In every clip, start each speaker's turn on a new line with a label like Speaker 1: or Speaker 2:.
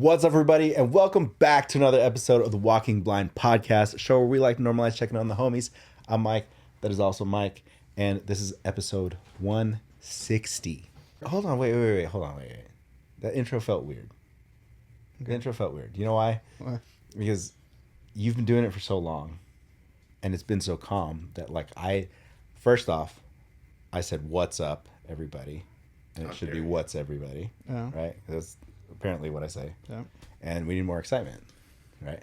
Speaker 1: What's up, everybody, and welcome back to another episode of the Walking Blind podcast, a show where we like to normalize checking on the homies. I'm Mike. That is also Mike, and this is episode 160. Hold on, wait. Hold on, wait. That intro felt weird. The intro felt weird. You know why?
Speaker 2: Why?
Speaker 1: Because you've been doing it for so long, and it's been so calm that, first off, I said, "What's up, everybody?" And it should be "What's everybody?"
Speaker 2: Yeah.
Speaker 1: Right? That's apparently what I say.
Speaker 2: Yeah.
Speaker 1: And we need more excitement, right?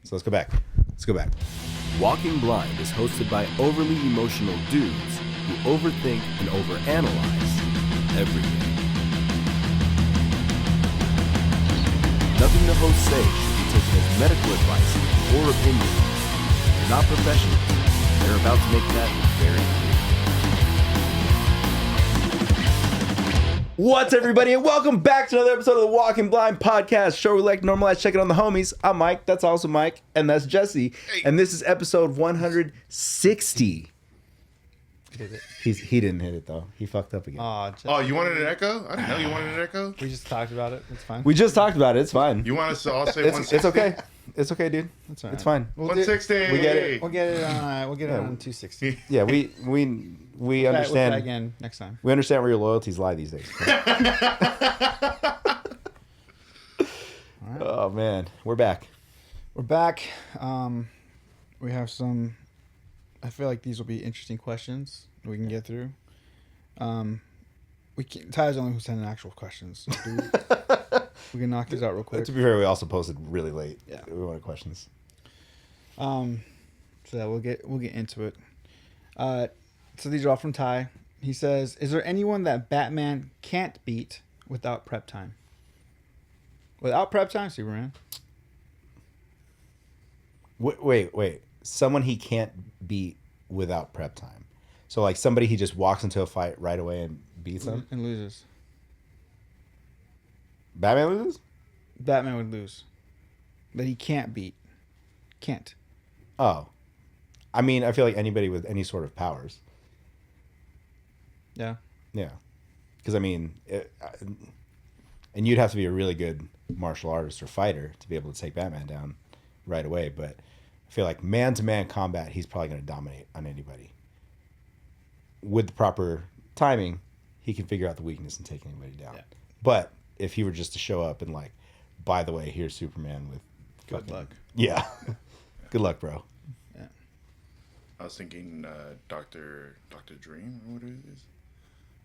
Speaker 1: So let's go back.
Speaker 3: Walking Blind is hosted by overly emotional dudes who overthink and overanalyze everything. Nothing the hosts say should be taken as medical advice or opinion. They're not professionals. They're about to make that very clear.
Speaker 1: What's everybody, and welcome back to another episode of the Walking Blind podcast, show where we like to normalize checking on the homies. I'm Mike, that's also Mike, and that's Jesse, and this is episode 160. He didn't hit it though. He fucked up again.
Speaker 4: Oh, you wanted an echo? I didn't know you wanted an echo.
Speaker 2: We just talked about it. It's fine.
Speaker 1: We just talked about it. It's fine.
Speaker 4: You want us to all say
Speaker 1: It's
Speaker 4: 160?
Speaker 1: okay. It's okay, dude.
Speaker 2: That's all right.
Speaker 1: It's fine.
Speaker 4: 160.
Speaker 1: We get it.
Speaker 2: We'll get it on. We'll get it on 260.
Speaker 1: Yeah, we
Speaker 2: We'll
Speaker 1: understand.
Speaker 2: try again next time.
Speaker 1: We understand where your loyalties lie these days. Oh man, we're back.
Speaker 2: We're back. We have some. I feel like these will be interesting questions we can get through. Ty's the only who sent in actual questions. So we can knock these out real quick.
Speaker 1: To be fair, we also posted really late.
Speaker 2: Yeah.
Speaker 1: We wanted questions.
Speaker 2: So yeah, we'll get into it. So these are all from Ty. He says, "Is there anyone that Batman can't beat without prep time? Without prep time, Superman."
Speaker 1: Wait. Someone he can't beat without prep time. So like somebody he just walks into a fight right away and beats them.
Speaker 2: And loses.
Speaker 1: Batman loses?
Speaker 2: Batman would lose. That he can't beat. Can't.
Speaker 1: Oh. I mean, I feel like anybody with any sort of powers.
Speaker 2: Yeah.
Speaker 1: Yeah. Because, I mean, and you'd have to be a really good martial artist or fighter to be able to take Batman down right away. But I feel like man-to-man combat, he's probably going to dominate on anybody. With the proper timing, he can figure out the weakness and take anybody down. Yeah. But if he were just to show up and like, by the way, here's Superman with
Speaker 2: Good luck.
Speaker 1: Yeah. Good luck, bro.
Speaker 2: Yeah.
Speaker 4: I was thinking Dr. Dream, or what it is.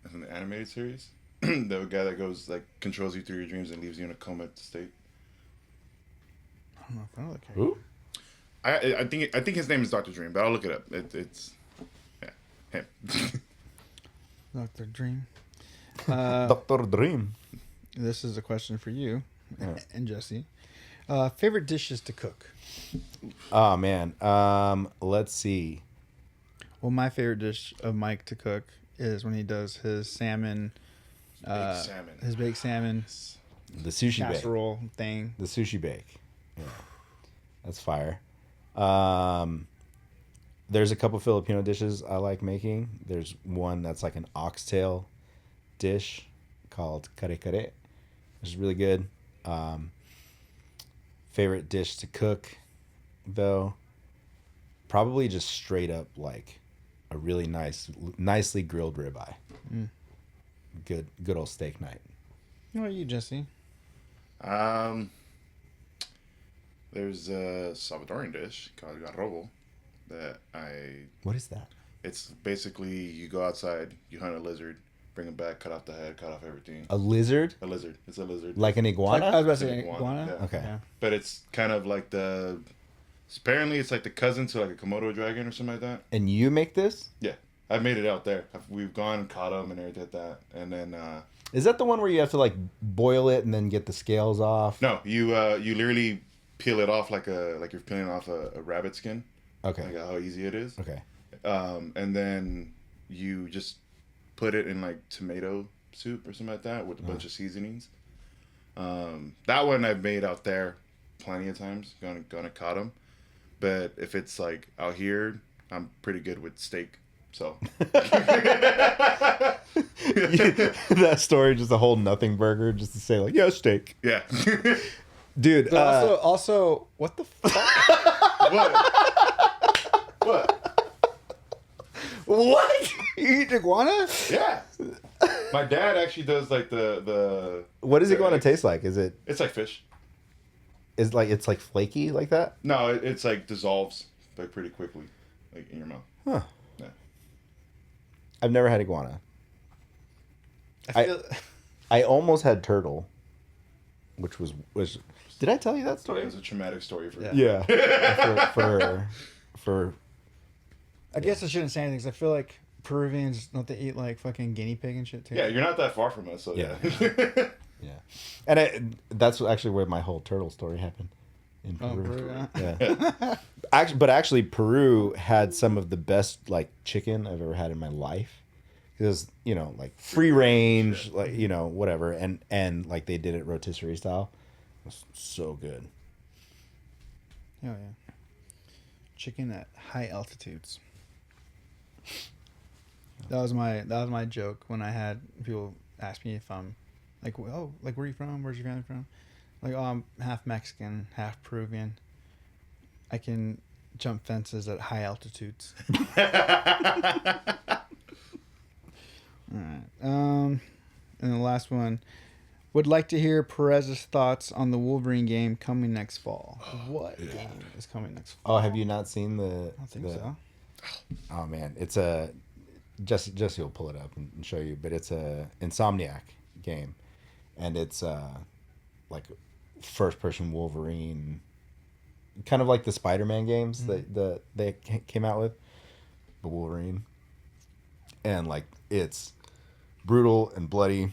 Speaker 4: That's in the animated series. The guy that goes, like, controls you through your dreams and leaves you in a coma state.
Speaker 2: I don't know if I know that character.
Speaker 4: I think his name is Dr. Dream, but I'll look it up. It's him.
Speaker 2: Dr. Dream.
Speaker 1: Dr. Dream.
Speaker 2: This is a question for you and Jesse. Favorite dishes to cook?
Speaker 1: Oh, man. Let's see.
Speaker 2: Well, my favorite dish of Mike to cook is when he does his salmon. His baked salmon.
Speaker 1: The sushi bake.
Speaker 2: Casserole thing.
Speaker 1: The sushi bake. Yeah. That's fire. There's a couple Filipino dishes I like making. There's one that's like an oxtail dish called kare-kare, which is really good. Favorite dish to cook, though, probably just straight up like a really nicely grilled ribeye. Mm. Good old steak night.
Speaker 2: What about you, Jesse?
Speaker 4: There's a Salvadorian dish called garrobo that
Speaker 1: What is that?
Speaker 4: It's basically you go outside, you hunt a lizard, bring it back, cut off the head, cut off everything.
Speaker 1: A lizard?
Speaker 4: A lizard. It's a lizard.
Speaker 1: Like an iguana?
Speaker 2: I was about to say
Speaker 4: It's an
Speaker 2: iguana.
Speaker 4: iguana, yeah.
Speaker 1: Okay.
Speaker 2: Yeah.
Speaker 4: But it's kind of like apparently it's like the cousin to like a Komodo dragon or something like that.
Speaker 1: And you make this?
Speaker 4: Yeah. I've made it out there. We've gone and caught them and everything like that. And then...
Speaker 1: Is that the one where you have to like boil it and then get the scales off?
Speaker 4: No, you literally peel it off like you're peeling off a rabbit skin.
Speaker 1: Okay.
Speaker 4: Like how easy it is.
Speaker 1: Okay.
Speaker 4: And then you just put it in like tomato soup or something like that with a bunch of seasonings. That one I've made out there plenty of times. Gonna caught them. But if it's like out here, I'm pretty good with steak. So
Speaker 1: that story, just a whole nothing burger, just to say like, yeah, steak.
Speaker 4: Yeah.
Speaker 1: dude.
Speaker 2: But also, what the fuck?
Speaker 4: What?
Speaker 2: You eat iguana?
Speaker 4: Yeah. My dad actually does like the.
Speaker 1: What does
Speaker 4: the
Speaker 1: iguana
Speaker 4: eggs.
Speaker 1: taste like? Is it
Speaker 4: It's like fish.
Speaker 1: it's like flaky like that?
Speaker 4: No, it's like dissolves like pretty quickly, like in your mouth.
Speaker 1: Huh.
Speaker 4: Yeah.
Speaker 1: I've never had iguana.
Speaker 2: I feel.
Speaker 1: I almost had turtle, which was. Did I tell you that
Speaker 4: It
Speaker 1: story?
Speaker 4: was a traumatic story for
Speaker 2: Yeah.
Speaker 4: me.
Speaker 1: Yeah. for
Speaker 2: I guess I shouldn't say anything because I feel like Peruvians don't they eat like fucking guinea pig and shit too.
Speaker 4: Yeah, you're not that far from us, so yeah.
Speaker 1: yeah, and that's actually where my whole turtle story happened in
Speaker 2: Oh,
Speaker 1: Peru.
Speaker 2: Peru,
Speaker 1: Yeah. Actually, Peru had some of the best like chicken I've ever had in my life. Because like free range, like whatever, and like they did it rotisserie style. It was so good.
Speaker 2: Oh yeah. Chicken at high altitudes. That was my joke when I had people ask me if I'm like, oh, like where are you from? Where's your family from? Like, oh, I'm half Mexican, half Peruvian. I can jump fences at high altitudes. All right. And the last one. Would like to hear Perez's thoughts on the Wolverine game coming next fall. What game is coming next fall?
Speaker 1: Oh, have you not seen the?
Speaker 2: I don't think so.
Speaker 1: Oh man, it's a Jesse will pull it up and show you, but it's a Insomniac game, and it's like first person Wolverine, kind of like the Spider-Man games that they came out with, but Wolverine, and like it's brutal and bloody.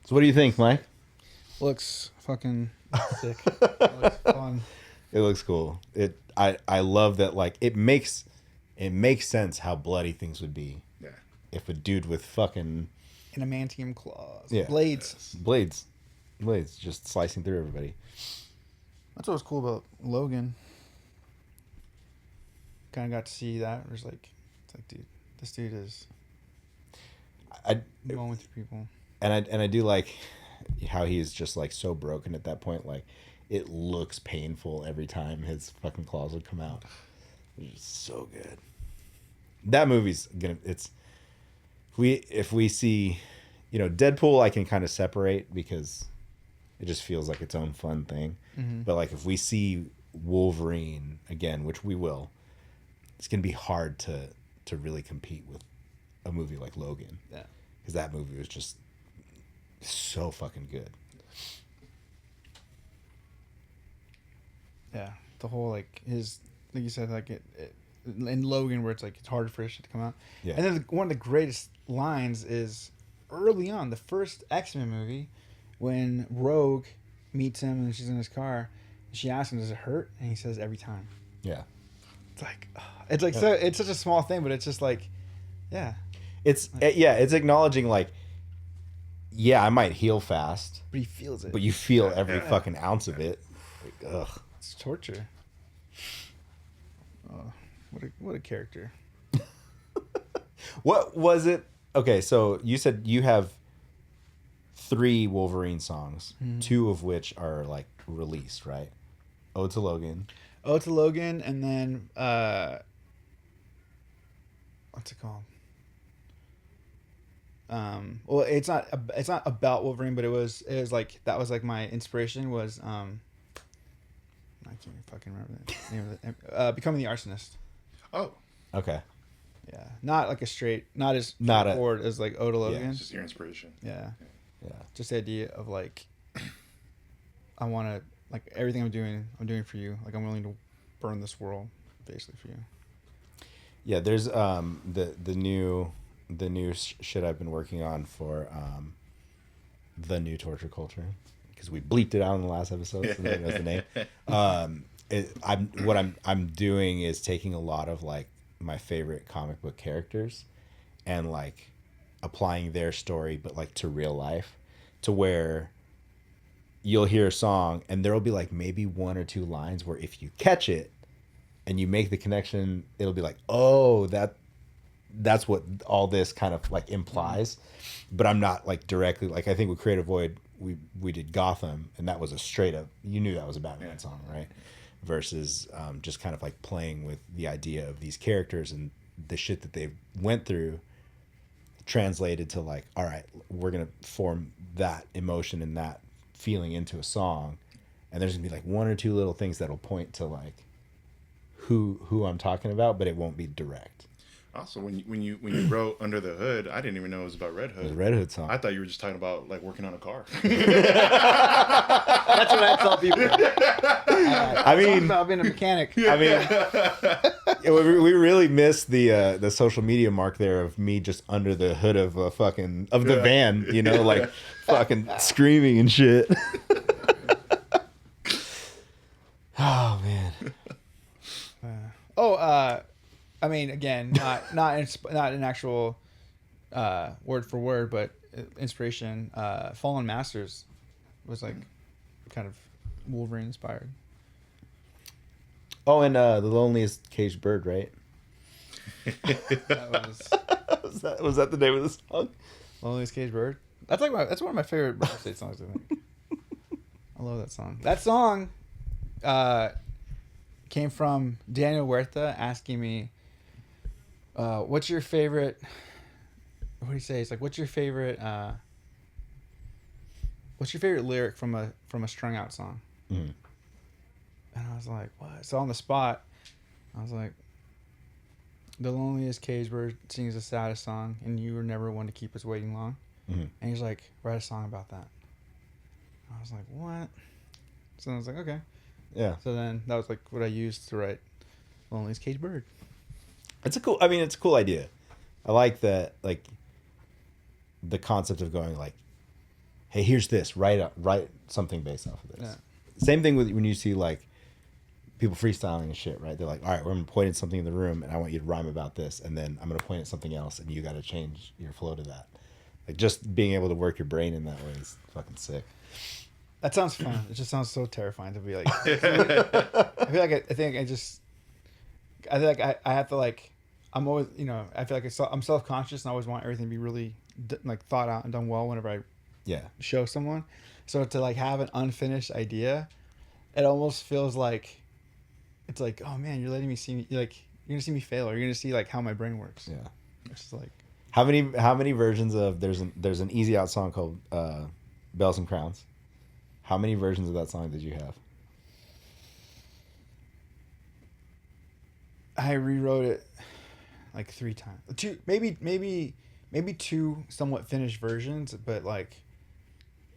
Speaker 1: So what do you think, Mike?
Speaker 2: Looks fucking sick. Looks fun.
Speaker 1: It looks cool. I love that. Like it makes sense how bloody things would be.
Speaker 4: Yeah.
Speaker 1: If a dude with fucking
Speaker 2: Adamantium claws.
Speaker 1: Yeah.
Speaker 2: Blades.
Speaker 1: blades just slicing through everybody.
Speaker 2: That's what was cool about Logan. Kind of got to see that. It's like, dude, this dude is going through people.
Speaker 1: And I do like how he's just like so broken at that point. Like it looks painful every time his fucking claws would come out. It's just so good. That movie's gonna. If we see, Deadpool, I can kind of separate because it just feels like its own fun thing.
Speaker 2: Mm-hmm.
Speaker 1: But like if we see Wolverine again, which we will, it's gonna be hard to really compete with a movie like Logan.
Speaker 2: Yeah.
Speaker 1: Because that movie was just so fucking good.
Speaker 2: Yeah, the whole like you said, like it in Logan where it's like it's hard for shit to come out.
Speaker 1: Yeah.
Speaker 2: And then one of the greatest lines is early on the first X-Men movie when Rogue meets him and she's in his car. And she asks him, "Does it hurt?" And he says, "Every time."
Speaker 1: Yeah.
Speaker 2: It's like so it's such a small thing, but it's just like, yeah.
Speaker 1: It's acknowledging like, yeah, I might heal fast,
Speaker 2: But he feels it.
Speaker 1: but you feel every fucking ounce of it. Like, ugh.
Speaker 2: It's torture. Oh, what a character.
Speaker 1: What was it? Okay, so you said you have 3 Wolverine songs, 2 of which are like released, right? Ode to Logan.
Speaker 2: Ode to Logan, and then what's it called? Well, it's not about Wolverine, but it was like that was like my inspiration was I can't even fucking remember the name of it. Becoming the Arsonist.
Speaker 4: Oh,
Speaker 1: Okay.
Speaker 2: Yeah, not like not as
Speaker 1: Not a-
Speaker 2: straightforward as like Ode to Logan.
Speaker 4: it's just your inspiration.
Speaker 2: Yeah,
Speaker 1: Yeah.
Speaker 2: just the idea of like I want to like everything I'm doing for you. Like I'm willing to burn this world basically for you.
Speaker 1: Yeah, there's the new shit I've been working on for the new torture culture, because we bleeped it out in the last episode, so nobody knows the name. I'm doing is taking a lot of like my favorite comic book characters and like applying their story, but like to real life, to where you'll hear a song and there'll be like maybe 1 or 2 lines where if you catch it and you make the connection, it'll be like, oh, that's what all this kind of like implies. But I'm not like directly, like I think with Creative Void, we did Gotham, and that was a straight up, you knew that was a Batman
Speaker 4: Yeah.
Speaker 1: song, right? Versus just kind of like playing with the idea of these characters and the shit that they went through, translated to like, all right, we're gonna form that emotion and that feeling into a song, and there's gonna be like one or two little things that'll point to like who I'm talking about, but it won't be direct.
Speaker 4: Also, when you wrote Under the Hood, I didn't even know it was about Red Hood.
Speaker 1: The Red Hood song.
Speaker 4: I thought you were just talking about like working on a car.
Speaker 2: That's what I tell people.
Speaker 1: I mean,
Speaker 2: About being a mechanic.
Speaker 1: I mean, we really missed the social media mark there of me just under the hood of the van, you know, like fucking screaming and shit. Oh man.
Speaker 2: I mean, again, not an actual word for word, but inspiration. Fallen Masters was like kind of Wolverine inspired.
Speaker 1: Oh, and the loneliest caged bird, right?
Speaker 2: That was
Speaker 1: was that the name of the song?
Speaker 2: Loneliest Caged Bird. That's one of my favorite Brown State songs. I think. I love that song. That song came from Daniel Huerta asking me, "What's your favorite?" What do you say? It's like, "What's your favorite lyric from a strung out song?"
Speaker 1: Mm-hmm.
Speaker 2: And I was like, "What?" So on the spot, I was like, "The loneliest caged bird sings the saddest song, and you were never one to keep us waiting long."
Speaker 1: Mm-hmm.
Speaker 2: And he's like, "Write a song about that." I was like, "What?" So I was like, "Okay."
Speaker 1: Yeah,
Speaker 2: So then that was like what I used to write "Loneliest Caged Bird."
Speaker 1: it's a cool idea. I like that, like the concept of going like, hey, here's this, write something based off of this.
Speaker 2: Yeah.
Speaker 1: Same thing with when you see like people freestyling and shit, right? They're like, all right, we're gonna point at something in the room, and I want you to rhyme about this, and then I'm gonna point at something else, and you got to change your flow to that. Like just being able to work your brain in that way is fucking sick.
Speaker 2: That sounds fun. It just sounds so terrifying to be like. I feel like I have to like. I'm always, I feel like I'm self-conscious and I always want everything to be really like thought out and done well whenever I
Speaker 1: Yeah.
Speaker 2: show someone. So to like have an unfinished idea, it almost feels like it's like, oh man, you're letting me see me, you're gonna see me fail, or you're gonna see like how my brain works.
Speaker 1: Yeah.
Speaker 2: It's just like,
Speaker 1: How many versions of there's an easy out song called Bells and Crowns? How many versions of that song did you have?
Speaker 2: I rewrote it like 3 times. Two, maybe two somewhat finished versions, but like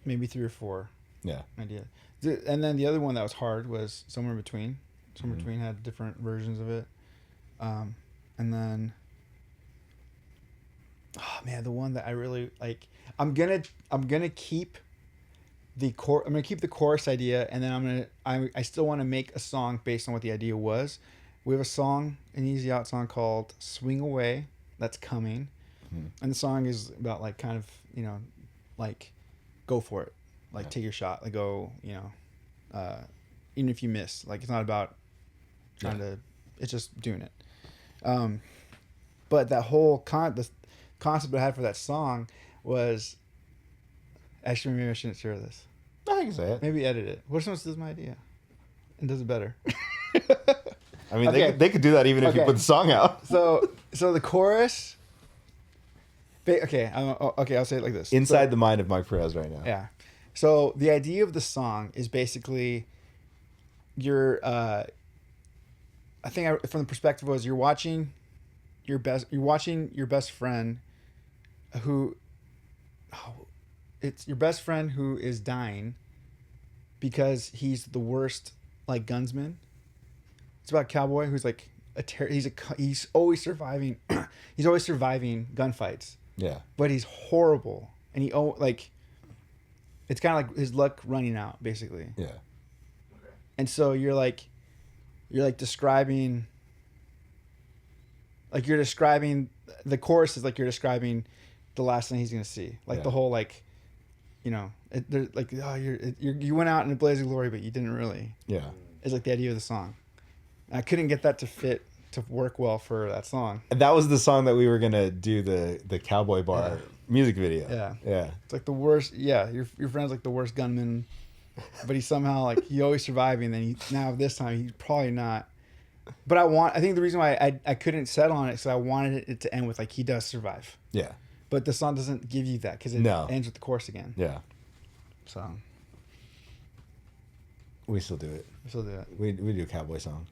Speaker 2: maybe 3 or 4
Speaker 1: Yeah.
Speaker 2: idea. And then the other one that was hard was Somewhere in Between. Somewhere in Between had different versions of it. And then, oh man, the one that I really like, I'm gonna keep the core. I'm gonna keep the chorus idea, and then I still want to make a song based on what the idea was. We have a song, an easy out song called "Swing Away," that's coming, and the song is about like kind of like go for it, like take your shot, like go even if you miss, like it's not about trying to, it's just doing it. But that whole the concept I had for that song was, actually maybe I shouldn't share this.
Speaker 1: I can say it.
Speaker 2: Maybe edit it. What if someone steals my idea and does it better?
Speaker 1: I mean,
Speaker 2: Okay.
Speaker 1: they could do that even if you
Speaker 2: Okay.
Speaker 1: put the song out.
Speaker 2: So the chorus. Okay, I'll say it like this.
Speaker 1: Inside the mind of Mike Perez right now.
Speaker 2: Yeah. So the idea of the song is basically you're I think from the perspective was you're watching your best friend it's your best friend who is dying because he's the worst like gunsman. It's about a cowboy who's like he's always surviving he's always surviving gunfights.
Speaker 1: Yeah.
Speaker 2: But he's horrible, and it's kind of like his luck running out, basically.
Speaker 1: Yeah.
Speaker 2: And so you're describing the chorus is like you're describing the last thing he's gonna see, like the whole you went out in a blaze of glory, but you didn't really.
Speaker 1: Yeah.
Speaker 2: It's like the idea of the song. And I couldn't get that to fit to work well for that song.
Speaker 1: That was the song that we were gonna do the Cowboy Bar music video.
Speaker 2: Yeah. It's like the worst. Yeah, your friend's like the worst gunman, but he's somehow like he always surviving. Then now this time he's probably not. But I think the reason why I couldn't settle on it is I wanted it to end with like he does survive.
Speaker 1: Yeah.
Speaker 2: But the song doesn't give you that because it ends with the chorus again.
Speaker 1: Yeah.
Speaker 2: So
Speaker 1: we still do it.
Speaker 2: We still do it.
Speaker 1: We do a cowboy song.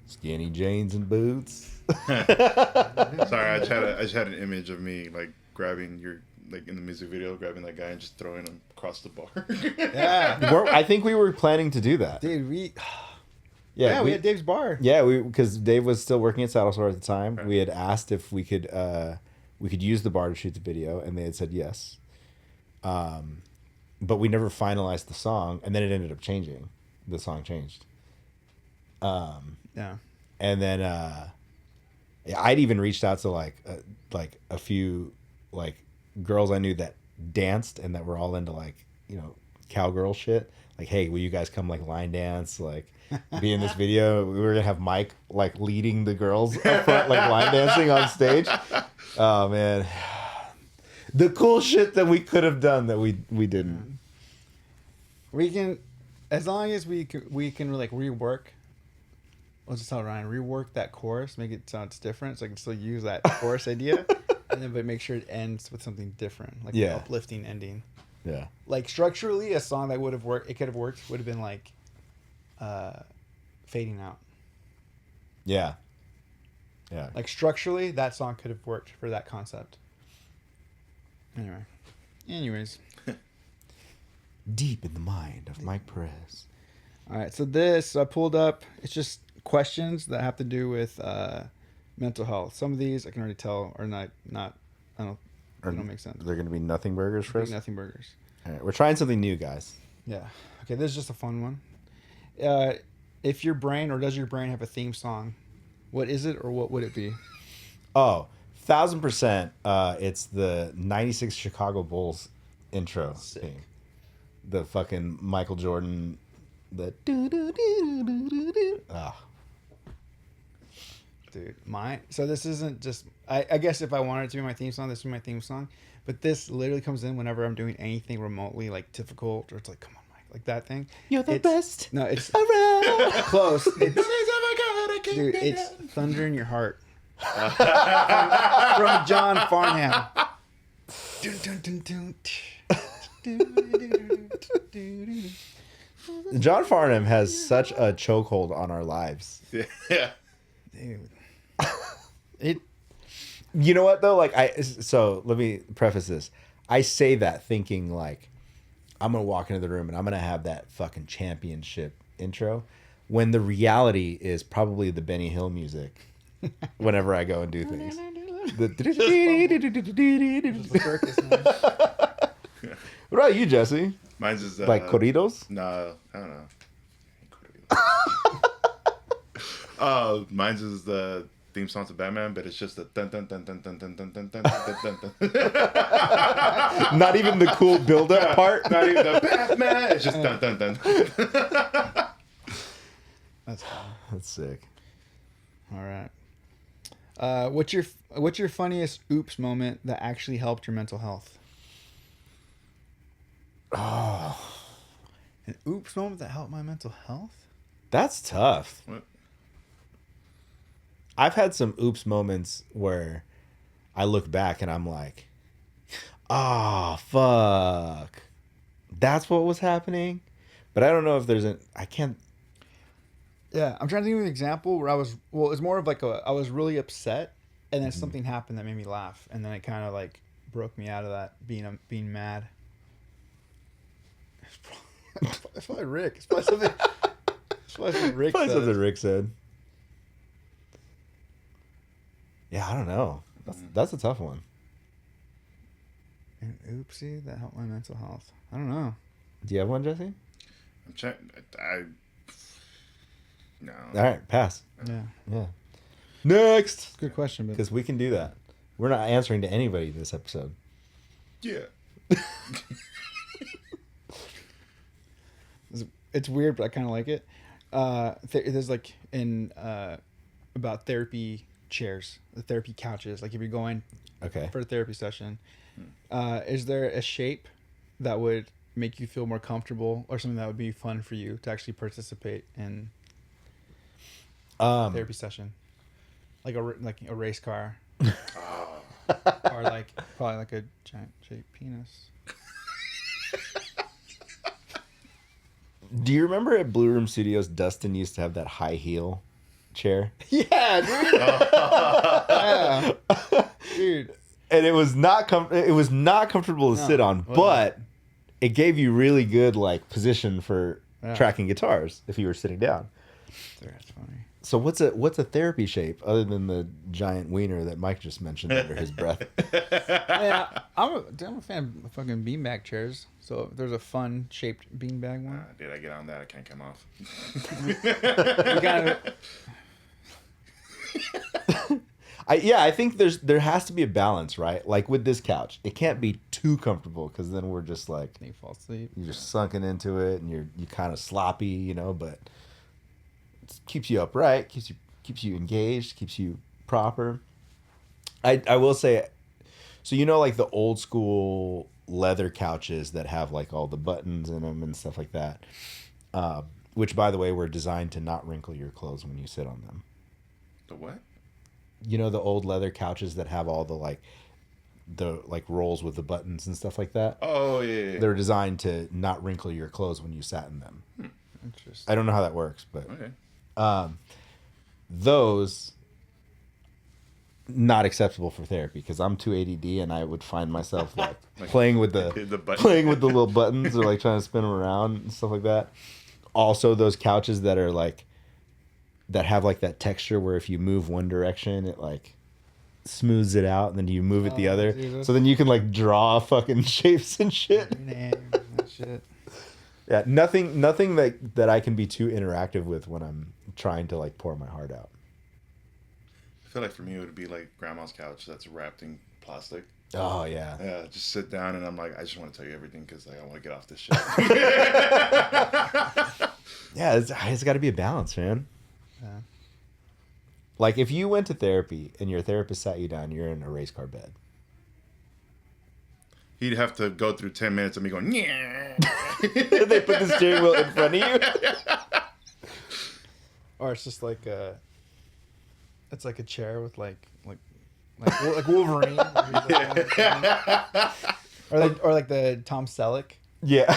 Speaker 1: Skinny jeans and boots.
Speaker 4: Sorry, I just had an image of me like grabbing your like in the music video, grabbing that guy and just throwing him across the bar.
Speaker 2: Yeah.
Speaker 1: I think we were planning to do that.
Speaker 2: Dude, we had Dave's bar.
Speaker 1: Yeah, because Dave was still working at Saddlesore at the time.
Speaker 4: Right.
Speaker 1: We had asked if we could use the bar to shoot the video, and they had said yes. But we never finalized the song, and then it ended up changing. The song changed.
Speaker 2: Yeah.
Speaker 1: And then I'd even reached out to like a few like girls I knew that danced and that were all into like, you know, cowgirl shit. Like, hey, will you guys come like line dance, like be in this video? We were gonna have Mike like leading the girls up front, like line dancing on stage. Oh man, the cool shit that we could have done that we didn't.
Speaker 2: We can, as long as we can like rework. Let's just tell Ryan, rework that chorus, make it sound different, so I can still use that chorus idea, and then but make sure it ends with something different, like an uplifting ending.
Speaker 1: Yeah.
Speaker 2: Like structurally, a song that would have worked, it could have worked, would have been like, fading out.
Speaker 1: Yeah. Yeah.
Speaker 2: Like structurally, that song could have worked for that concept. Anyways.
Speaker 1: Deep in the mind of Mike Perez.
Speaker 2: All right, so this I pulled up. It's just questions that have to do with mental health. Some of these I can already tell are not. They don't make sense.
Speaker 1: They're going to be nothing burgers for us.
Speaker 2: Nothing burgers.
Speaker 1: All right, we're trying something new, guys.
Speaker 2: Yeah. Okay, this is just a fun one. If your brain or does your brain have a theme song, what is it or what would it be?
Speaker 1: Oh, 1,000%. It's the '96 Chicago Bulls intro theme. The fucking Michael Jordan. The
Speaker 2: Dude, so this isn't just I guess if I wanted it to be my theme song, this would be my theme song, but this literally comes in whenever I'm doing anything remotely like difficult, or it's like, come on Mike, like that thing.
Speaker 1: You're the best.
Speaker 2: No, it's
Speaker 1: around.
Speaker 2: close. Dude, it's Thunder in Your Heart from John Farnham.
Speaker 1: John Farnham has such a chokehold on our lives.
Speaker 4: Yeah.
Speaker 2: Dude.
Speaker 1: You know what though? So let me preface this. I say that thinking like I'm gonna walk into the room and I'm gonna have that fucking championship intro, when the reality is probably the Benny Hill music. Whenever I go and do things. What about you, Jesse?
Speaker 4: Mine's is
Speaker 1: like corridos?
Speaker 4: No, I don't know. Mine's is the theme song to Batman, but it's just the dun dun dun dun dun dun dun dun dun dun dun dun.
Speaker 1: Not even the cool build-up part.
Speaker 4: Not even the Batman. It's just dun dun dun.
Speaker 2: That's fun.
Speaker 1: That's sick.
Speaker 2: All right. What's your funniest oops moment that actually helped your mental health?
Speaker 1: Oh,
Speaker 2: an oops moment that helped my mental health?
Speaker 1: That's tough.
Speaker 4: What?
Speaker 1: I've had some oops moments where I look back and I'm like, oh, fuck. That's what was happening? But I don't know if I can't.
Speaker 2: Yeah, I'm trying to think of an example where it's more of like I was really upset and then something happened that made me laugh, and then it kind of like broke me out of that being mad. It's probably Rick. It's probably something Rick said.
Speaker 1: Something Rick said. Yeah, I don't know. That's a tough one.
Speaker 2: An oopsie that helped my mental health. I don't know.
Speaker 1: Do you have one, Jesse?
Speaker 4: I'm checking. No.
Speaker 1: All right, pass.
Speaker 2: Yeah.
Speaker 1: Next.
Speaker 2: Good question,
Speaker 1: Because we can do that. We're not answering to anybody this episode.
Speaker 4: Yeah.
Speaker 2: It's weird, but I kind of like it. There's like in about therapy chairs, the therapy couches. Like if you're going
Speaker 1: Okay.
Speaker 2: for a therapy session, is there a shape that would make you feel more comfortable, or something that would be fun for you to actually participate in a therapy session, like a race car, or like probably like a giant shaped penis.
Speaker 1: Do you remember at Blue Room Studios, Dustin used to have that high heel chair?
Speaker 2: Yeah, dude. Yeah. Dude.
Speaker 1: And it was not comfortable to sit on, but it gave you really good like position for tracking guitars if you were sitting down.
Speaker 2: That's funny.
Speaker 1: So what's a therapy shape other than the giant wiener that Mike just mentioned under his breath?
Speaker 2: Yeah, I'm a fan of fucking beanbag chairs. So if there's a fun shaped beanbag one.
Speaker 4: Dude, I get on that, I can't come off.
Speaker 2: We gotta,
Speaker 1: I think there has to be a balance, right? Like with this couch, it can't be too comfortable because then we're just like
Speaker 2: you fall asleep.
Speaker 1: you're just sunken into it and you're kind of sloppy, you know. But it keeps you upright, keeps you engaged, keeps you proper. I will say, so you know, like the old school leather couches that have like all the buttons in them and stuff like that, which by the way were designed to not wrinkle your clothes when you sit on them.
Speaker 4: The what?
Speaker 1: You know the old leather couches that have all the rolls with the buttons and stuff like that?
Speaker 4: Oh, yeah.
Speaker 1: They're designed to not wrinkle your clothes when you sat in them.
Speaker 2: Interesting.
Speaker 1: I don't know how that works, but
Speaker 4: Okay.
Speaker 1: those not acceptable for therapy because I'm too ADD and I would find myself like playing with the playing with the little buttons or like trying to spin them around and stuff like that. Also, those couches that are like that have like that texture where if you move one direction, it like smooths it out, and then you move it the other,
Speaker 2: Jesus.
Speaker 1: so then you can like draw fucking shapes and shit.
Speaker 2: That shit.
Speaker 1: Yeah, nothing that I can be too interactive with when I'm trying to like pour my heart out.
Speaker 4: I feel like for me it would be like grandma's couch that's wrapped in plastic.
Speaker 1: Oh yeah.
Speaker 4: Yeah, just sit down and I'm like, I just want to tell you everything because like, I want to get off this shit.
Speaker 1: Yeah, it's got to be a balance, man.
Speaker 2: Yeah.
Speaker 1: Like if you went to therapy and your therapist sat you down, you're in a race car bed.
Speaker 4: He'd have to go through 10 minutes of me going, yeah.
Speaker 1: They put the steering wheel in front of you.
Speaker 2: Or it's just like it's like a chair with like Wolverine. or like the Tom Selleck.
Speaker 1: Yeah.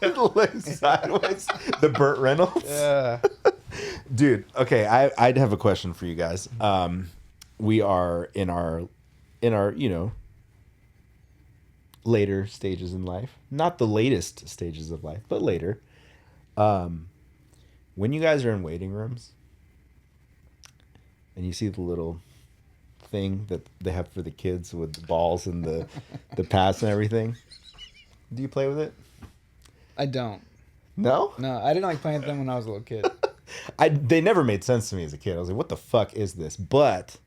Speaker 1: Like sideways. The Burt Reynolds.
Speaker 2: Yeah.
Speaker 1: Dude, okay, I'd have a question for you guys. We are in our later stages in life. Not the latest stages of life, but later. When you guys are in waiting rooms and you see the little thing that they have for the kids with the balls and the pads and everything, do you play with it?
Speaker 2: I don't.
Speaker 1: No?
Speaker 2: No, I didn't like playing with them when I was a little kid.
Speaker 1: They never made sense to me as a kid. I was like, what the fuck is this? But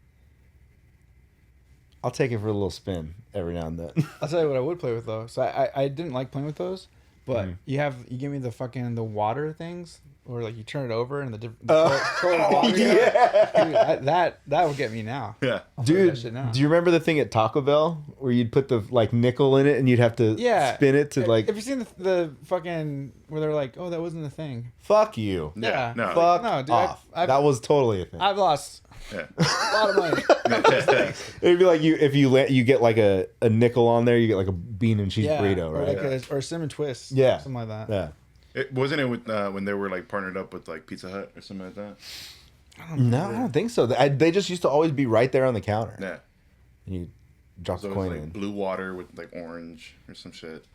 Speaker 1: I'll take it for a little spin every now and then.
Speaker 2: I'll tell you what I would play with though. So I didn't like playing with those, but you give me the water things, or like you turn it over and the different water.
Speaker 1: Yeah.
Speaker 2: Dude, that would get me now.
Speaker 4: Yeah.
Speaker 2: I'll play
Speaker 1: Dude,
Speaker 2: that shit now.
Speaker 1: do you remember the thing at Taco Bell where you'd put the like nickel in it and you'd have to spin it to like
Speaker 2: Have you seen the fucking where they're like, oh, that wasn't a thing?
Speaker 1: fuck you.
Speaker 2: Yeah.
Speaker 4: No.
Speaker 1: Fuck
Speaker 2: No, dude,
Speaker 1: off. That was totally a thing.
Speaker 2: I've lost
Speaker 4: Yeah.
Speaker 2: a lot of money.
Speaker 1: It'd be like if you get like a nickel on there, you get like a bean and cheese burrito,
Speaker 2: or
Speaker 1: right?
Speaker 2: like or cinnamon twist.
Speaker 1: Yeah.
Speaker 2: Something like that.
Speaker 1: Yeah.
Speaker 4: Wasn't it with when they were like partnered up with like Pizza Hut or something like that?
Speaker 1: No, I don't think so. They just used to always be right there on the counter.
Speaker 4: Yeah.
Speaker 1: And you drop
Speaker 4: So
Speaker 1: the
Speaker 4: it was
Speaker 1: coin
Speaker 4: like
Speaker 1: in.
Speaker 4: blue water with like orange or some shit.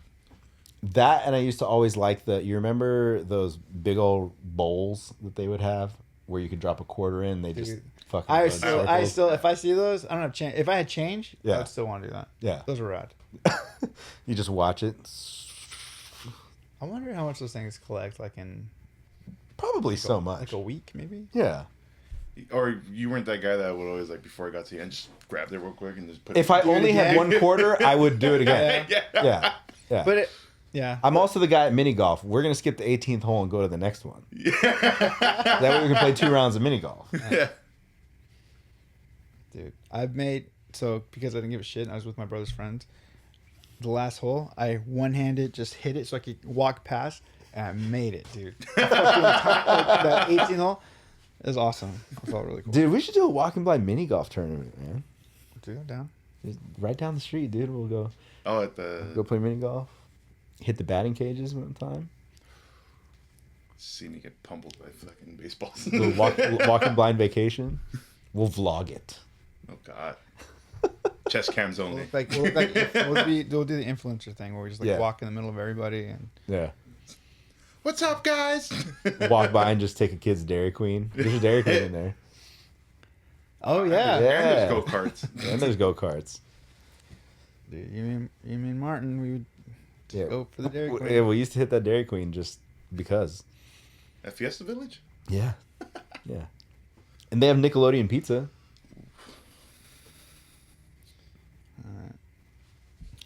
Speaker 1: That, and I used to always like you remember those big old bowls that they would have where you could drop a quarter in, they just
Speaker 2: Dude.
Speaker 1: fucking
Speaker 2: I
Speaker 1: run
Speaker 2: still,
Speaker 1: circles?
Speaker 2: if I see those, I don't have change. If I had change, I
Speaker 1: Yeah.
Speaker 2: would still want to do that.
Speaker 1: Yeah.
Speaker 2: Those are rad.
Speaker 1: You just watch it.
Speaker 2: I wonder how much those things collect, like in
Speaker 1: Probably so much.
Speaker 2: like a week, maybe.
Speaker 1: Yeah.
Speaker 4: Or you weren't that guy that would always like before I got to the end just grab it real quick and just put
Speaker 1: If
Speaker 4: it.
Speaker 1: I
Speaker 2: Do it
Speaker 1: only had
Speaker 2: again.
Speaker 1: one quarter, I would do it again.
Speaker 4: Yeah.
Speaker 1: Yeah. Yeah.
Speaker 2: But Yeah.
Speaker 1: I'm also the guy at mini golf. We're gonna skip the 18th hole and go to the next one. That way we can play 2 rounds of mini golf.
Speaker 4: Yeah.
Speaker 2: Dude, I've made because I didn't give a shit. I was with my brother's friends. The last hole, I one-handed just hit it so I could walk past, and I made it, dude. That 18 hole, it was awesome. It felt really cool.
Speaker 1: Dude, we should do a walking blind mini golf tournament, man.
Speaker 2: Dude, down.
Speaker 1: Just right down the street, dude. We'll go
Speaker 4: Oh, at the
Speaker 1: play mini golf. Hit the batting cages one time.
Speaker 4: seeing you get pummeled by fucking baseballs.
Speaker 1: Little walking blind vacation. We'll vlog it.
Speaker 4: Oh God. Chest cams only.
Speaker 2: We'll do the influencer thing where we just walk in the middle of everybody and
Speaker 1: Yeah.
Speaker 4: What's up, guys?
Speaker 1: Walk by and just take a kid's Dairy Queen. There's a Dairy Queen in there.
Speaker 2: oh yeah,
Speaker 1: Yeah.
Speaker 4: And there's go-karts.
Speaker 1: And there's go-karts.
Speaker 2: dude, you mean Martin? We would go for the Dairy Queen.
Speaker 1: Yeah, we used to hit that Dairy Queen just because.
Speaker 4: At Fiesta Village?
Speaker 1: Yeah. Yeah. And they have Nickelodeon pizza.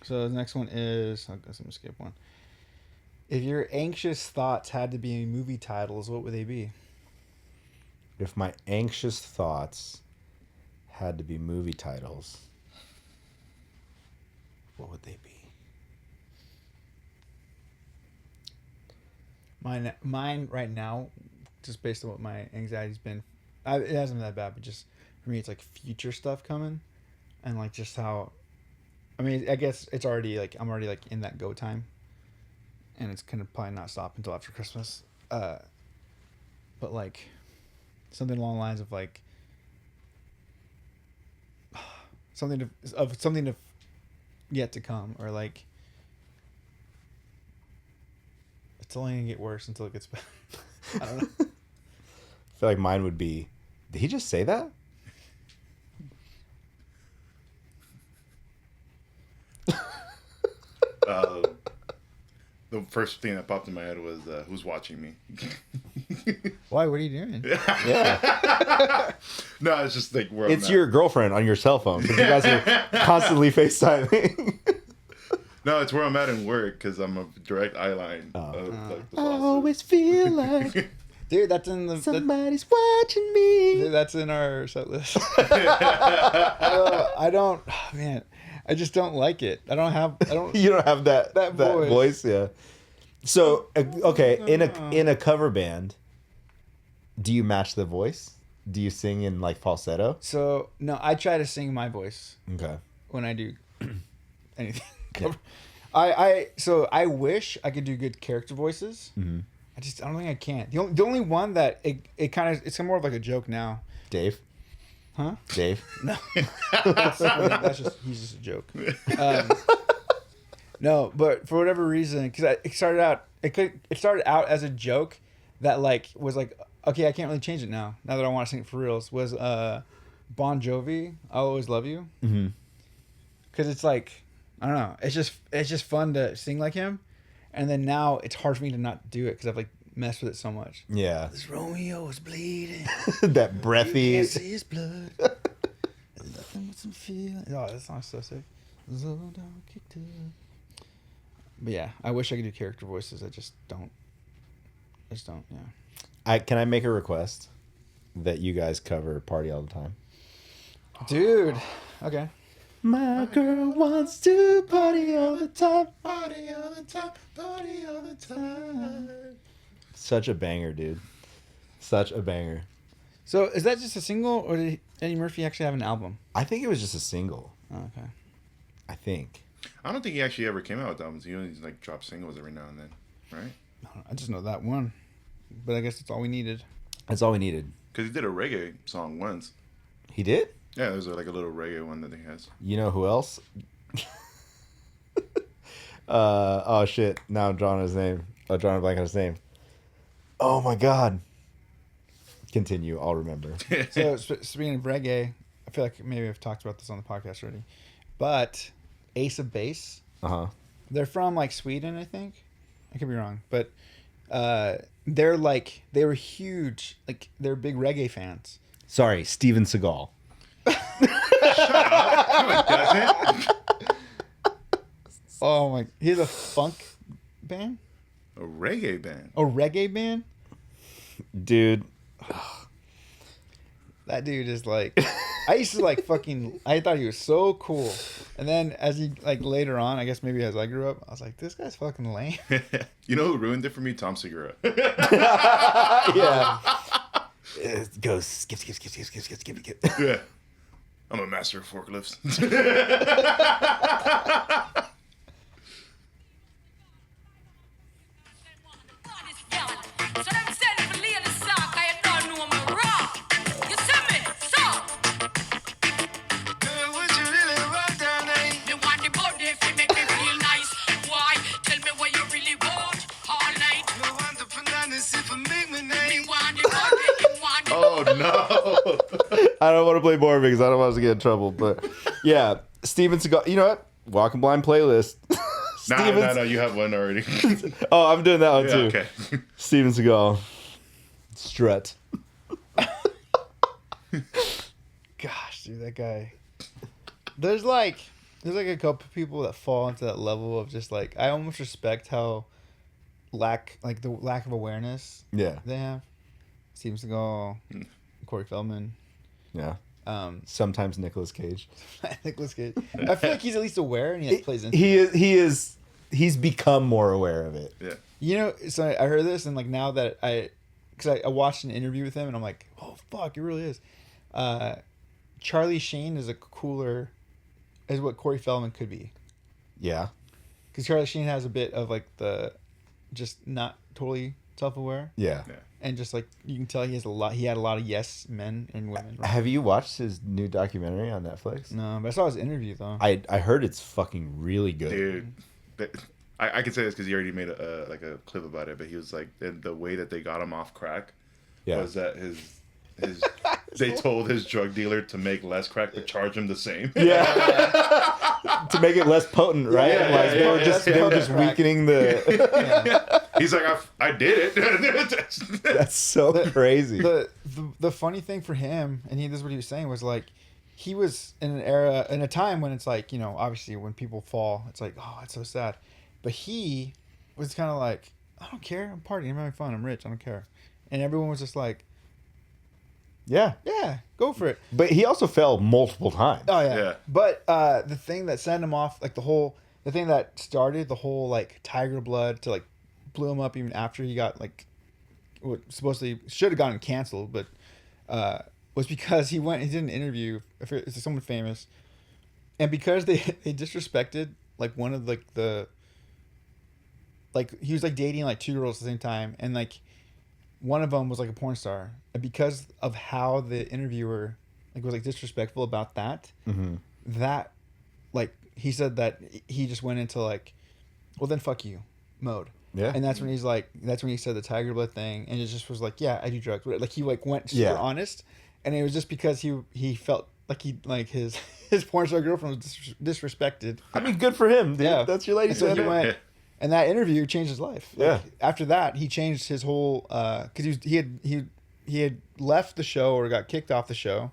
Speaker 2: So the next one is, I guess I'm gonna skip one. If your anxious thoughts had to be movie titles, what would they be?
Speaker 1: If my anxious thoughts had to be movie titles, what would they be?
Speaker 2: Mine right now, just based on what my anxiety's been, it hasn't been that bad, but just for me, it's like future stuff coming, and like just how, I mean, I guess it's already like I'm already like in that go time, and it's gonna probably not stop until after Christmas, but like something along the lines of like something to yet to come, or like it's only gonna get worse until it gets better. I don't know.
Speaker 1: I feel like mine would be, did he just say that?
Speaker 4: The first thing that popped in my head was who's watching me?
Speaker 2: Why? What are you doing?
Speaker 1: Yeah.
Speaker 4: No, it's just like where
Speaker 1: It's
Speaker 4: I'm
Speaker 1: your girlfriend on your cell phone because you guys are constantly FaceTiming.
Speaker 4: No, it's where I'm at in work because I'm a direct eye line of like the
Speaker 1: I
Speaker 4: bosses.
Speaker 1: always feel like
Speaker 2: Dude, that's in the
Speaker 1: somebody's watching me.
Speaker 2: that's in our set list. I don't. Oh, man, I just don't like it. I don't.
Speaker 1: You don't have that
Speaker 2: voice.
Speaker 1: yeah. So okay, in a cover band, do you match the voice? Do you sing in like falsetto?
Speaker 2: So no, I try to sing my voice
Speaker 1: Okay.
Speaker 2: when I do anything.
Speaker 1: Yeah.
Speaker 2: I wish I could do good character voices.
Speaker 1: Mm-hmm.
Speaker 2: I don't think I can. The only one that it kind of it's more of like a joke now.
Speaker 1: Dave.
Speaker 2: Huh?
Speaker 1: Dave.
Speaker 2: No, that's just he's just a joke. No, but for whatever reason, because it started out as a joke that like was like, okay, I can't really change it now. Now that I want to sing it for reals, was Bon Jovi, "I'll Always Love You,"
Speaker 1: Mm-hmm.
Speaker 2: because it's like I don't know, it's just fun to sing like him, and then now it's hard for me to not do it because I've like messed with it so much.
Speaker 1: Yeah.
Speaker 2: This Romeo is bleeding.
Speaker 1: That
Speaker 2: You
Speaker 1: breathy.
Speaker 2: can't see his blood. Nothing but some feeling. Oh, that song's so sick. But yeah, I wish I could do character voices. I just don't. Yeah.
Speaker 1: Can I make a request that you guys cover "Party All the Time"?
Speaker 2: Dude. Okay.
Speaker 1: My girl wants to party all the time.
Speaker 4: Party all the time, party all the time.
Speaker 1: Such a banger, dude. Such a banger.
Speaker 2: So is that just a single, or did Eddie Murphy actually have an album?
Speaker 1: I think it was just a single.
Speaker 2: Oh, okay.
Speaker 1: I think.
Speaker 4: I don't think he actually ever came out with albums. He only like dropped singles every now and then, right?
Speaker 2: I just know that one. But I guess that's all we needed.
Speaker 1: That's all we needed.
Speaker 4: Because he did a reggae song once.
Speaker 1: He did?
Speaker 4: Yeah, there's like a little reggae one that he has.
Speaker 1: You know who else? Oh shit! Now I'm drawing his name. I'm drawing a blank on his name. Oh my god! Continue. I'll remember.
Speaker 2: So speaking of reggae, I feel like maybe I've talked about this on the podcast already, but Ace of Base, they're from like Sweden, I think. I could be wrong, but they were huge. Like they're big reggae fans.
Speaker 1: Sorry, Steven Seagal.
Speaker 2: Oh my! He's a funk band?
Speaker 4: A reggae band.
Speaker 2: A reggae band?
Speaker 1: Dude.
Speaker 2: That dude is like, I used to like fucking, I thought he was so cool. And then as he, like later on, I guess maybe as I grew up, I was like, this guy's fucking lame.
Speaker 4: You know who ruined it for me? Tom Segura.
Speaker 1: Yeah. It goes skip.
Speaker 4: Yeah. I'm a master of forklifts. Oh no.
Speaker 1: I don't want to play more because I don't want us to get in trouble. But yeah, Steven Seagal. You know what? Walking Blind playlist.
Speaker 4: No. You have one already.
Speaker 1: Oh, I'm doing that one
Speaker 4: Yeah,
Speaker 1: too.
Speaker 4: okay.
Speaker 1: Steven Seagal. Strut.
Speaker 2: Gosh, dude, that guy. There's like a couple people that fall into that level of just like, I almost respect how the lack of awareness
Speaker 1: Yeah.
Speaker 2: they have. Steven Seagal, Corey Feldman,
Speaker 1: Yeah. Sometimes Nicolas Cage.
Speaker 2: Nicholas Cage. I feel like he's at least aware and he plays into it.
Speaker 1: He's become more aware of it.
Speaker 4: Yeah.
Speaker 2: You know, so I heard this and like now that because I watched an interview with him and I'm like, oh fuck, it really is. Charlie Sheen is is what Corey Feldman could be.
Speaker 1: Yeah.
Speaker 2: Because Charlie Sheen has a bit of like the just not totally self-aware.
Speaker 1: Yeah.
Speaker 4: Yeah.
Speaker 2: And just like you can tell he had a lot of yes men and women.
Speaker 1: Have you watched his new documentary on Netflix?
Speaker 2: No, but I saw his interview though.
Speaker 1: I heard it's fucking really good.
Speaker 4: Dude. I can say this because he already made a clip about it, but he was like, the way that they got him off crack was that his they told his drug dealer to make less crack but charge him the same.
Speaker 1: Yeah. To make it less potent, right?
Speaker 4: Yeah,
Speaker 1: Like they were just
Speaker 2: crack.
Speaker 1: weakening the.
Speaker 4: He's like, I did it.
Speaker 1: That's so crazy.
Speaker 2: The funny thing for him, and this is what he was saying, was like he was in a time when it's like, you know, obviously when people fall, it's like, oh, it's so sad. But he was kind of like, I don't care. I'm partying. I'm having fun. I'm rich. I don't care. And everyone was just like,
Speaker 1: Yeah.
Speaker 2: yeah, go for it.
Speaker 1: But he also fell multiple times.
Speaker 2: Oh yeah.
Speaker 4: Yeah.
Speaker 2: But the thing that sent him off, like the thing that started the whole like Tiger Blood to like blew him up even after he got like what supposedly should have gotten canceled, but was because he did an interview. It's someone famous, and because they disrespected like one of like he was like dating like two girls at the same time, and like one of them was like a porn star, and because of how the interviewer like was like disrespectful about that, that like he said that he just went into like, well then fuck you mode.
Speaker 1: Yeah.
Speaker 2: And that's when he said the Tiger Blood thing, and it just was like, yeah, I do drugs. Like he like went super honest, and it was just because he felt like his porn star girlfriend was disrespected.
Speaker 1: I mean, good for him, dude.
Speaker 2: Yeah.
Speaker 1: That's your lady.
Speaker 2: And so he
Speaker 1: Sandra.
Speaker 2: went, and that interview changed his life. Like,
Speaker 1: Yeah.
Speaker 2: After that, he changed his whole because he had left the show or got kicked off the show,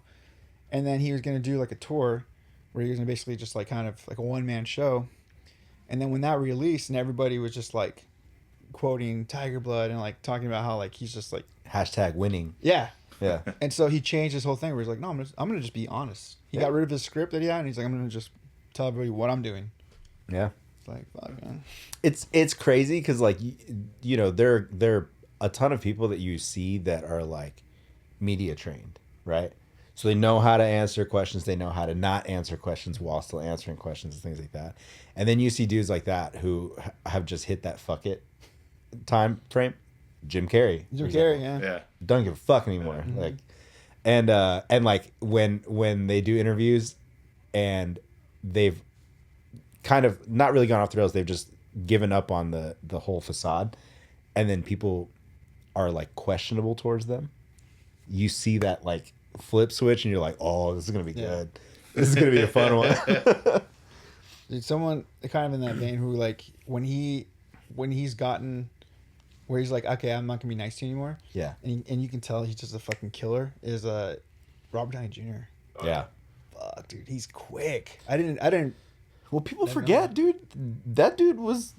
Speaker 2: and then he was gonna do like a tour where he was gonna basically just like kind of like a one-man show, and then when that released and everybody was just like quoting Tiger Blood and like talking about how like he's just like
Speaker 1: Hashtag winning.
Speaker 2: yeah.
Speaker 1: Yeah.
Speaker 2: And so he changed his whole thing where he's like, no, I'm gonna just be honest. He got rid of his script that he had, and he's like, I'm gonna just tell everybody what I'm doing.
Speaker 1: Yeah.
Speaker 2: It's like, fuck, man.
Speaker 1: It's crazy because like you know there are a ton of people that you see that are like media trained, right? So they know how to answer questions, they know how to not answer questions while still answering questions and things like that. And then you see dudes like that who have just hit that fuck it time frame. Jim Carrey.
Speaker 2: Jim Carrey, yeah.
Speaker 4: Yeah.
Speaker 1: Don't give a fuck anymore. Like, and like when they do interviews, and they've kind of not really gone off the rails. They've just given up on the whole facade, and then people are like questionable towards them. You see that like flip switch, and you're like, oh, this is gonna be good. This is gonna be a fun one.
Speaker 2: Dude, someone kind of in that vein who like when he's gotten where he's like, okay, I'm not gonna be nice to you anymore.
Speaker 1: Yeah.
Speaker 2: And you can tell he's just a fucking killer. Is Robert Downey Jr.
Speaker 1: Yeah.
Speaker 2: Fuck, dude, he's quick. I didn't.
Speaker 1: Well, people forget, dude. That dude was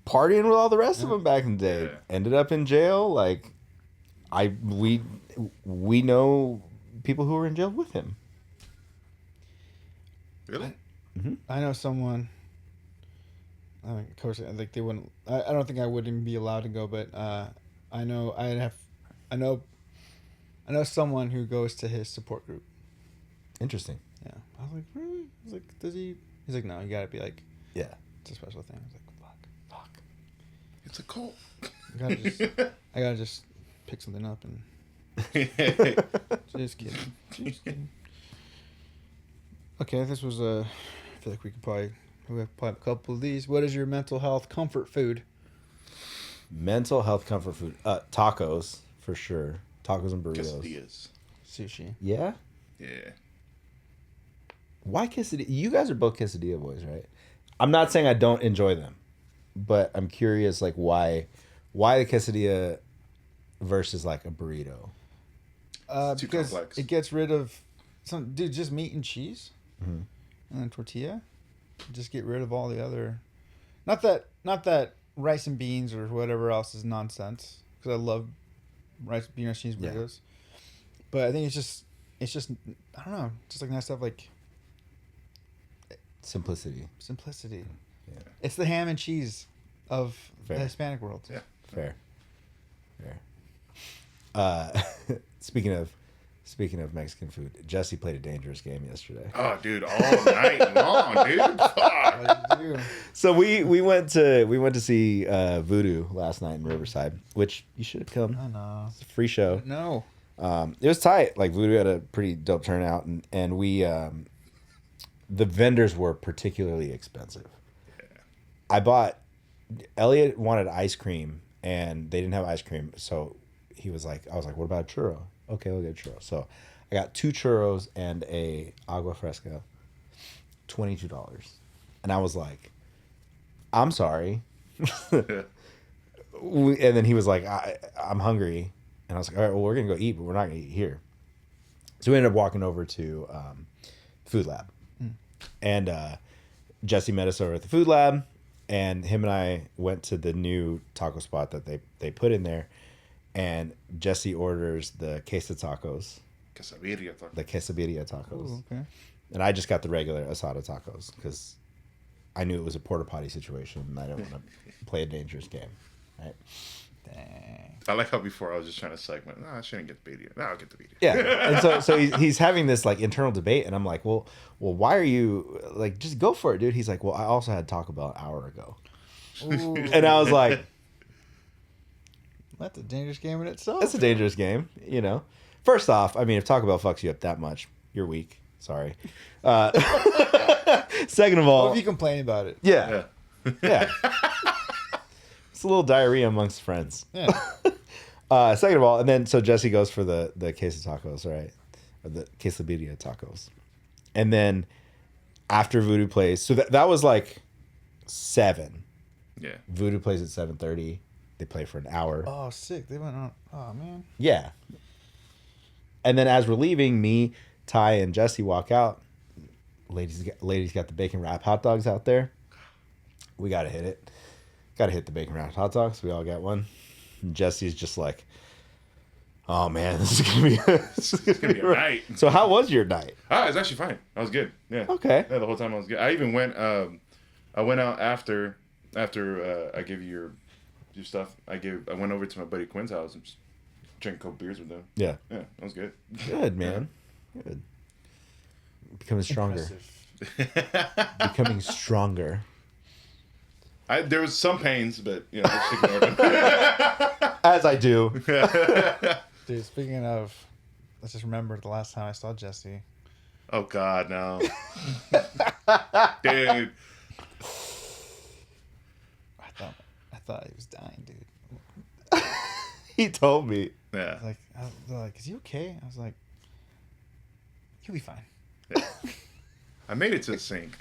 Speaker 1: partying with all the rest of them back in the day.
Speaker 4: Yeah.
Speaker 1: Ended up in jail. Like, we know people who were in jail with him.
Speaker 4: Really?
Speaker 2: I know someone. I mean, of course, like they wouldn't. I don't think I would even be allowed to go, but I know I know someone who goes to his support group.
Speaker 1: Interesting.
Speaker 2: Yeah, I was like, really? I was like, does he? He's like, no, you gotta be like,
Speaker 1: Yeah.
Speaker 2: it's a special thing. I was like, fuck.
Speaker 4: It's a cult.
Speaker 2: I gotta just pick something up and just kidding. Just kidding. Okay, this was I feel like we have probably a couple of these. What is your mental health comfort food?
Speaker 1: Mental health comfort food. Tacos, for sure. Tacos and burritos.
Speaker 4: Quesadillas.
Speaker 2: Sushi.
Speaker 1: Yeah?
Speaker 4: Yeah.
Speaker 1: Why quesadilla? You guys are both quesadilla boys, right? I'm not saying I don't enjoy them, but I'm curious, like, why the quesadilla versus, like, a burrito?
Speaker 4: Too
Speaker 2: Because
Speaker 4: complex.
Speaker 2: it gets rid of just meat and cheese, and then tortilla. Just get rid of all the other. Not that rice and beans or whatever else is nonsense. Because I love rice, cheese burritos. But I think it's just I don't know, just like nice to have like
Speaker 1: Simplicity.
Speaker 2: simplicity.
Speaker 1: Yeah.
Speaker 2: It's the ham and cheese of
Speaker 1: Fair.
Speaker 2: the Hispanic world.
Speaker 4: Yeah.
Speaker 1: Fair. Speaking of Mexican food, Jesse played a dangerous game yesterday.
Speaker 4: Oh, dude, all night long, dude. Fuck.
Speaker 2: What did you do?
Speaker 1: So we went to see Voodoo last night in Riverside, which you should have come.
Speaker 2: Oh no.
Speaker 1: It's a free show.
Speaker 2: No.
Speaker 1: It was tight. Like, Voodoo had a pretty dope turnout, and we the vendors were particularly expensive. Elliot wanted ice cream, and they didn't have ice cream, so I was like, what about a churro? Okay, we'll get a churro. So I got 2 churros and a agua fresca, $22. And I was like, I'm sorry. And then he was like, I'm hungry. And I was like, all right, well, we're going to go eat, but we're not going to eat here. So we ended up walking over to Food Lab. And Jesse met us over at the Food Lab. And him and I went to the new taco spot that they put in there. And Jesse orders the queso tacos.
Speaker 4: Quesadilla.
Speaker 1: The quesadilla tacos.
Speaker 2: Ooh, okay.
Speaker 1: And I just got the regular asada tacos because I knew it was a porta potty situation and I don't want to play a dangerous game. Right?
Speaker 2: Dang.
Speaker 4: I like how before I was just trying to segment. No, I shouldn't get the birria. No, I'll get the birria.
Speaker 1: Yeah. And so he's having this like internal debate and I'm like, well, why are you like, just go for it, dude. He's like, well, I also had Taco Bell an hour ago.
Speaker 2: Ooh,
Speaker 1: And I was like,
Speaker 2: that's a dangerous game in itself.
Speaker 1: that's a dangerous game, you know. First off, I mean, if Taco Bell fucks you up that much, you're weak. Sorry. Second of all,
Speaker 2: Well, if you complain about it.
Speaker 1: yeah. It's a little diarrhea amongst friends.
Speaker 2: Yeah.
Speaker 1: Second of all, and then so Jesse goes for the queso tacos, right? Or the quesadilla tacos. And then after Voodoo plays, so that was like 7.
Speaker 4: Yeah.
Speaker 1: Voodoo plays at 7:30. They play for an hour.
Speaker 2: Oh, sick. They went on. Oh, man.
Speaker 1: Yeah. And then as we're leaving, me, Ty, and Jesse walk out. Ladies got the bacon wrap hot dogs out there. We got to hit it. Got to hit the bacon wrap hot dogs. We all got one. And Jesse's just like, oh, man, this is going to be
Speaker 4: a night.
Speaker 1: So how was your night?
Speaker 4: Ah, it's actually fine. I was good. Yeah.
Speaker 1: Okay.
Speaker 4: Yeah, the whole time I was good. I even went. I went out after I gave you your stuff. I went over to my buddy Quinn's house and just drank a couple beers with them.
Speaker 1: Yeah.
Speaker 4: Yeah, that was good.
Speaker 1: Good, man. Good. Becoming stronger.
Speaker 2: Impressive.
Speaker 1: Becoming stronger.
Speaker 4: There was some pains, but just ignored them.
Speaker 1: As I do.
Speaker 2: Dude, speaking of, let's just remember the last time I saw Jesse.
Speaker 4: Oh God, no, dude.
Speaker 2: I thought he was dying, dude.
Speaker 1: He told me.
Speaker 4: Yeah.
Speaker 2: They're like, is he okay? I was like, he'll be fine.
Speaker 4: I made it to the sink.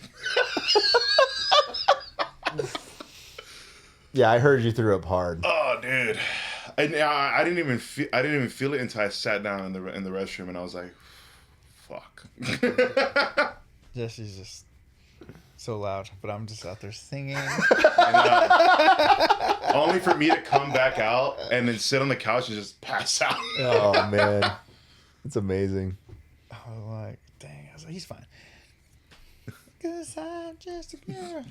Speaker 1: Yeah, I heard you threw up hard.
Speaker 4: Oh, dude. I didn't even feel it until I sat down in the restroom and I was like, fuck.
Speaker 2: Jesse's just so loud, but I'm just out there singing.
Speaker 4: Only for me to come back out and then sit on the couch and just pass out.
Speaker 1: Oh man, it's amazing.
Speaker 2: I was like, dang, I was like, he's fine. Cause I'm just a girl.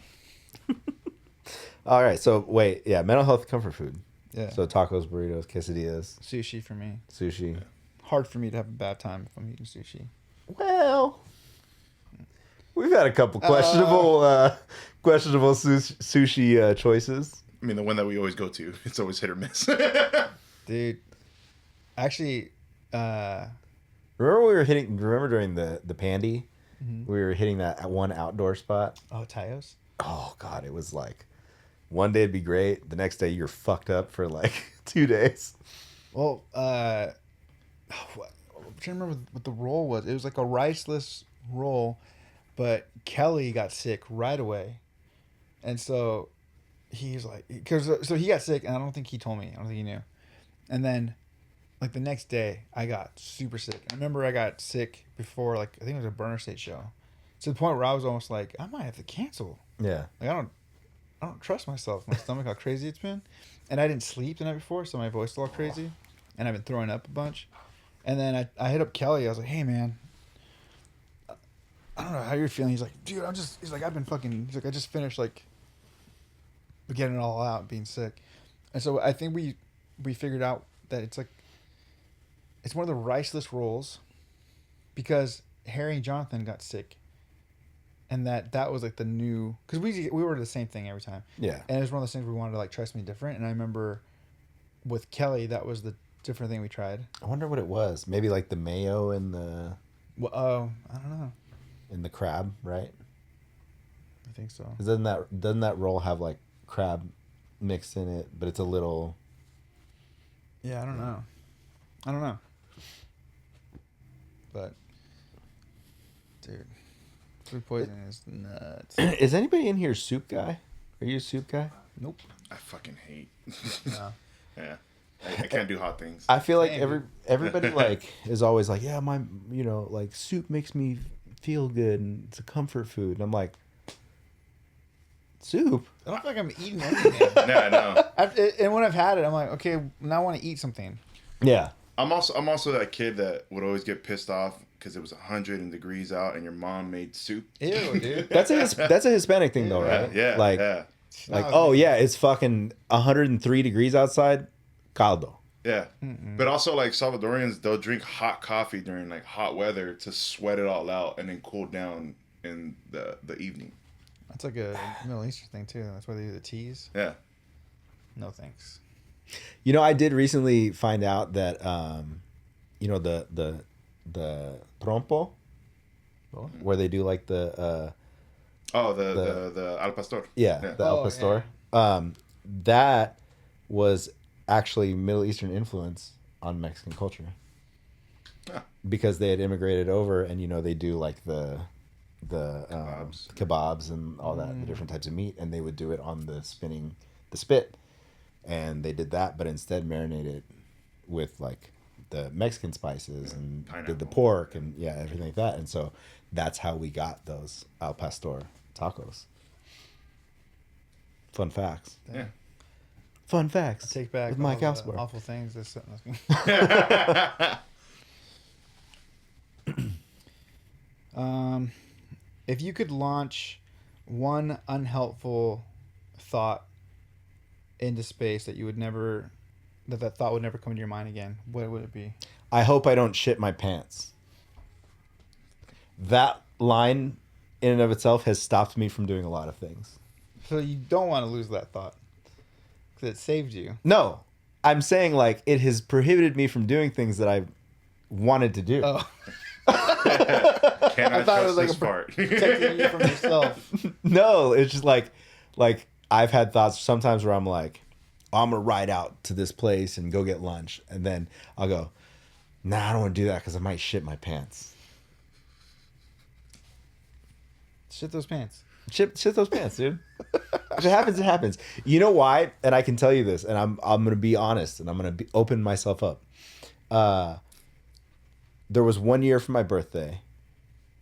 Speaker 1: All right, so wait, yeah, mental health comfort food.
Speaker 2: Yeah.
Speaker 1: So tacos, burritos, quesadillas,
Speaker 2: Sushi for me.
Speaker 1: sushi.
Speaker 2: Hard for me to have a bad time if I'm eating sushi.
Speaker 1: Well, we've had a couple questionable sushi choices.
Speaker 4: I mean, the one that we always go to, it's always hit or miss.
Speaker 2: Dude, actually,
Speaker 1: Remember during the Pandy, we were hitting that one outdoor spot.
Speaker 2: oh, Tayo's?
Speaker 1: Oh god, it was like one day it'd be great, the next day you're fucked up for like 2 days.
Speaker 2: Well, I'm trying to remember what the roll was. It was like a riceless roll, but Kelly got sick right away. And so he's like, so he got sick, and I don't think he told me. I don't think he knew. And then, like, the next day, I got super sick. I remember I got sick before, like, I think it was a Burner State show. To the point where I was almost like, I might have to cancel.
Speaker 1: Yeah.
Speaker 2: Like, I don't trust myself, my stomach, how crazy it's been. And I didn't sleep the night before, so my voice is all crazy. And I've been throwing up a bunch. And then I hit up Kelly. I was like, hey, man, I don't know how you're feeling. He's like, dude, he's like, I just finished, like, getting it all out, being sick. And so I think we figured out that it's one of the riceless rolls because Harry and Jonathan got sick. And that was like the new, because we ordered the same thing every time.
Speaker 1: Yeah.
Speaker 2: And it was one of those things we wanted to like try something different. And I remember with Kelly, that was the different thing we tried.
Speaker 1: I wonder what it was. Maybe like the mayo and the
Speaker 2: Well, I don't know.
Speaker 1: and the crab, right?
Speaker 2: I think so.
Speaker 1: 'Cause doesn't that roll have like crab mixed in it, but it's a little.
Speaker 2: Yeah, I don't know. But, dude, food poisoning is nuts.
Speaker 1: Is anybody in here a soup guy? Are you a soup guy?
Speaker 2: Nope.
Speaker 4: I fucking hate.
Speaker 2: No.
Speaker 4: Yeah. I can't do hot things.
Speaker 1: I feel like
Speaker 2: Same.
Speaker 1: everybody like is always like, yeah, my like soup makes me feel good and it's a comfort food. And I'm like, soup?
Speaker 2: I don't feel like I'm eating anything.
Speaker 4: Yeah, no.
Speaker 2: And when I've had it, I'm like, okay, now I want to eat something.
Speaker 1: Yeah.
Speaker 4: I'm also that kid that would always get pissed off because it was 100 degrees out and your mom made soup.
Speaker 2: Ew, dude.
Speaker 1: That's a Hispanic thing though, right?
Speaker 4: Yeah,
Speaker 1: Like,
Speaker 4: yeah.
Speaker 1: like oh yeah, it's fucking 103 degrees outside. Caldo.
Speaker 4: Yeah. But also like Salvadorians, they'll drink hot coffee during like hot weather to sweat it all out and then cool down in the evening.
Speaker 2: That's like a Middle Eastern thing too. That's why they do the teas.
Speaker 4: Yeah.
Speaker 2: No thanks.
Speaker 1: You know, I did recently find out that the trompo, where they do like the
Speaker 4: The al pastor.
Speaker 1: the
Speaker 2: Oh,
Speaker 1: al pastor. That was actually Middle Eastern influence on Mexican culture.
Speaker 4: Ah.
Speaker 1: Because they had immigrated over, and they do like the kebabs and all that, the different types of meat, and they would do it on the spit, and they did that, but instead marinated with like the Mexican spices and did the pork and everything like that, and so that's how we got those al pastor tacos. Fun facts.
Speaker 4: Yeah.
Speaker 1: Fun facts.
Speaker 2: Take back
Speaker 1: with Mike
Speaker 2: all the
Speaker 1: Alsaybar.
Speaker 2: awful things. If you could launch one unhelpful thought into space that you would never, that thought would never come to your mind again, what would it be?
Speaker 1: I hope I don't shit my pants. That line in and of itself has stopped me from doing a lot of things.
Speaker 2: So you don't want to lose that thought because it saved you.
Speaker 1: No, I'm saying like it has prohibited me from doing things that I wanted to do.
Speaker 2: Oh,
Speaker 4: Can I
Speaker 2: thought it
Speaker 4: trust
Speaker 2: was like
Speaker 4: this
Speaker 2: a
Speaker 4: part?
Speaker 2: protecting you from yourself.
Speaker 1: No, it's just like I've had thoughts sometimes where I'm like, oh, I'm gonna ride out to this place and go get lunch, and then I'll go, nah, I don't want to do that because I might shit my pants.
Speaker 2: Shit those pants.
Speaker 1: Shit those pants, dude. If it happens, it happens. You know why? And I can tell you this, and I'm gonna be honest, and I'm gonna open myself up. There was one year for my birthday,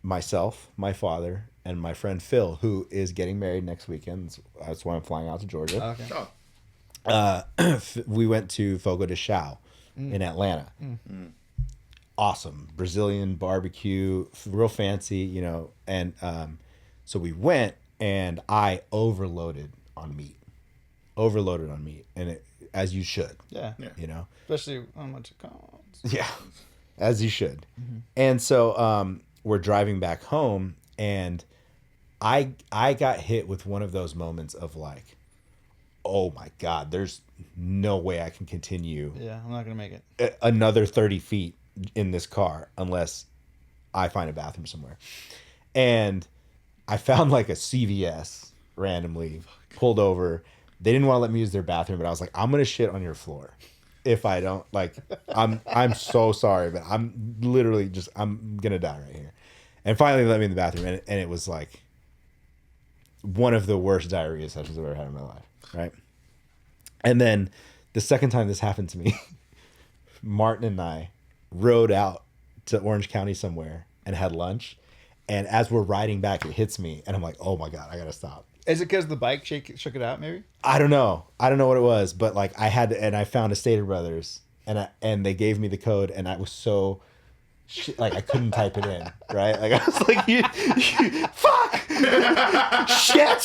Speaker 1: myself, my father, and my friend Phil, who is getting married next weekend. That's why I'm flying out to Georgia.
Speaker 2: Okay.
Speaker 1: We went to Fogo de Chao in Atlanta. Awesome Brazilian barbecue, real fancy, you know. And so we went, and I overloaded on meat, and as you should,
Speaker 2: Yeah.
Speaker 1: you know,
Speaker 2: Especially how much it costs.
Speaker 1: yeah, as you should. And so we're driving back home, and I got hit with one of those moments of like, oh my God, there's no way I can continue
Speaker 2: Yeah, I'm not gonna make it.
Speaker 1: another 30 feet in this car unless I find a bathroom somewhere. And I found like a CVS randomly, pulled over. They didn't want to let me use their bathroom, but I was like, I'm gonna shit on your floor if I don't. Like, I'm so sorry, but I'm literally just, I'm gonna die right here. And finally they let me in the bathroom, and it was like one of the worst diarrhea sessions I've ever had in my life, right? And then the second time this happened to me, Martin and I rode out to Orange County somewhere and had lunch. And as we're riding back, it hits me, and I'm like, "Oh my God, I gotta stop."
Speaker 2: Is it because the bike shook it out? Maybe.
Speaker 1: I don't know what it was, but like I had to, and I found a Stater Brothers, and they gave me the code, and I was so like I couldn't type it in, right? Like I was like, you fuck, shit,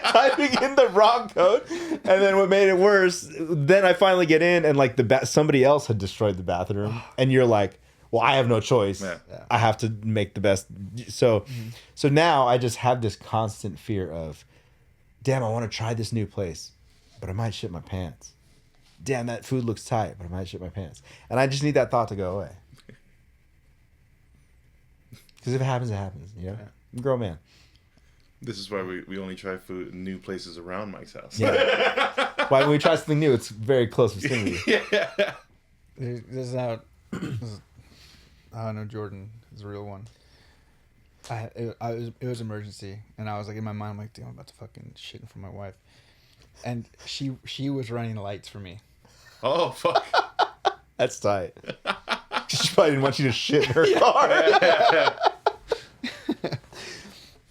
Speaker 1: typing in the wrong code, and then what made it worse? Then I finally get in, and like somebody else had destroyed the bathroom, and you're like, well, I have no choice.
Speaker 4: Yeah.
Speaker 1: I have to make the best. So now I just have this constant fear of, damn, I want to try this new place, but I might shit my pants. Damn, that food looks tight, but I might shit my pants. And I just need that thought to go away. Because if it happens, it happens. You know, I'm a grown man.
Speaker 4: This is why we only try food in new places around Mike's house.
Speaker 1: Yeah. Why when we try something new, it's very close vicinity.
Speaker 4: Yeah.
Speaker 2: This is how. I know Jordan is a real one. It was emergency, and I was like in my mind, I'm like, damn, I'm about to fucking shit in front of my wife, and she was running lights for me.
Speaker 4: Oh fuck.
Speaker 1: That's tight. She probably didn't want you to shit in her car.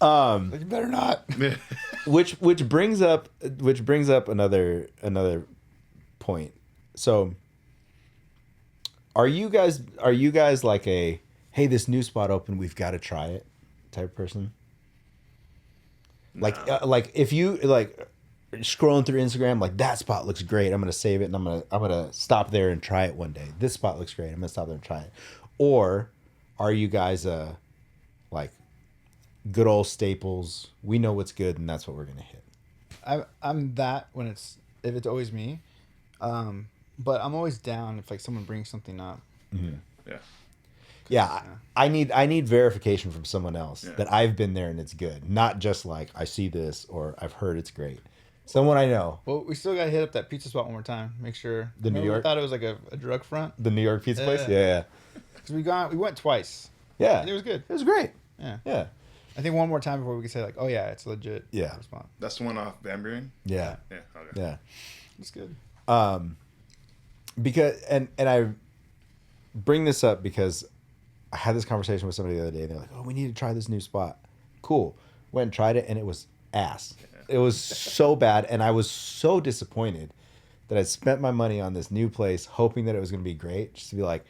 Speaker 2: Like, you better not.
Speaker 1: Which brings up another point. So are you guys like a, hey, this new spot opened, we've got to try it type of person? Like if you like scrolling through Instagram, like that spot looks great, I'm gonna save it, and I'm gonna stop there and try it one day. This spot looks great, I'm gonna stop there and try it. Or are you guys like good old staples? We know what's good, and that's what we're gonna hit.
Speaker 2: I'm that if it's always me, but I'm always down if like someone brings something up.
Speaker 1: Mm-hmm.
Speaker 4: Yeah.
Speaker 1: Yeah, I need verification from someone else that I've been there and it's good, not just like I see this or I've heard it's great. Someone I know.
Speaker 2: Well, we still gotta hit up that pizza spot one more time. Make sure.
Speaker 1: The New York?
Speaker 2: We thought it was like a drug front.
Speaker 1: The New York pizza place?
Speaker 2: Yeah.
Speaker 1: Yeah.
Speaker 2: Because we went twice.
Speaker 1: Yeah.
Speaker 2: And it was good.
Speaker 1: It was great.
Speaker 2: Yeah.
Speaker 1: Yeah.
Speaker 2: I think one more time before we could say like, oh yeah, it's legit.
Speaker 1: Yeah.
Speaker 2: Response.
Speaker 4: That's the one off Van Buren?
Speaker 1: Yeah.
Speaker 4: Yeah. Okay.
Speaker 1: Yeah.
Speaker 2: It's good.
Speaker 1: Because and I bring this up because I had this conversation with somebody the other day, and they're like, "Oh, we need to try this new spot." Cool. Went and tried it, and it was ass. It was so bad, and I was so disappointed that I spent my money on this new place, hoping that it was going to be great, just to be like,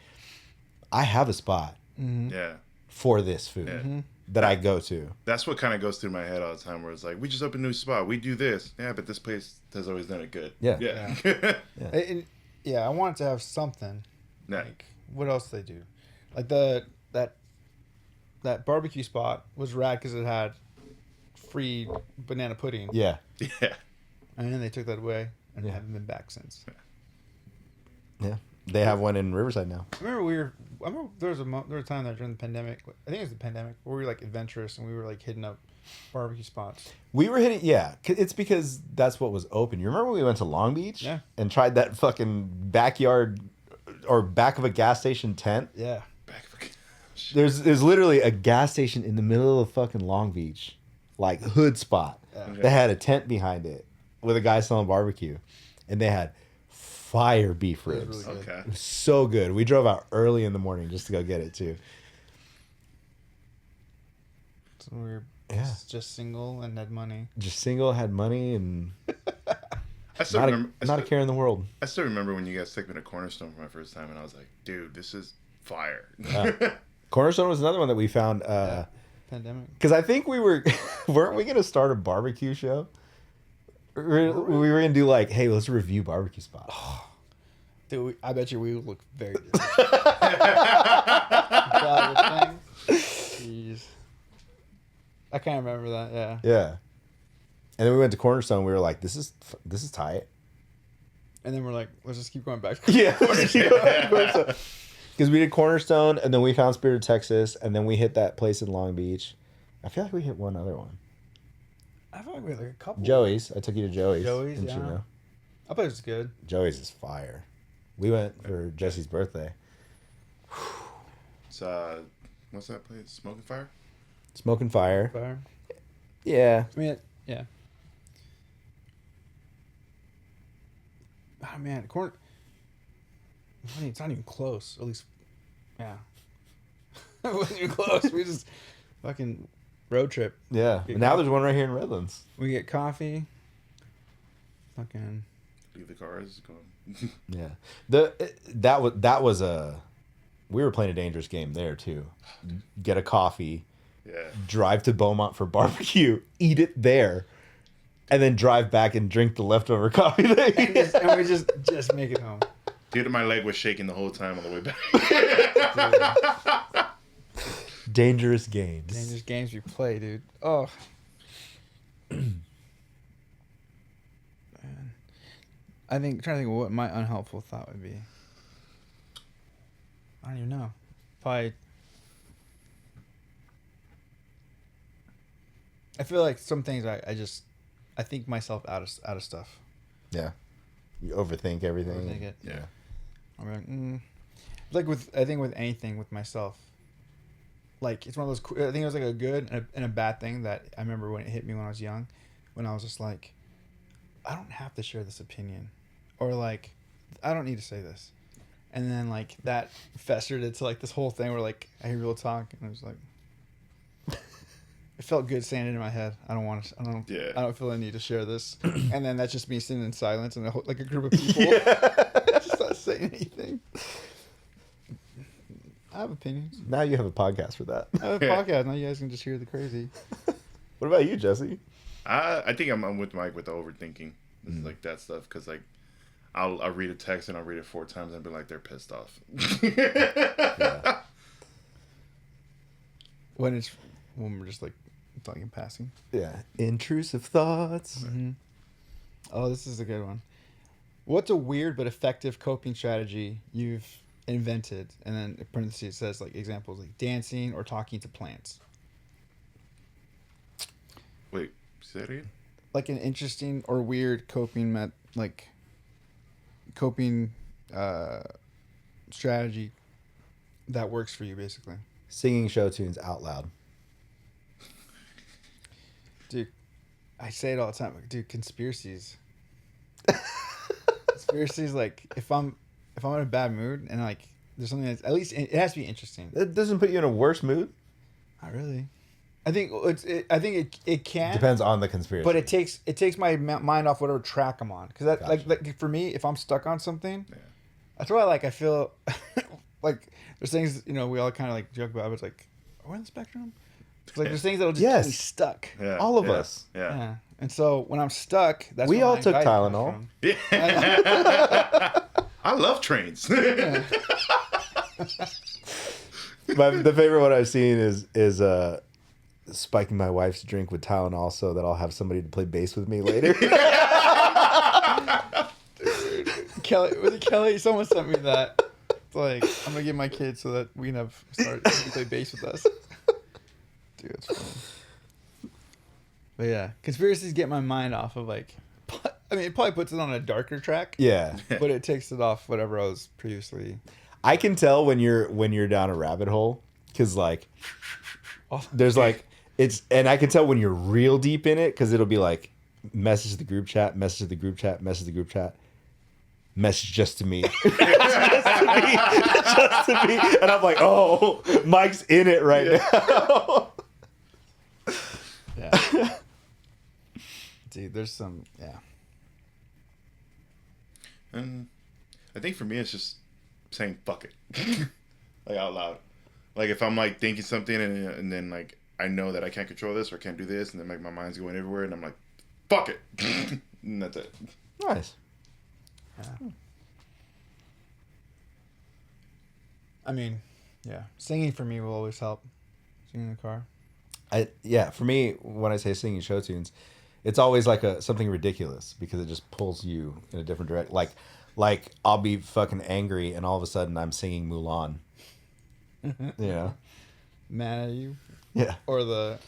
Speaker 1: I have a spot
Speaker 4: Yeah.
Speaker 1: for this food that I go to.
Speaker 4: That's what kind of goes through my head all the time, where it's like, we just opened a new spot, we do this. Yeah, but this place has always done it good.
Speaker 1: Yeah.
Speaker 4: Yeah.
Speaker 2: Yeah, I want it to have something.
Speaker 4: Nah.
Speaker 2: Like, what else do they do? Like that barbecue spot was rad because it had free banana pudding.
Speaker 1: Yeah.
Speaker 4: Yeah.
Speaker 2: And then they took that away, and they haven't been back since.
Speaker 1: Yeah. They have one in Riverside now.
Speaker 2: I remember there was a time that during the pandemic, I think it was the pandemic, where we were like adventurous and we were like hitting up barbecue spots.
Speaker 1: We were hitting, yeah. It's because that's what was open. You remember when we went to Long Beach?
Speaker 2: Yeah.
Speaker 1: And tried that fucking backyard or back of a gas station tent?
Speaker 2: Yeah.
Speaker 1: There's literally a gas station in the middle of fucking Long Beach, like hood spot.
Speaker 2: Yeah.
Speaker 1: They had a tent behind it with a guy selling barbecue, and they had fire beef ribs.
Speaker 2: Really good.
Speaker 4: Okay.
Speaker 1: It was so good. We drove out early in the morning just to go get it too.
Speaker 2: So we were
Speaker 1: Yeah.
Speaker 2: Just single and had money.
Speaker 1: Just single, had money, and
Speaker 4: I still
Speaker 1: not,
Speaker 4: remember.
Speaker 1: a care in the world.
Speaker 4: I still remember when you guys took me to Cornerstone for my first time, and I was like, "Dude, this is fire."
Speaker 1: Cornerstone was another one that we found.
Speaker 2: Pandemic.
Speaker 1: Because I think weren't we going to start a barbecue show? We were going to do like, hey, let's review barbecue spots.
Speaker 2: Dude, I bet you we would look very good. God, jeez. I can't remember that. Yeah.
Speaker 1: Yeah. And then we went to Cornerstone. We were like, this is tight.
Speaker 2: And then we're like, let's just keep going back.
Speaker 1: Yeah. Because we did Cornerstone, and then we found Spirit of Texas, and then we hit that place in Long Beach. I feel like we hit one other one.
Speaker 2: I feel like we had like a couple.
Speaker 1: Joey's. I took you to Joey's.
Speaker 2: Joey's,
Speaker 1: in
Speaker 2: yeah.
Speaker 1: Chino.
Speaker 2: I bet it was good.
Speaker 1: Joey's is fire. We went for Jesse's birthday.
Speaker 4: It's what's that place? Smoking Fire.
Speaker 1: Smoking Fire.
Speaker 2: Fire.
Speaker 1: Yeah.
Speaker 2: I mean, yeah. Oh man, it's not even close. At least, yeah. It wasn't even close. We just fucking road trip.
Speaker 1: Yeah.
Speaker 2: Get
Speaker 1: And now
Speaker 2: coffee.
Speaker 1: there's one right here in Redlands.
Speaker 2: We get coffee. Fucking.
Speaker 4: Leave the cars. Go.
Speaker 1: Yeah. That was a. We were playing a dangerous game there too. Get a coffee.
Speaker 4: Yeah.
Speaker 1: Drive to Beaumont for barbecue. Eat it there. And then drive back and drink the leftover coffee that you had.
Speaker 2: And we just make it home.
Speaker 4: Dude, my leg was shaking the whole time on the way back.
Speaker 1: Dangerous games.
Speaker 2: Dangerous games we play, dude. Oh. Man. I'm trying to think of what my unhelpful thought would be. I don't even know. Probably. I feel like some things I think myself out of stuff.
Speaker 1: Yeah. You overthink everything.
Speaker 2: Overthink it.
Speaker 4: Yeah.
Speaker 2: I'm like, I think with anything with myself, like it's one of those. I think it was like a good and a bad thing that I remember when it hit me when I was young, when I was just like, I don't have to share this opinion, or like, I don't need to say this, and then like that festered into like this whole thing where like I hear people talk and I was like, it felt good saying it in my head. I don't want to. I don't feel the need to share this, and then that's just me sitting in silence and like a group of people. Just not saying anything. I have opinions.
Speaker 1: Now you have a podcast for that.
Speaker 2: I have a podcast. Now you guys can just hear the crazy.
Speaker 1: What about you, Jesse?
Speaker 4: I think I'm with Mike with the overthinking. Like that stuff. Because like I'll read a text and I'll read it 4 times and be like, they're pissed off.
Speaker 1: Yeah.
Speaker 2: When we're just like talking in passing.
Speaker 1: Yeah. Intrusive thoughts.
Speaker 2: Mm-hmm. Oh, this is a good one. What's a weird but effective coping strategy you've invented? And then in parentheses it says like examples like dancing or talking to plants.
Speaker 4: Wait, say that again?
Speaker 2: Like an interesting or weird coping strategy that works for you, basically.
Speaker 1: Singing show tunes out loud.
Speaker 2: Dude, I say it all the time. Like, dude, conspiracies. Conspiracies, like if I'm in a bad mood and like there's something that's at least it has to be interesting.
Speaker 1: It doesn't put you in a worse mood.
Speaker 2: Not really. I think it can.
Speaker 1: Depends on the conspiracy.
Speaker 2: But it takes my mind off whatever track I'm on. Because that
Speaker 1: Gotcha.
Speaker 2: like for me, if I'm stuck on something, that's why I feel like there's things we all kind of like joke about. It's like we're in the spectrum. It's like there's things that'll just get me stuck.
Speaker 4: Yeah.
Speaker 1: All of us.
Speaker 4: Yeah.
Speaker 2: And so when I'm stuck, that's
Speaker 1: We
Speaker 2: where
Speaker 1: all
Speaker 2: my
Speaker 1: took
Speaker 2: anxiety comes
Speaker 1: Tylenol.
Speaker 2: from.
Speaker 4: Yeah. I love trains.
Speaker 2: Yeah.
Speaker 1: The favorite one I've seen is spiking my wife's drink with Tylenol so that I'll have somebody to play bass with me later.
Speaker 2: Kelly, someone sent me that. It's like I'm gonna give my kids so that we can play bass with us. Dude, it's funny. But yeah, conspiracies get my mind off of like. I mean, it probably puts it on a darker track.
Speaker 1: Yeah.
Speaker 2: But it takes it off whatever I was previously.
Speaker 1: I can tell when you're down a rabbit hole because like there's like and I can tell when you're real deep in it because it'll be like message to the group chat, message to the group chat, message to the group chat, message just to me, just to me, and I'm like, oh, Mike's in it right now.
Speaker 2: Dude, there's some, yeah.
Speaker 4: And I think for me, it's just saying fuck it, like out loud. Like if I'm like thinking something and then like I know that I can't control this or can't do this, and then like my mind's going everywhere, and I'm like, fuck it, and that's it.
Speaker 1: Nice.
Speaker 2: Yeah. I mean, yeah, singing for me will always help. Singing in the car.
Speaker 1: For me, when I say singing show tunes, it's always like something ridiculous because it just pulls you in a different direction. Like I'll be fucking angry and all of a sudden I'm singing Mulan. You know?
Speaker 2: Mad at you?
Speaker 1: Yeah.
Speaker 2: Or the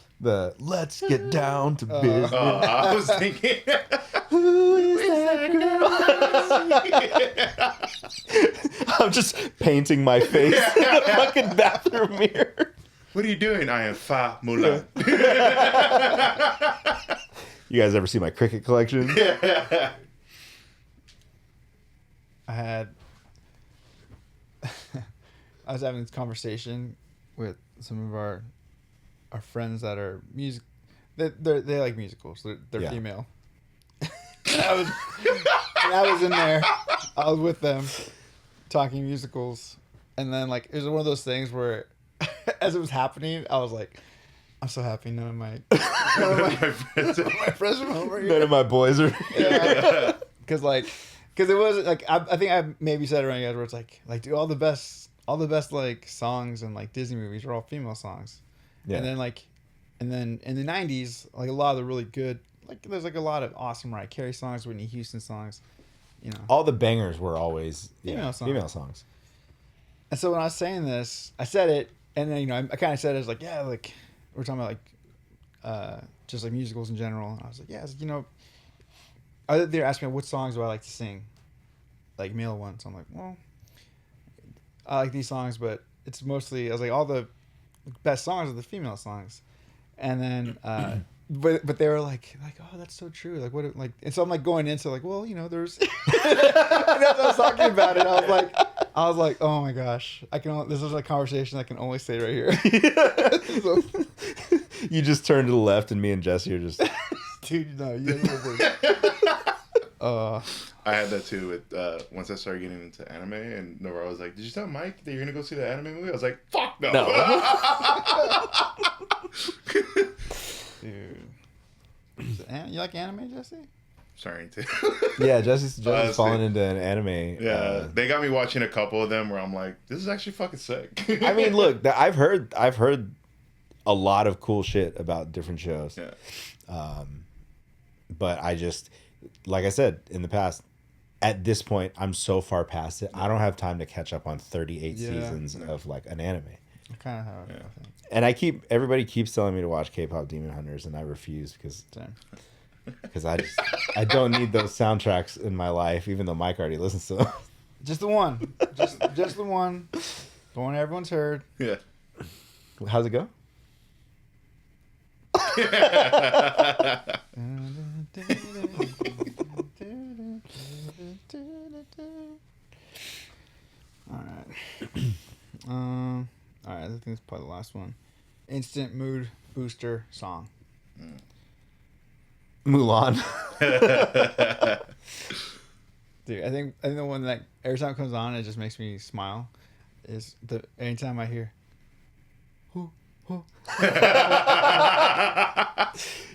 Speaker 1: let's get down to business.
Speaker 4: I was thinking,
Speaker 1: Who is that girl? I'm just painting my face in the fucking bathroom mirror.
Speaker 4: what are you doing? I am Fa Mulan.
Speaker 1: You guys ever see my cricket collection?
Speaker 2: I was having this conversation with some of our friends that are music. They like musicals. They're
Speaker 1: Yeah.
Speaker 2: female. and I was in there. I was with them talking musicals, and then like it was one of those things where, as it was happening, I was like, I'm so happy none of my friends are over here.
Speaker 1: None of my boys are.
Speaker 2: Yeah. Because it was like I think I maybe said it around you guys where it's like dude, all the best like songs and like Disney movies are all female songs.
Speaker 1: Yeah.
Speaker 2: And then in the 90s, like a lot of the really good, like there's like a lot of awesome Mariah Carey songs, Whitney Houston songs, you know.
Speaker 1: All the bangers were always
Speaker 2: Female songs. And so when I was saying this, I said it, and then I kind of said it as like, yeah, like we're talking about like just like musicals in general. And I was like, yeah, they're asking me what songs do I like to sing, like male ones. I'm like, well, I like these songs, but it's mostly, I was like, all the best songs are the female songs. And then but they were like oh, that's so true, like what, like, and so I'm like going into like, well, there's and as I was talking about it, I was like oh my gosh, this is a conversation I can only say right here. So,
Speaker 1: You just turn to the left and me and Jesse are just
Speaker 2: dude, no, you
Speaker 4: I had that too with once I started getting into anime, and Nora was like, "Did you tell Mike that you're gonna go see the anime movie?" I was like, "Fuck no."
Speaker 2: dude. You like anime, Jesse?
Speaker 4: Starting to.
Speaker 1: yeah, Jesse's falling into an anime.
Speaker 4: Yeah, they got me watching a couple of them where I'm like, "This is actually fucking sick."
Speaker 1: I mean, look, I've heard a lot of cool shit about different shows.
Speaker 4: Yeah.
Speaker 1: But I just, like I said in the past, at this point, I'm so far past it. I don't have time to catch up on 38 seasons of like an anime.
Speaker 2: Kind of how I think.
Speaker 1: And everybody keeps telling me to watch K-pop Demon Hunters, and I refuse because I don't need those soundtracks in my life, even though Mike already listens to them.
Speaker 2: Just the one, just the one, the one everyone's heard.
Speaker 4: Yeah.
Speaker 1: How's it go?
Speaker 2: All right, I think it's probably the last one. Instant mood booster song.
Speaker 1: Mulan.
Speaker 2: Dude, I think the one that every time it comes on, it just makes me smile. Is anytime I hear.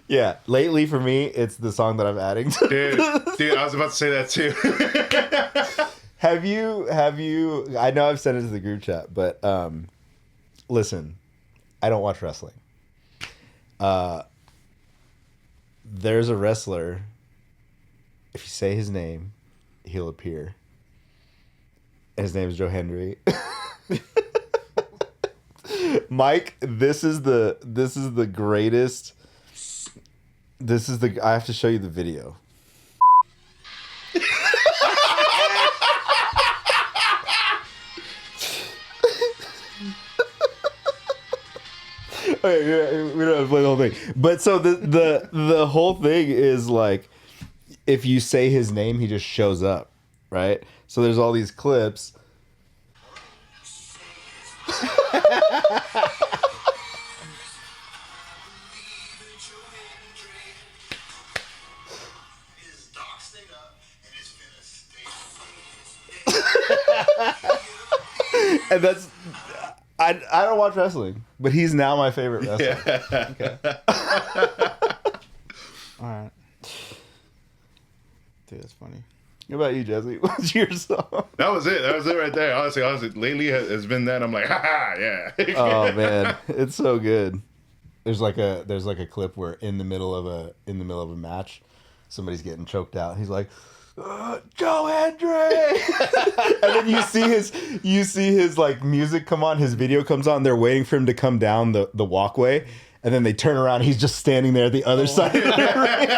Speaker 1: Yeah, lately for me, it's the song that I'm adding to.
Speaker 4: Dude, I was about to say that too.
Speaker 1: Have you? I know I've sent it to the group chat, but listen, I don't watch wrestling. There's a wrestler. If you say his name, he'll appear. And his name is Joe Hendry. Mike, this is the greatest. I have to show you the video. Okay, we don't have to play the whole thing. But so the whole thing is like, if you say his name, he just shows up, right? So there's all these clips. And that's I don't watch wrestling, but he's now my favorite wrestler.
Speaker 4: Yeah.
Speaker 2: Okay. All right. Dude, that's funny.
Speaker 1: What about you, Jesse? What's your song?
Speaker 4: That was it. That was it right there. Honestly, lately has been that. I'm like, ha, yeah.
Speaker 1: Oh man, it's so good. There's like a clip where in the middle of a match, somebody's getting choked out. He's like, Joe Hendry, and then you see his like music come on. His video comes on. They're waiting for him to come down the walkway, and then they turn around. He's just standing there at the other side of the ring.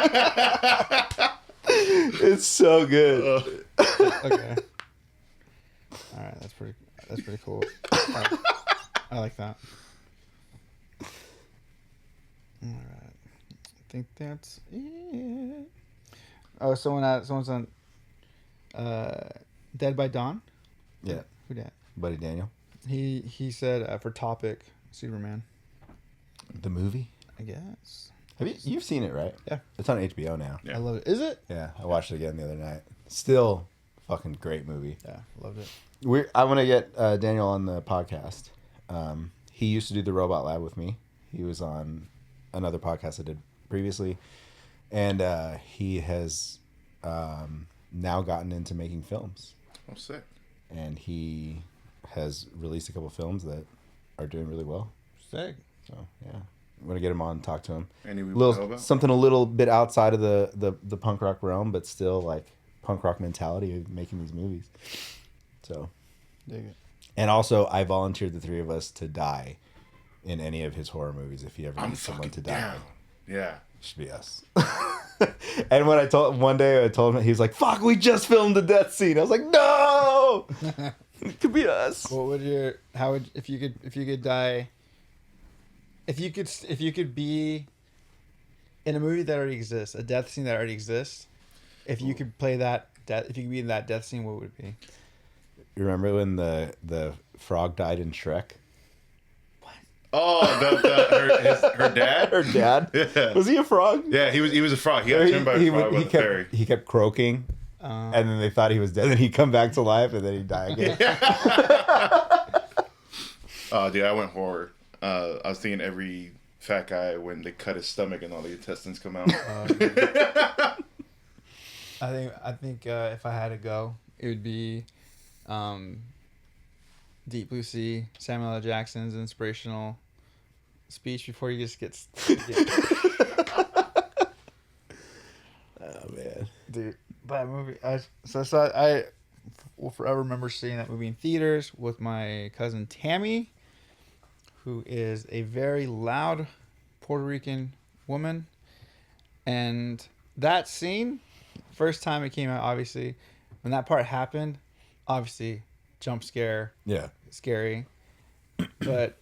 Speaker 1: It's so good.
Speaker 2: Okay. All right, that's pretty cool. I like that. All right, I think that's it. Oh, someone's on Dead by Dawn.
Speaker 1: Yeah,
Speaker 2: Who dat?
Speaker 1: Buddy Daniel.
Speaker 2: He said for topic Superman.
Speaker 1: The movie.
Speaker 2: I guess.
Speaker 1: You've seen it, right?
Speaker 2: Yeah.
Speaker 1: It's on HBO now.
Speaker 4: Yeah.
Speaker 2: I love it. Is it?
Speaker 1: Yeah, I watched it again the other night. Still, fucking great movie.
Speaker 2: Yeah, loved it.
Speaker 1: I want to get Daniel on the podcast. He used to do the Robot Lab with me. He was on another podcast I did previously, and he has now gotten into making films.
Speaker 4: Oh, sick.
Speaker 1: And he has released a couple films that are doing really well.
Speaker 2: Sick.
Speaker 1: So yeah, I'm gonna get him on and talk to him.
Speaker 4: Any we know about?
Speaker 1: Something a little bit outside of the punk rock realm, but still like punk rock mentality of making these movies. So,
Speaker 2: Dig it.
Speaker 1: and also I volunteered the three of us to die in any of his horror movies if he ever
Speaker 4: I'm
Speaker 1: needs someone
Speaker 4: fucking
Speaker 1: to die.
Speaker 4: down. Yeah.
Speaker 1: It should be us. And when I told him, he was like, "Fuck, we just filmed the death scene." I was like, "No, it could be us."
Speaker 2: What would if you could die? If you could be in a movie that already exists, a death scene that already exists, if you could play if you could be in that death scene, what would it be?
Speaker 1: You remember when the frog died in Shrek?
Speaker 4: Oh, her dad?
Speaker 1: Her dad?
Speaker 4: Yeah.
Speaker 1: Was he a frog?
Speaker 4: Yeah, he was a frog. He got turned by a frog with a fairy.
Speaker 1: He kept croaking, and then they thought he was dead. Then he'd come back to life, and then he'd die again.
Speaker 4: Oh, dude, I went horror. I was thinking every fat guy when they cut his stomach and all the intestines come out.
Speaker 2: I think if I had to go, it would be Deep Blue Sea, Samuel L. Jackson's inspirational speech before he just gets.
Speaker 1: Oh man,
Speaker 2: Dude, that movie. I will forever remember seeing that movie in theaters with my cousin Tammy, who is a very loud Puerto Rican woman, and that scene, first time it came out, obviously, when that part happened, obviously, jump scare,
Speaker 1: yeah.
Speaker 2: scary, but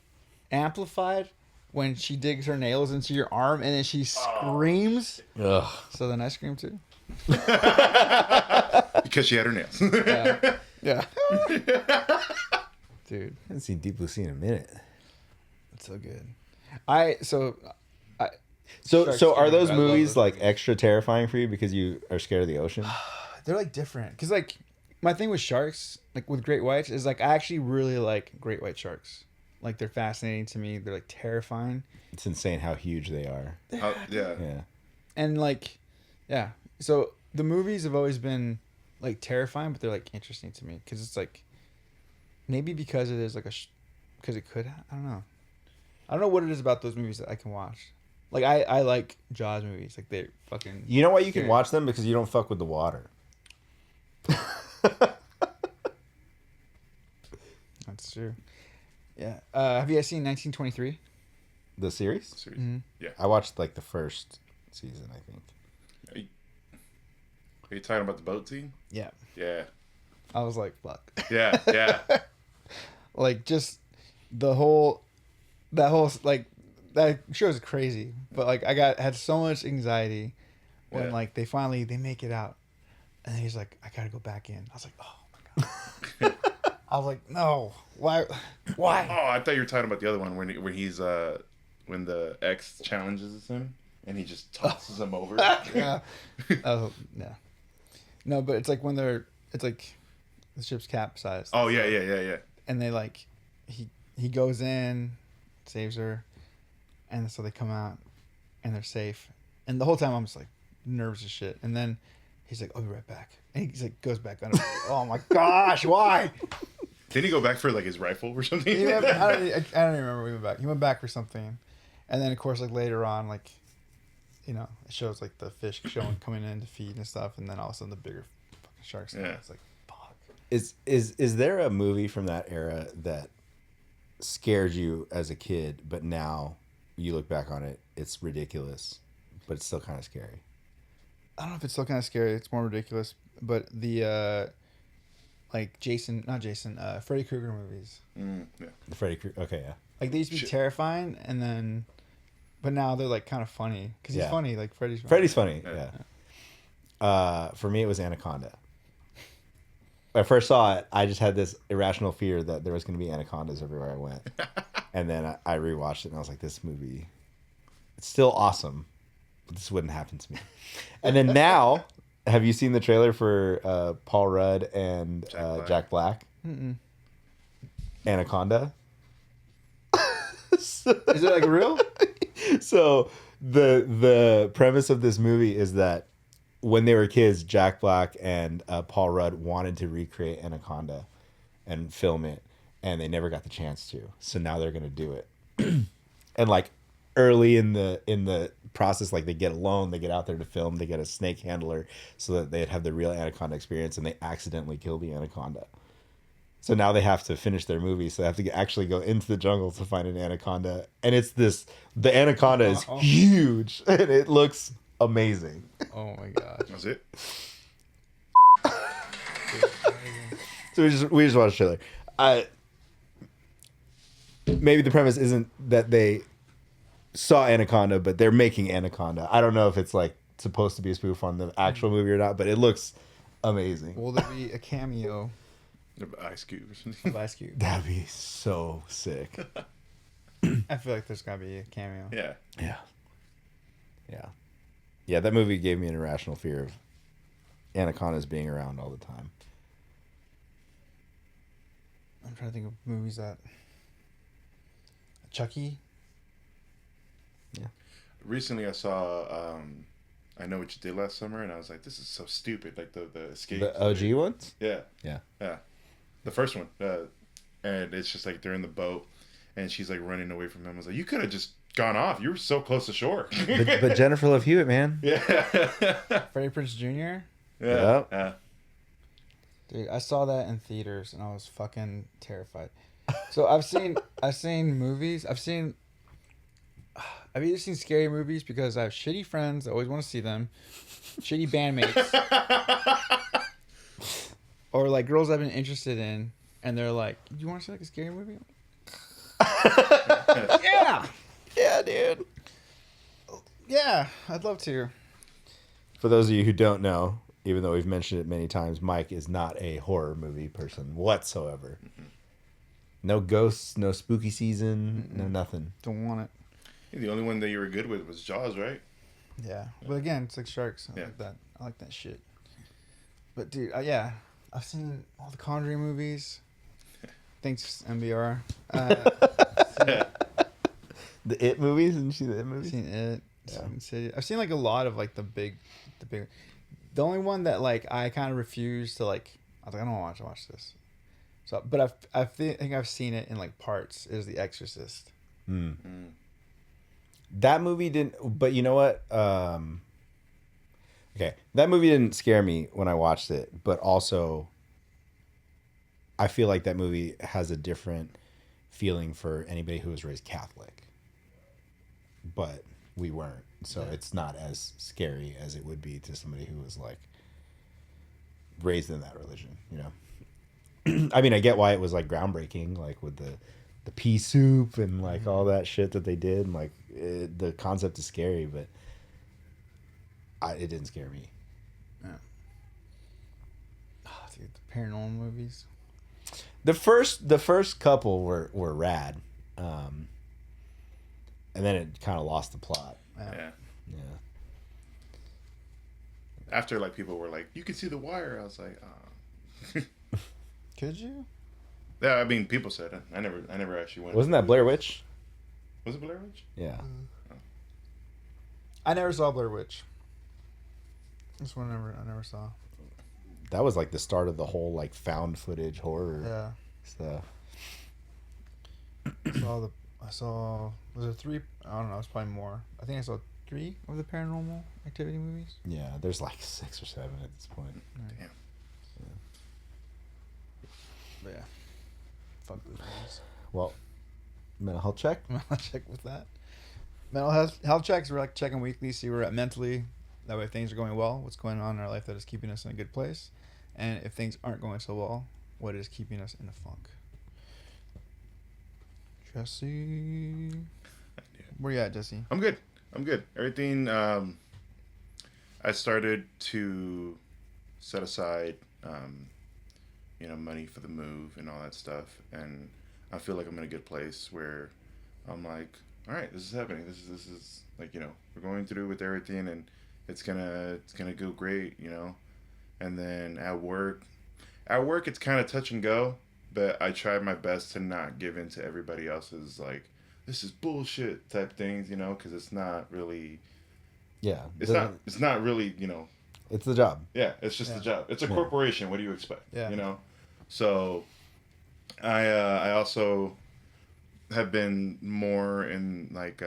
Speaker 2: amplified when she digs her nails into your arm and then she screams.
Speaker 1: Ugh.
Speaker 2: So then I screamed too.
Speaker 4: Because she had her nails.
Speaker 2: Yeah. Dude,
Speaker 1: I haven't seen Deep Blue Sea in a minute.
Speaker 2: it's so good.
Speaker 1: So
Speaker 2: Sharks
Speaker 1: are
Speaker 2: scare
Speaker 1: those
Speaker 2: me. I love
Speaker 1: movies
Speaker 2: those
Speaker 1: like
Speaker 2: movies.
Speaker 1: extra terrifying for you because you are scared of the ocean?
Speaker 2: They're like different. Because like my thing with sharks, like with great whites, is like I actually really like great white sharks. Like they're fascinating to me. They're like terrifying.
Speaker 1: It's insane how huge they are.
Speaker 4: Yeah.
Speaker 1: Yeah.
Speaker 2: And like, yeah. So the movies have always been like terrifying, but they're like interesting to me because it's like maybe because it is like because it could. I don't know. I don't know what it is about those movies that I can watch. Like I like Jaws movies. Like they're fucking.
Speaker 1: You know why you can
Speaker 2: scary.
Speaker 1: watch them? Because you don't fuck with the water.
Speaker 2: That's true. Yeah. Have you guys seen 1923?
Speaker 1: The series?
Speaker 4: Serious.
Speaker 2: Mm-hmm.
Speaker 4: Yeah.
Speaker 1: I watched like the first season, I think.
Speaker 4: Are you talking about the boat scene?
Speaker 2: Yeah.
Speaker 4: Yeah.
Speaker 2: I was like, fuck.
Speaker 4: Yeah. Yeah.
Speaker 2: Like just that whole like that show is crazy. But like had so much anxiety when
Speaker 4: Yeah.
Speaker 2: like they make it out, and then he's like, I gotta go back in. I was like, oh my god. I was like, no, why?
Speaker 4: Oh, I thought you were talking about the other one when he's when the ex challenges him and he just tosses him over.
Speaker 2: Yeah. Oh yeah. No, but it's like when it's like the ship's capsized.
Speaker 4: Oh yeah.
Speaker 2: and they like he goes in, saves her, and so they come out and they're safe. And the whole time I'm just like nervous as shit. And then he's like, "I'll be right back," and he's like goes back under. Oh my gosh, why?
Speaker 4: Did he go back for like his rifle or something?
Speaker 2: I don't even remember. We went back. He went back for something, and then of course like later on, like, you know, it shows like the fish coming in to feed and stuff, and then all of a sudden the bigger fucking sharks.
Speaker 4: Yeah.
Speaker 2: It's like, fuck.
Speaker 1: Is there a movie from that era that scared you as a kid, but now you look back on it, it's ridiculous, but it's still kind of scary?
Speaker 2: I don't know if it's still kind of scary. It's more ridiculous, but the like Freddy Krueger movies.
Speaker 4: Yeah.
Speaker 1: The Freddy Krueger. Okay, yeah.
Speaker 2: Like they used to be terrifying, and then, but now they're like kind of funny because he's
Speaker 1: Yeah.
Speaker 2: funny. Like Freddy's funny.
Speaker 1: Freddy's funny.
Speaker 4: Yeah.
Speaker 1: Yeah. For me, it was Anaconda. When I first saw it, I just had this irrational fear that there was going to be anacondas everywhere I went. And then I rewatched it and I was like, this movie, it's still awesome, but this wouldn't happen to me. And then now, have you seen the trailer for Paul Rudd and Jack Black?
Speaker 2: Mm-mm.
Speaker 1: Anaconda?
Speaker 2: Is it like real?
Speaker 1: So the premise of this movie is that when they were kids, Jack Black and Paul Rudd wanted to recreate Anaconda and film it, and they never got the chance to. So now they're gonna do it. And like early in the process, like they get a loan, they get out there to film, they get a snake handler so that they'd have the real anaconda experience, and they accidentally kill the anaconda. So now they have to finish their movie, so they have to actually go into the jungle to find an anaconda, and the anaconda is huge, and it looks amazing.
Speaker 2: Oh my gosh.
Speaker 4: That's it.
Speaker 1: So we just watched the trailer. Maybe the premise isn't that they saw Anaconda, but they're making Anaconda. I don't know if it's like supposed to be a spoof on the actual movie or not, but it looks amazing.
Speaker 2: Will there be a cameo
Speaker 4: Ice Cube or something.
Speaker 2: of Ice Cube?
Speaker 1: That'd be so sick.
Speaker 2: I feel like there's gotta be a cameo.
Speaker 4: Yeah.
Speaker 1: Yeah, that movie gave me an irrational fear of anacondas being around all the time.
Speaker 2: I'm trying to think of movies that. Chucky.
Speaker 4: Recently, I saw I Know What You Did Last Summer, and I was like, this is so stupid. Like the escape.
Speaker 1: The OG ones?
Speaker 4: Yeah.
Speaker 1: Yeah.
Speaker 4: The first one. And it's just like they're in the boat, and she's like running away from him. I was like, you could have just gone off. You were so close to shore.
Speaker 1: But Jennifer Love Hewitt, man.
Speaker 4: Yeah.
Speaker 2: Freddie Prinze Jr.
Speaker 4: Yeah.
Speaker 1: Yep.
Speaker 2: Dude, I saw that in theaters and I was fucking terrified. So I've seen movies. I've either seen scary movies because I have shitty friends that always want to see them, shitty bandmates, or like girls I've been interested in, and they're like, "Do you want to see like a scary movie?" Yeah,
Speaker 1: Yeah, dude.
Speaker 2: yeah, I'd love to.
Speaker 1: For those of you who don't know, even though we've mentioned it many times, Mike is not a horror movie person whatsoever. No ghosts, no spooky season, no nothing.
Speaker 2: Don't want it.
Speaker 4: The only one that you were good with was Jaws, right?
Speaker 2: Yeah, but again, it's like sharks. I
Speaker 4: Yeah.
Speaker 2: like that. I like that shit. But dude, yeah, I've seen all the Conjuring movies. Thanks, MBR.
Speaker 1: The It movies? Didn't you see the It
Speaker 2: I've
Speaker 1: movies?
Speaker 2: seen it.
Speaker 1: Yeah.
Speaker 2: Seen City. I've seen like a lot of like the big. The only one that like I kind of refuse to like. I was like, I don't want to watch this. So, but I think I've seen it in like parts. Is The Exorcist.
Speaker 1: That movie didn't, but you know what? Okay, that movie didn't scare me when I watched it, but also I feel like that movie has a different feeling for anybody who was raised Catholic. But we weren't, so it's not as scary as it would be to somebody who was like raised in that religion, you know? I mean, I get why it was like groundbreaking, like with the pea soup and like all that shit that they did. And, like the concept is scary, but it didn't scare me.
Speaker 2: Yeah. Oh, dude, the paranormal movies.
Speaker 1: The first couple were rad, and then it kind of lost the plot.
Speaker 4: Yeah.
Speaker 1: Yeah.
Speaker 4: After like people were like, you can see the wire. I was like, oh.
Speaker 2: Could you?
Speaker 4: Yeah, I mean, people said it. I never actually went.
Speaker 1: Wasn't that Blair Witch?
Speaker 4: Was it Blair Witch?
Speaker 1: Yeah.
Speaker 2: I never saw Blair Witch. This one I never saw.
Speaker 1: That was like the start of the whole like found footage horror
Speaker 2: Yeah.
Speaker 1: stuff.
Speaker 2: I saw. Was there 3? I don't know. It's probably more. I think I saw 3 of the Paranormal Activity movies.
Speaker 1: Yeah, there's like 6 or 7 at this point.
Speaker 4: Damn.
Speaker 2: But yeah. Fuck those movies.
Speaker 1: Well, mental health check.
Speaker 2: I'll check with that. Mental health checks. We're like checking weekly, see where we're at mentally. That way, things are going well. What's going on in our life that is keeping us in a good place, and if things aren't going so well, what is keeping us in a funk? Jesse, where you at, Jesse?
Speaker 4: I'm good. Everything. I started to set aside, money for the move and all that stuff, and I feel like I'm in a good place where I'm like, all right, this is happening. This is like, we're going through with everything, and it's gonna go great, And then at work, it's kind of touch and go, but I try my best to not give in to everybody else's like, this is bullshit type things, because it's not really.
Speaker 1: Yeah.
Speaker 4: It's not really,
Speaker 1: It's the job.
Speaker 4: Yeah, it's just the job. It's a corporation. What do you expect?
Speaker 2: Yeah.
Speaker 4: So, I also have been more in like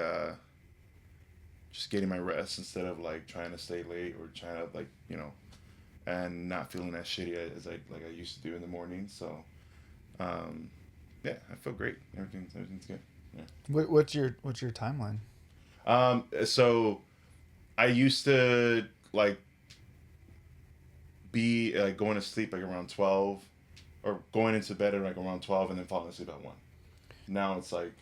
Speaker 4: just getting my rest instead of like trying to stay late or trying to like and not feeling as shitty as I used to do in the morning. So, yeah, I feel great. Everything's good. Yeah.
Speaker 2: What's your timeline?
Speaker 4: So I used to like be like going to sleep like around 12 or going into bed at like around 12 and then falling asleep at 1. Now it's like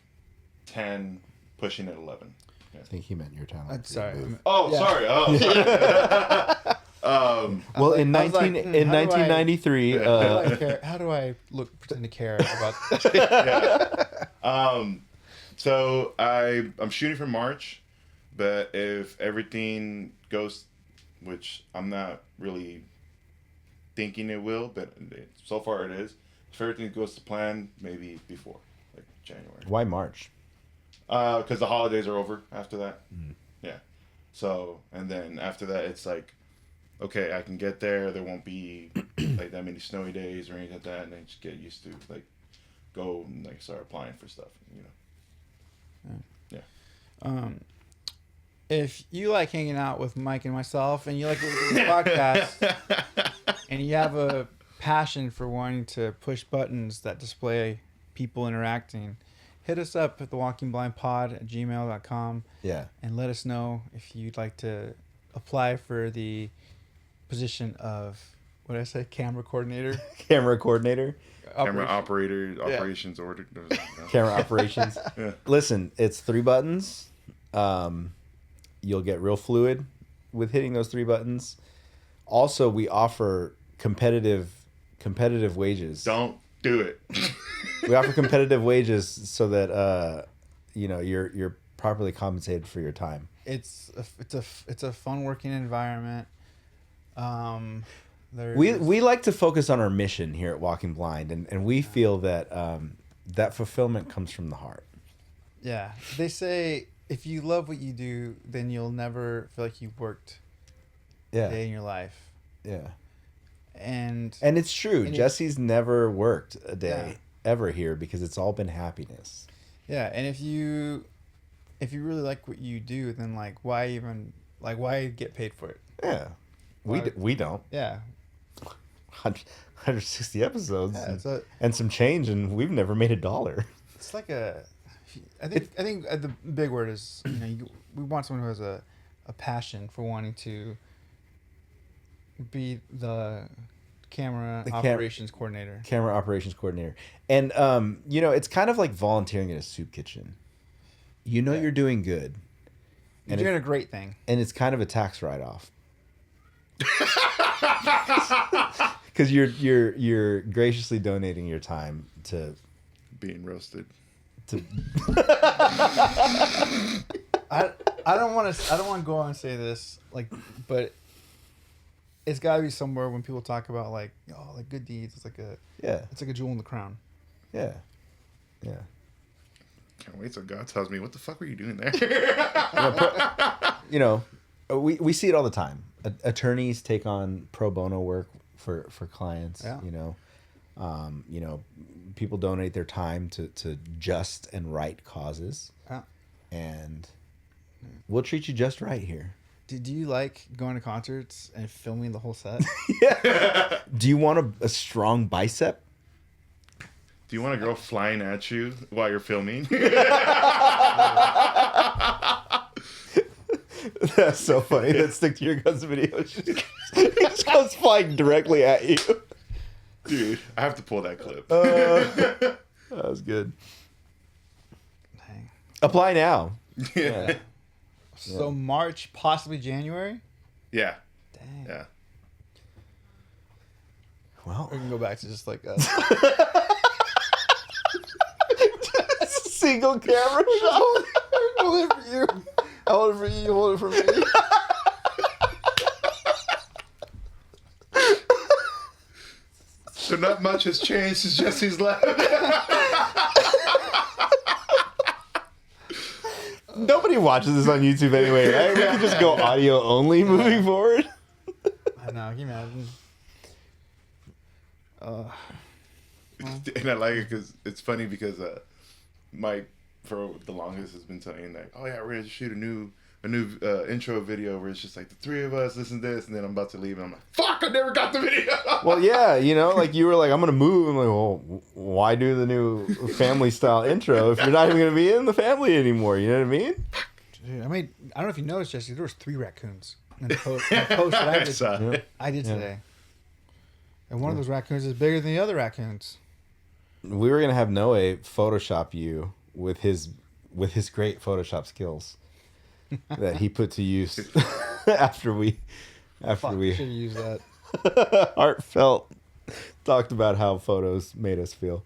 Speaker 4: 10 pushing at 11. Yeah.
Speaker 1: I think he meant your talent.
Speaker 2: Sorry.
Speaker 4: Oh,
Speaker 2: Yeah.
Speaker 4: sorry. Oh.
Speaker 1: Well, in
Speaker 2: I was like,
Speaker 1: 1993,
Speaker 2: how do I pretend to care about this?
Speaker 4: Yeah. So I'm shooting for March, but if everything goes, which I'm not really thinking it will, but so far it is. If everything goes to plan, maybe before like January.
Speaker 1: why March?
Speaker 4: Because the holidays are over after that. Yeah. So, and then after that, it's like, okay, I can get there. There won't be like that many snowy days or anything like that, and then just get used to like go and like start applying for stuff. Yeah.
Speaker 2: If you like hanging out with Mike and myself, and you like this podcast, and you have a passion for wanting to push buttons that display people interacting, hit us up at thewalkingblindpod@gmail.com.
Speaker 1: Yeah.
Speaker 2: And let us know if you'd like to apply for the position of, what did I say, camera coordinator?
Speaker 1: Camera coordinator.
Speaker 4: Camera operator, operations order.
Speaker 1: Camera operations.
Speaker 4: Yeah.
Speaker 1: Listen, it's 3 buttons. You'll get real fluid with hitting those 3 buttons. Also, we offer competitive wages.
Speaker 4: Don't do it.
Speaker 1: We offer competitive wages so that you're properly compensated for your time.
Speaker 2: It's a fun working environment.
Speaker 1: We like to focus on our mission here at Walking Blind, and we feel that that fulfillment comes from the heart.
Speaker 2: Yeah, they say if you love what you do, then you'll never feel like you've worked a day in your life.
Speaker 1: Yeah.
Speaker 2: And
Speaker 1: it's true. Jesse's never worked a day ever here because it's all been happiness.
Speaker 2: Yeah, and if you really like what you do, then why get paid for it?
Speaker 1: Yeah. We don't.
Speaker 2: Yeah.
Speaker 1: 160 episodes
Speaker 2: Yeah,
Speaker 1: and some change, and we've never made $1.
Speaker 2: It's like I think the big word is we want someone who has a passion for wanting to be the camera operations coordinator.
Speaker 1: Camera operations coordinator. And it's kind of like volunteering at a soup kitchen. You're doing good.
Speaker 2: You're doing a great thing.
Speaker 1: And it's kind of a tax write-off. Because you're graciously donating your time to
Speaker 4: Being roasted.
Speaker 2: I don't want to go on and say this but it's got to be somewhere when people talk about good deeds. It's like a jewel in the crown.
Speaker 1: Yeah. Yeah.
Speaker 4: Can't wait till God tells me, what the fuck were you doing there?
Speaker 1: You know, we see it all the time. Attorneys take on pro bono work for clients.
Speaker 2: Yeah.
Speaker 1: You know, people donate their time to just and right causes,
Speaker 2: Yeah.
Speaker 1: and we'll treat you just right here.
Speaker 2: Do you like going to concerts and filming the whole set?
Speaker 1: Do you want a strong bicep?
Speaker 4: Do you want a girl flying at you while you're filming?
Speaker 1: That's so funny. That Stick to Your Guns video. He just comes flying directly at you.
Speaker 4: Dude, I have to pull that clip.
Speaker 1: That was good.
Speaker 2: Dang.
Speaker 1: Apply now.
Speaker 4: Yeah.
Speaker 2: So March, possibly January?
Speaker 4: Yeah.
Speaker 2: Dang.
Speaker 4: Yeah.
Speaker 1: Well,
Speaker 2: We can go back to just like
Speaker 1: single camera shot.
Speaker 2: hold it for you. I hold it for you. You hold it for me.
Speaker 4: So not much has changed since Jesse's left.
Speaker 1: Nobody watches this on YouTube anyway, right? We can just go audio only moving forward.
Speaker 2: I know. Can you imagine?
Speaker 4: And I like it because it's funny because Mike, for the longest, has been saying like, "Oh yeah, we're gonna shoot a new intro video where it's just like the three of us, listen to this," and then I'm about to leave, and I'm like, "Fuck, I never got the video."
Speaker 1: Well, yeah, you know, like you were like, I'm gonna move. I'm like, well, why do the new family style intro if you're not even gonna be in the family anymore? You know what I mean?
Speaker 2: Dude, I don't know if you noticed, Jesse. There was 3 raccoons in the post that I did today, and one of those raccoons is bigger than the other raccoons.
Speaker 1: We were gonna have Noe Photoshop you with his great Photoshop skills that he put to use after we
Speaker 2: Should use that.
Speaker 1: heartfelt talked about how photos made us feel.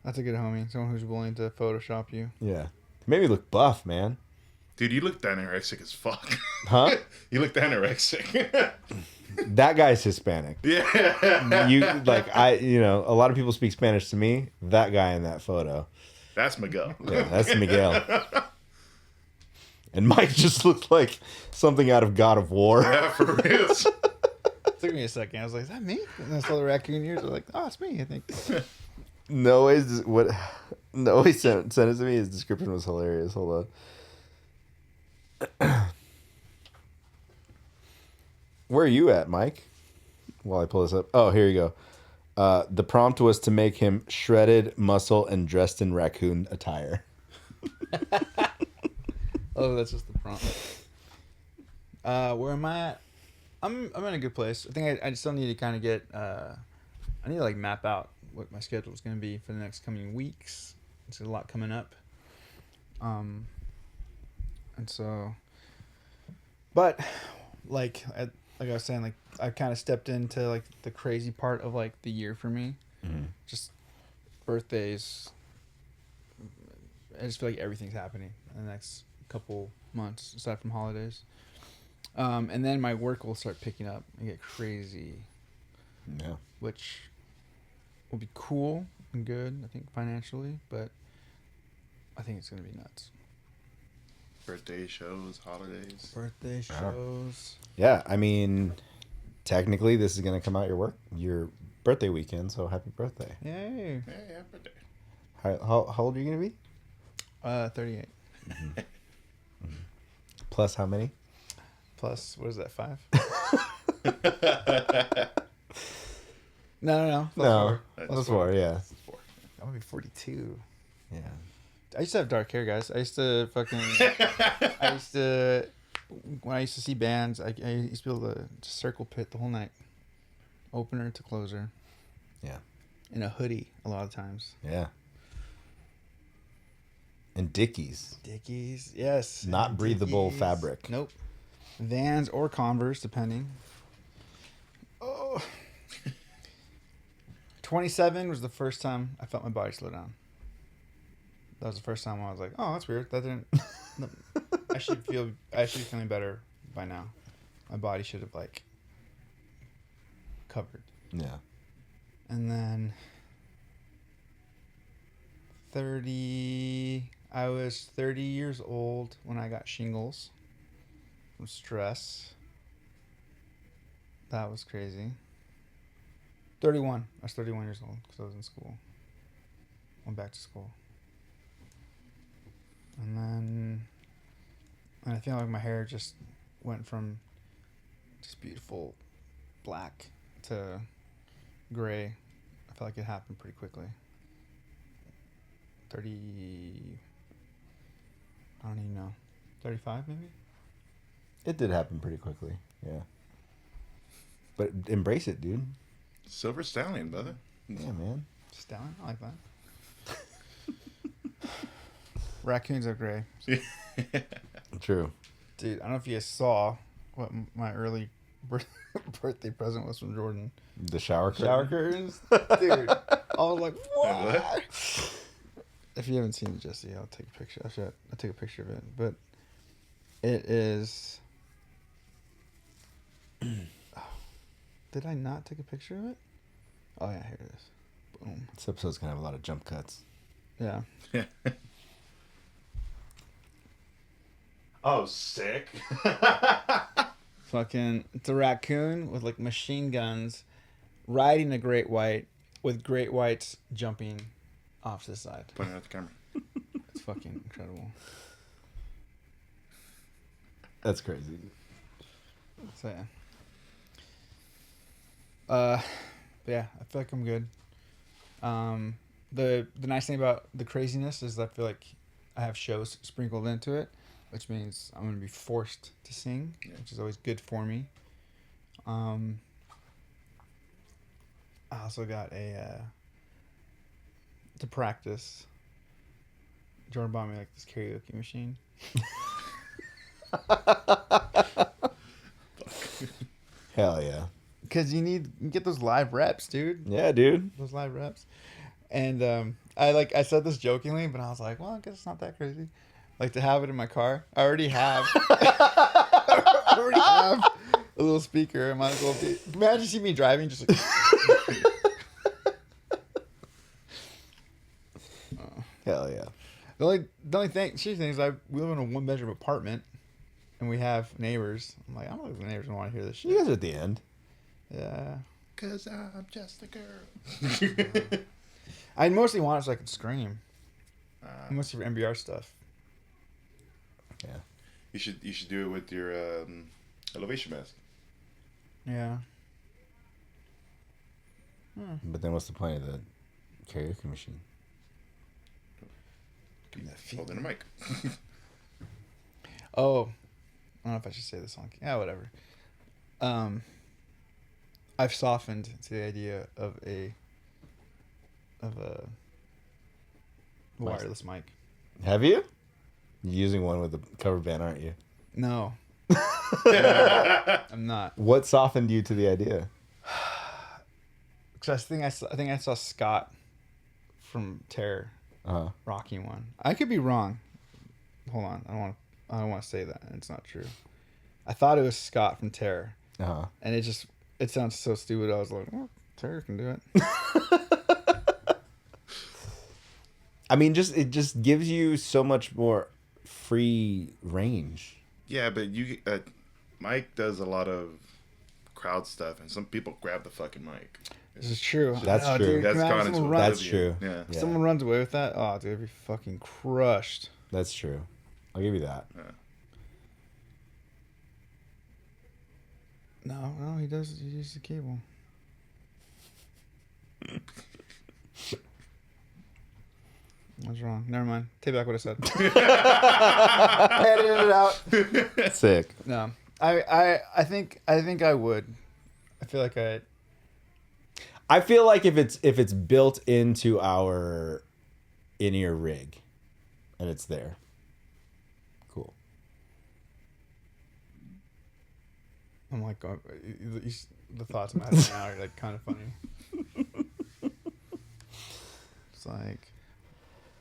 Speaker 2: That's a good homie. Someone who's willing to Photoshop you.
Speaker 1: Yeah, made me look buff, man.
Speaker 4: Dude, you looked anorexic as fuck.
Speaker 1: Huh?
Speaker 4: You looked anorexic.
Speaker 1: That guy's Hispanic.
Speaker 4: Yeah.
Speaker 1: You like a lot of people speak Spanish to me. That guy in that photo.
Speaker 4: That's Miguel.
Speaker 1: Yeah, that's Miguel. And Mike just looked like something out of God of War.
Speaker 4: Yeah, for real.
Speaker 2: It took me a second. I was like, "Is that me?" And I saw the raccoon ears. I was like, "Oh, it's me." I think.
Speaker 1: No way sent it to me. His description was hilarious. Hold on. Where are you at, Mike? While I pull this up. Oh, here you go. The prompt was to make him shredded, muscle, and dressed in raccoon attire.
Speaker 2: Oh, that's just the prompt. Where am I at? I'm in a good place. I think I still need to kind of get. I need to like map out what my schedule is going to be for the next coming weeks. There's a lot coming up. And so, but like I was saying, like I kind of stepped into like the crazy part of like the year for me.
Speaker 1: Mm-hmm.
Speaker 2: Just birthdays. I just feel like everything's happening in the next couple months aside from holidays. And then my work will start picking up and get crazy.
Speaker 1: Yeah.
Speaker 2: Which will be cool and good, I think, financially, but I think it's going to be nuts.
Speaker 4: Birthday shows, holidays.
Speaker 2: Birthday shows.
Speaker 1: Yeah, I mean, technically, this is going to come out your birthday weekend, so happy birthday.
Speaker 2: Yay.
Speaker 4: Yeah, birthday.
Speaker 1: How old are you going to be?
Speaker 2: 38.
Speaker 1: Mm-hmm. Plus how many?
Speaker 2: Plus, what is that, 5? No.
Speaker 1: No,
Speaker 2: 4.
Speaker 1: plus 4, yeah.
Speaker 2: I'm going to be 42.
Speaker 1: Yeah.
Speaker 2: I used to have dark hair, guys. I used to when I used to see bands, I used to be able to just circle pit the whole night. Opener to closer.
Speaker 1: Yeah.
Speaker 2: In a hoodie, a lot of times.
Speaker 1: Yeah. And Dickies.
Speaker 2: Dickies, yes.
Speaker 1: Not breathable
Speaker 2: Dickies.
Speaker 1: fabric.
Speaker 2: Nope. Vans or Converse, depending. Oh. 27 was the first time I felt my body slow down. That was the first time I was like, "Oh, that's weird. That didn't." No, I should be feeling better by now. My body should have like covered.
Speaker 1: Yeah.
Speaker 2: And then 30. I was 30 years old when I got shingles from stress. That was crazy. 31. I was 31 years old because I was in school. Went back to school. And then I feel like my hair just went from just beautiful black to gray. I feel like it happened pretty quickly. 30... I don't even know. 35 maybe?
Speaker 1: It did happen pretty quickly. Yeah. But embrace it, dude.
Speaker 4: Silver Stallion, brother.
Speaker 1: Yeah, man.
Speaker 2: Stallion? I like that. Raccoons are gray.
Speaker 1: True.
Speaker 2: Dude, I don't know if you guys saw what my early birthday present was from Jordan.
Speaker 1: The shower curtain.
Speaker 2: Shower curtains? Dude, I was like, what? If you haven't seen it, Jesse, I'll take a picture. I'll take a picture of it. But it is... Did I not take a picture of it? Oh, yeah, here it is. Boom.
Speaker 1: This episode's going to have a lot of jump cuts.
Speaker 2: Yeah.
Speaker 4: Oh, sick.
Speaker 2: Fucking, it's a raccoon with like machine guns riding a great white with great whites jumping off to the side.
Speaker 4: Pointing at the camera.
Speaker 2: It's fucking incredible.
Speaker 1: That's crazy.
Speaker 2: So yeah. But yeah, I feel like I'm good. The nice thing about the craziness is that I feel like I have shows sprinkled into it, which means I'm gonna be forced to sing, which is always good for me. I also got to practice. Jordan bought me like this karaoke machine.
Speaker 1: Hell yeah.
Speaker 2: Because you get those live reps, dude.
Speaker 1: Yeah, dude.
Speaker 2: Those live reps. And I said this jokingly, but I was like, well, I guess it's not that crazy. Like to have it in my car. I already have. A little speaker. I might as well be. Imagine see me driving just like.
Speaker 1: Hell yeah.
Speaker 2: The only thing is we live in a 1-bedroom apartment, and we have neighbors. I'm like, I don't know if the neighbors want to hear this shit.
Speaker 1: You guys are at the end.
Speaker 2: Yeah.
Speaker 4: 'Cause I'm just a girl.
Speaker 2: I mostly want it so I could scream. Mostly for NBR stuff.
Speaker 1: Yeah.
Speaker 4: You should do it with your elevation mask.
Speaker 2: Yeah.
Speaker 1: But then what's the point of the karaoke machine?
Speaker 4: Holding a mic.
Speaker 2: Oh, I don't know if I should say this on. Yeah, whatever. I've softened to the idea of a wireless mic.
Speaker 1: Have you? You're using one with a cover band, aren't you?
Speaker 2: No, I'm not.
Speaker 1: What softened you to the idea?
Speaker 2: Because I think I saw Scott from Terror rocking one. I could be wrong. Hold on, I don't want to say that. It's not true. I thought it was Scott from Terror, and it sounds so stupid. I was like, well, Terror can do it.
Speaker 1: I mean, it just gives you so much more free range.
Speaker 4: Yeah, but Mike does a lot of crowd stuff, and some people grab the fucking mic.
Speaker 2: This is true.
Speaker 1: That's true.
Speaker 2: Dude,
Speaker 4: That's
Speaker 2: imagine
Speaker 4: gone
Speaker 2: someone
Speaker 4: into
Speaker 2: runs-
Speaker 1: That's true.
Speaker 4: Yeah.
Speaker 1: Yeah.
Speaker 2: Someone runs away with that. Oh, dude, I'd be fucking crushed.
Speaker 1: That's true. I'll give you that.
Speaker 2: No, he does. He uses the cable. What's wrong? Never mind. Take back what I said. Edit it out.
Speaker 1: Sick.
Speaker 2: No, I think I would. I feel like
Speaker 1: I feel like if it's built into our in-ear rig, and it's there, cool.
Speaker 2: I'm like, the thoughts I'm having now are like kind of funny. It's like,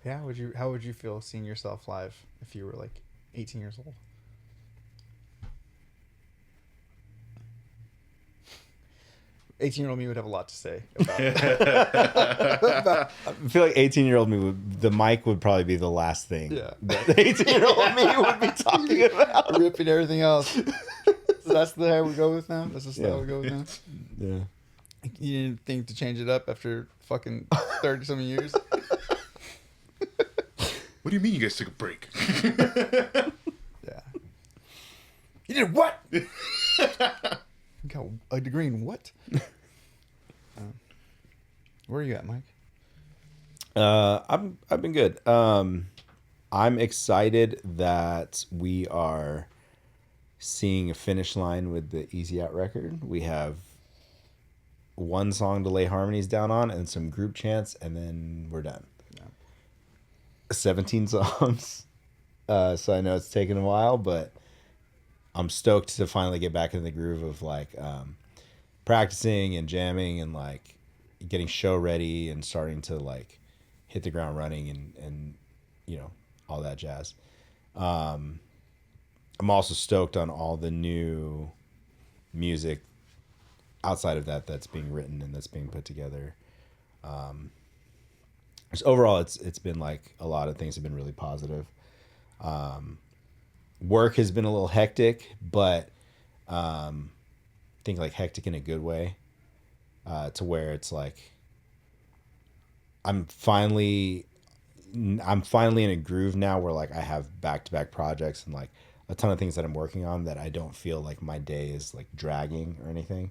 Speaker 2: yeah, how would you feel seeing yourself live if you were like 18 years old? 18-year-old me would have a lot to say about it.
Speaker 1: I feel like 18-year-old me the mic would probably be the last thing.
Speaker 2: Yeah.
Speaker 1: That the 18-year-old me would be talking about.
Speaker 2: Ripping everything else. So that's the hair we go with now? That's the style we go with now?
Speaker 1: Yeah.
Speaker 2: You didn't think to change it up after fucking 30-something years?
Speaker 4: What do you mean you guys took a break?
Speaker 2: Yeah. You did what? You got a degree in what? Where are you at, Mike?
Speaker 1: I've been good. I'm excited that we are seeing a finish line with the Easy Out record. We have one song to lay harmonies down on and some group chants, and then we're done.
Speaker 2: Yeah.
Speaker 1: 17 songs. So I know it's taken a while, but I'm stoked to finally get back in the groove of like practicing and jamming and like getting show ready and starting to like hit the ground running and you know, all that jazz. I'm also stoked on all the new music outside of that's being written and that's being put together. Just overall, it's been like a lot of things have been really positive. Work has been a little hectic, but I think like hectic in a good way, to where it's like I'm finally in a groove now where like I have back-to-back projects and like a ton of things that I'm working on that I don't feel like my day is like dragging or anything.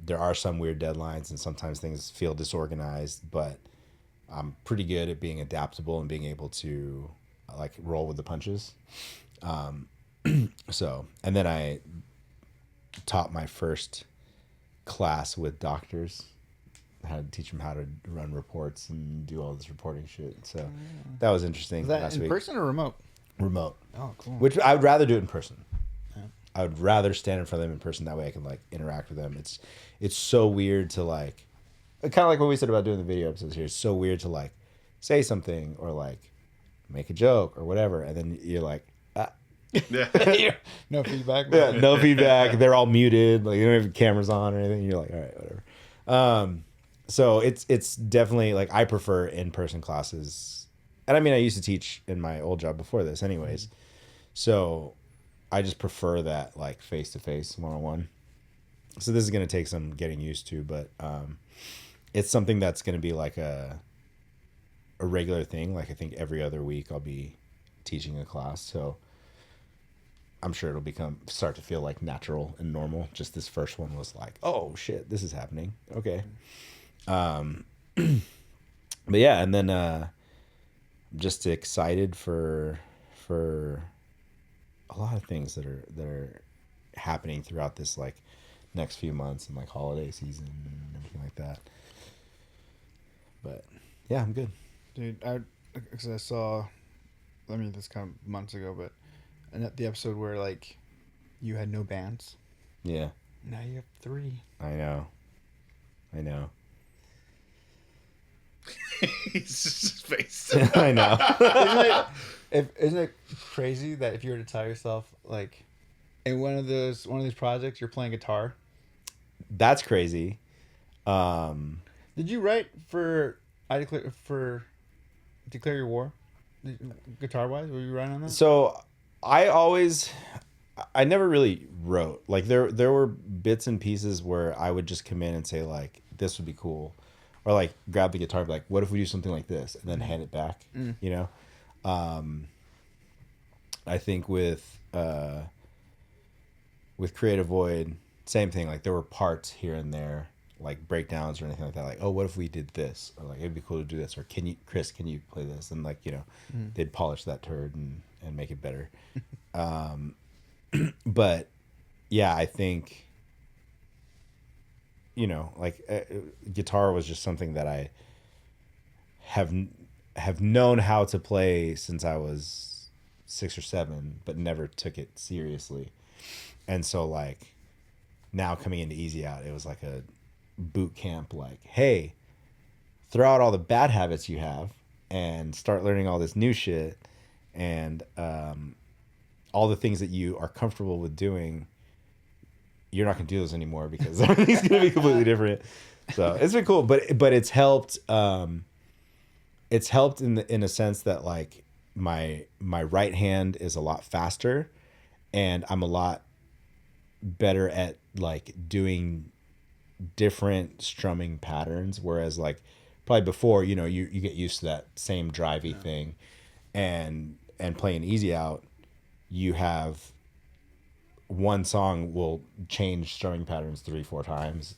Speaker 1: There are some weird deadlines and sometimes things feel disorganized, but I'm pretty good at being adaptable and being able to like roll with the punches. So, and then I taught my first class with doctors. I had to teach them how to run reports and do all this reporting shit. So that was interesting.
Speaker 2: Is that
Speaker 1: last
Speaker 2: in
Speaker 1: week.
Speaker 2: person or remote?
Speaker 1: Remote.
Speaker 2: Oh, cool.
Speaker 1: Which I would rather do it in person.
Speaker 2: Yeah.
Speaker 1: I would rather stand in front of them in person. That way I can like interact with them. It's so weird to like, kind of like what we said about doing the video episodes here. It's so weird to like say something or like make a joke or whatever. And then you're like,
Speaker 4: Yeah.
Speaker 2: No feedback?
Speaker 1: yeah, no feedback. They're all muted. Like you don't have cameras on or anything. You're like, all right, whatever. So it's definitely like I prefer in-person classes. And I mean, I used to teach in my old job before this anyways. So I just prefer that like face-to-face, one-on-one. So this is going to take some getting used to, but it's something that's going to be like a regular thing. Like I think every other week I'll be teaching a class. So I'm sure it'll start to feel like natural and normal. Just this first one was like, oh shit, this is happening. Okay. But yeah, and then I'm just excited for a lot of things that are happening throughout this like next few months and like holiday season and everything like that. But yeah, I'm good.
Speaker 2: Dude, because I saw, I mean, this kind of months ago, but the episode where like you had no bands.
Speaker 1: Yeah.
Speaker 2: Now you have 3.
Speaker 1: I know.
Speaker 4: He's just his face.
Speaker 1: I know.
Speaker 2: Isn't it crazy that if you were to tell yourself like in one of these projects you're playing guitar?
Speaker 1: That's crazy.
Speaker 2: Did you write for Declare Your War? Guitar wise, were you writing on that?
Speaker 1: So I never really wrote. Like there were bits and pieces where I would just come in and say like this would be cool, or like grab the guitar and be like, what if we do something like this, and then hand it back. You know, I think with Creative Void, same thing. Like there were parts here and there, like breakdowns or anything like that. Like, oh, what if we did this? Or like it'd be cool to do this. Or Chris, can you play this? And like, you know, they'd polish that turd and make it better. But yeah, I think, you know, like guitar was just something that I have known how to play since I was 6 or 7, but never took it seriously. And so like now coming into Easy Out, it was like a boot camp, like, hey, throw out all the bad habits you have and start learning all this new shit, and all the things that you are comfortable with doing, you're not gonna do those anymore because everything's gonna be completely different. So it's been cool, but it's helped. It's helped in a sense that like my right hand is a lot faster, and I'm a lot better at like doing different strumming patterns. Whereas like probably before, you know, you get used to that same drivey thing, and playing easy out, you have one song will change strumming patterns 3-4 times.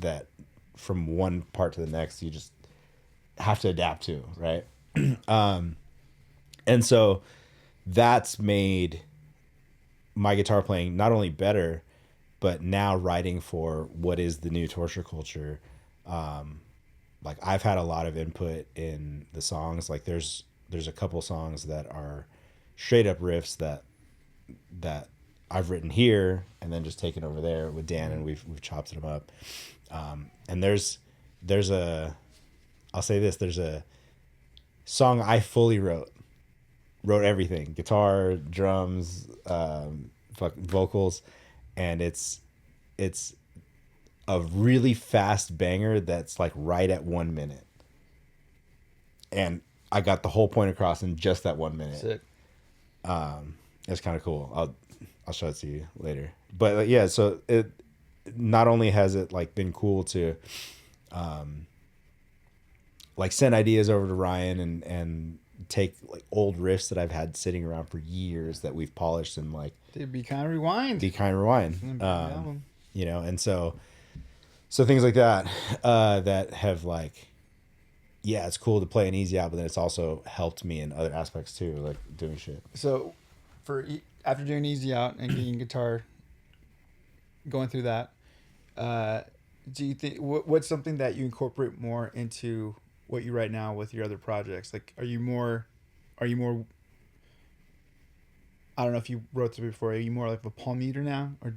Speaker 1: That from one part to the next, you just have to adapt to, right? And so that's made my guitar playing not only better, but now writing for what is the new torture culture. Like I've had a lot of input in the songs. Like there's a couple songs that are straight up riffs that I've written here and then just taken over there with Dan, and we've chopped them up. And there's I'll say this, there's a song I fully wrote everything, guitar, drums, vocals, and it's a really fast banger that's like right at 1 minute, and I got the whole point across in just that 1 minute.
Speaker 2: Sick.
Speaker 1: It's kind of cool. I'll show it to you later. But yeah, so it not only has it like been cool to like send ideas over to Ryan and take like old riffs that I've had sitting around for years that we've polished and like
Speaker 2: Be Kind Rewind.
Speaker 1: You know, and so things like that that have like, yeah, it's cool to play an easy out, but then it's also helped me in other aspects too, like doing shit.
Speaker 2: So after doing easy out and getting guitar, going through that, do you think what's something that you incorporate more into what you write now with your other projects? Like, are you more I don't know if you wrote this before, are you more like a palm muter now, or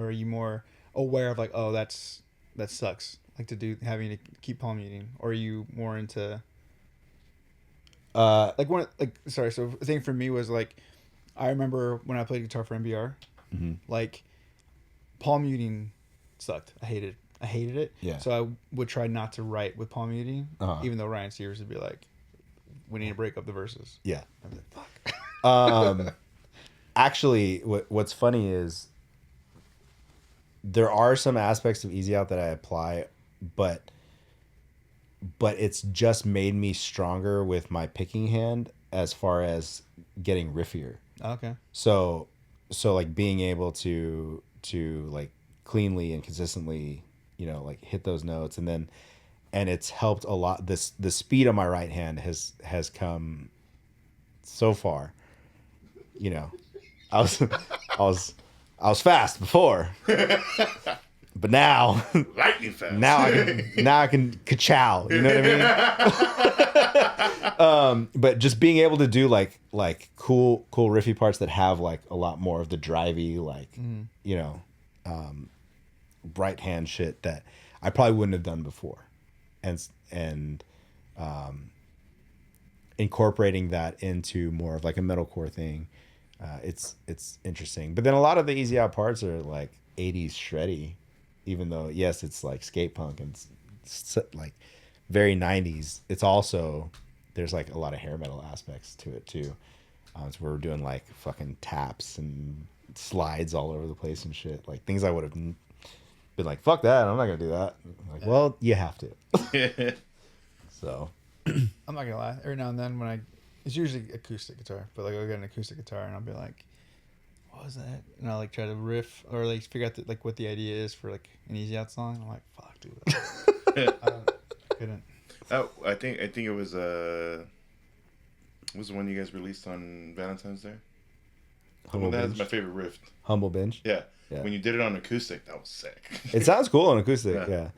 Speaker 2: are you more aware of like, oh, that sucks, like having to keep palm muting, or are you more into so the thing for me was like, I remember when I played guitar for NBR, like palm muting sucked. I hated it.
Speaker 1: Yeah.
Speaker 2: So I would try not to write with palm muting, even though Ryan Sears would be like, we need to break up the verses.
Speaker 1: Yeah.
Speaker 2: I was like, fuck.
Speaker 1: Actually, what's funny is there are some aspects of easy out that I apply, but it's just made me stronger with my picking hand as far as getting riffier.
Speaker 2: Okay.
Speaker 1: So like being able to like cleanly and consistently, you know, like hit those notes, and it's helped a lot. The speed on my right hand has come so far. You know, I was fast before, but now
Speaker 4: lightning fast.
Speaker 1: Now I can ka-chow. You know what I mean? But just being able to do like cool riffy parts that have like a lot more of the drivey, like you know, right hand shit that I probably wouldn't have done before, and incorporating that into more of like a metalcore thing. It's interesting, but then a lot of the easy out parts are like 80s shreddy, even though yes, it's like skate punk and it's like very 90s. It's also, there's like a lot of hair metal aspects to it too. So we're doing like fucking taps and slides all over the place and shit, like things I would have been like, fuck that, I'm not gonna do that. I'm like, well, you have to. So
Speaker 2: I'm not gonna lie. Every now and then it's usually acoustic guitar, but like I'll get an acoustic guitar and I'll be like, what was that? And I'll like try to riff or like figure out like what the idea is for like an easy out song. I'm like, fuck, dude. I couldn't.
Speaker 4: Oh, I think it was the one you guys released on Valentine's Day.
Speaker 1: Humble
Speaker 4: That's
Speaker 1: Binge.
Speaker 4: my favorite riff.
Speaker 1: Humble Binge.
Speaker 4: Yeah.
Speaker 1: Yeah.
Speaker 4: When you did it on acoustic, that was sick.
Speaker 1: It sounds cool on acoustic. Yeah.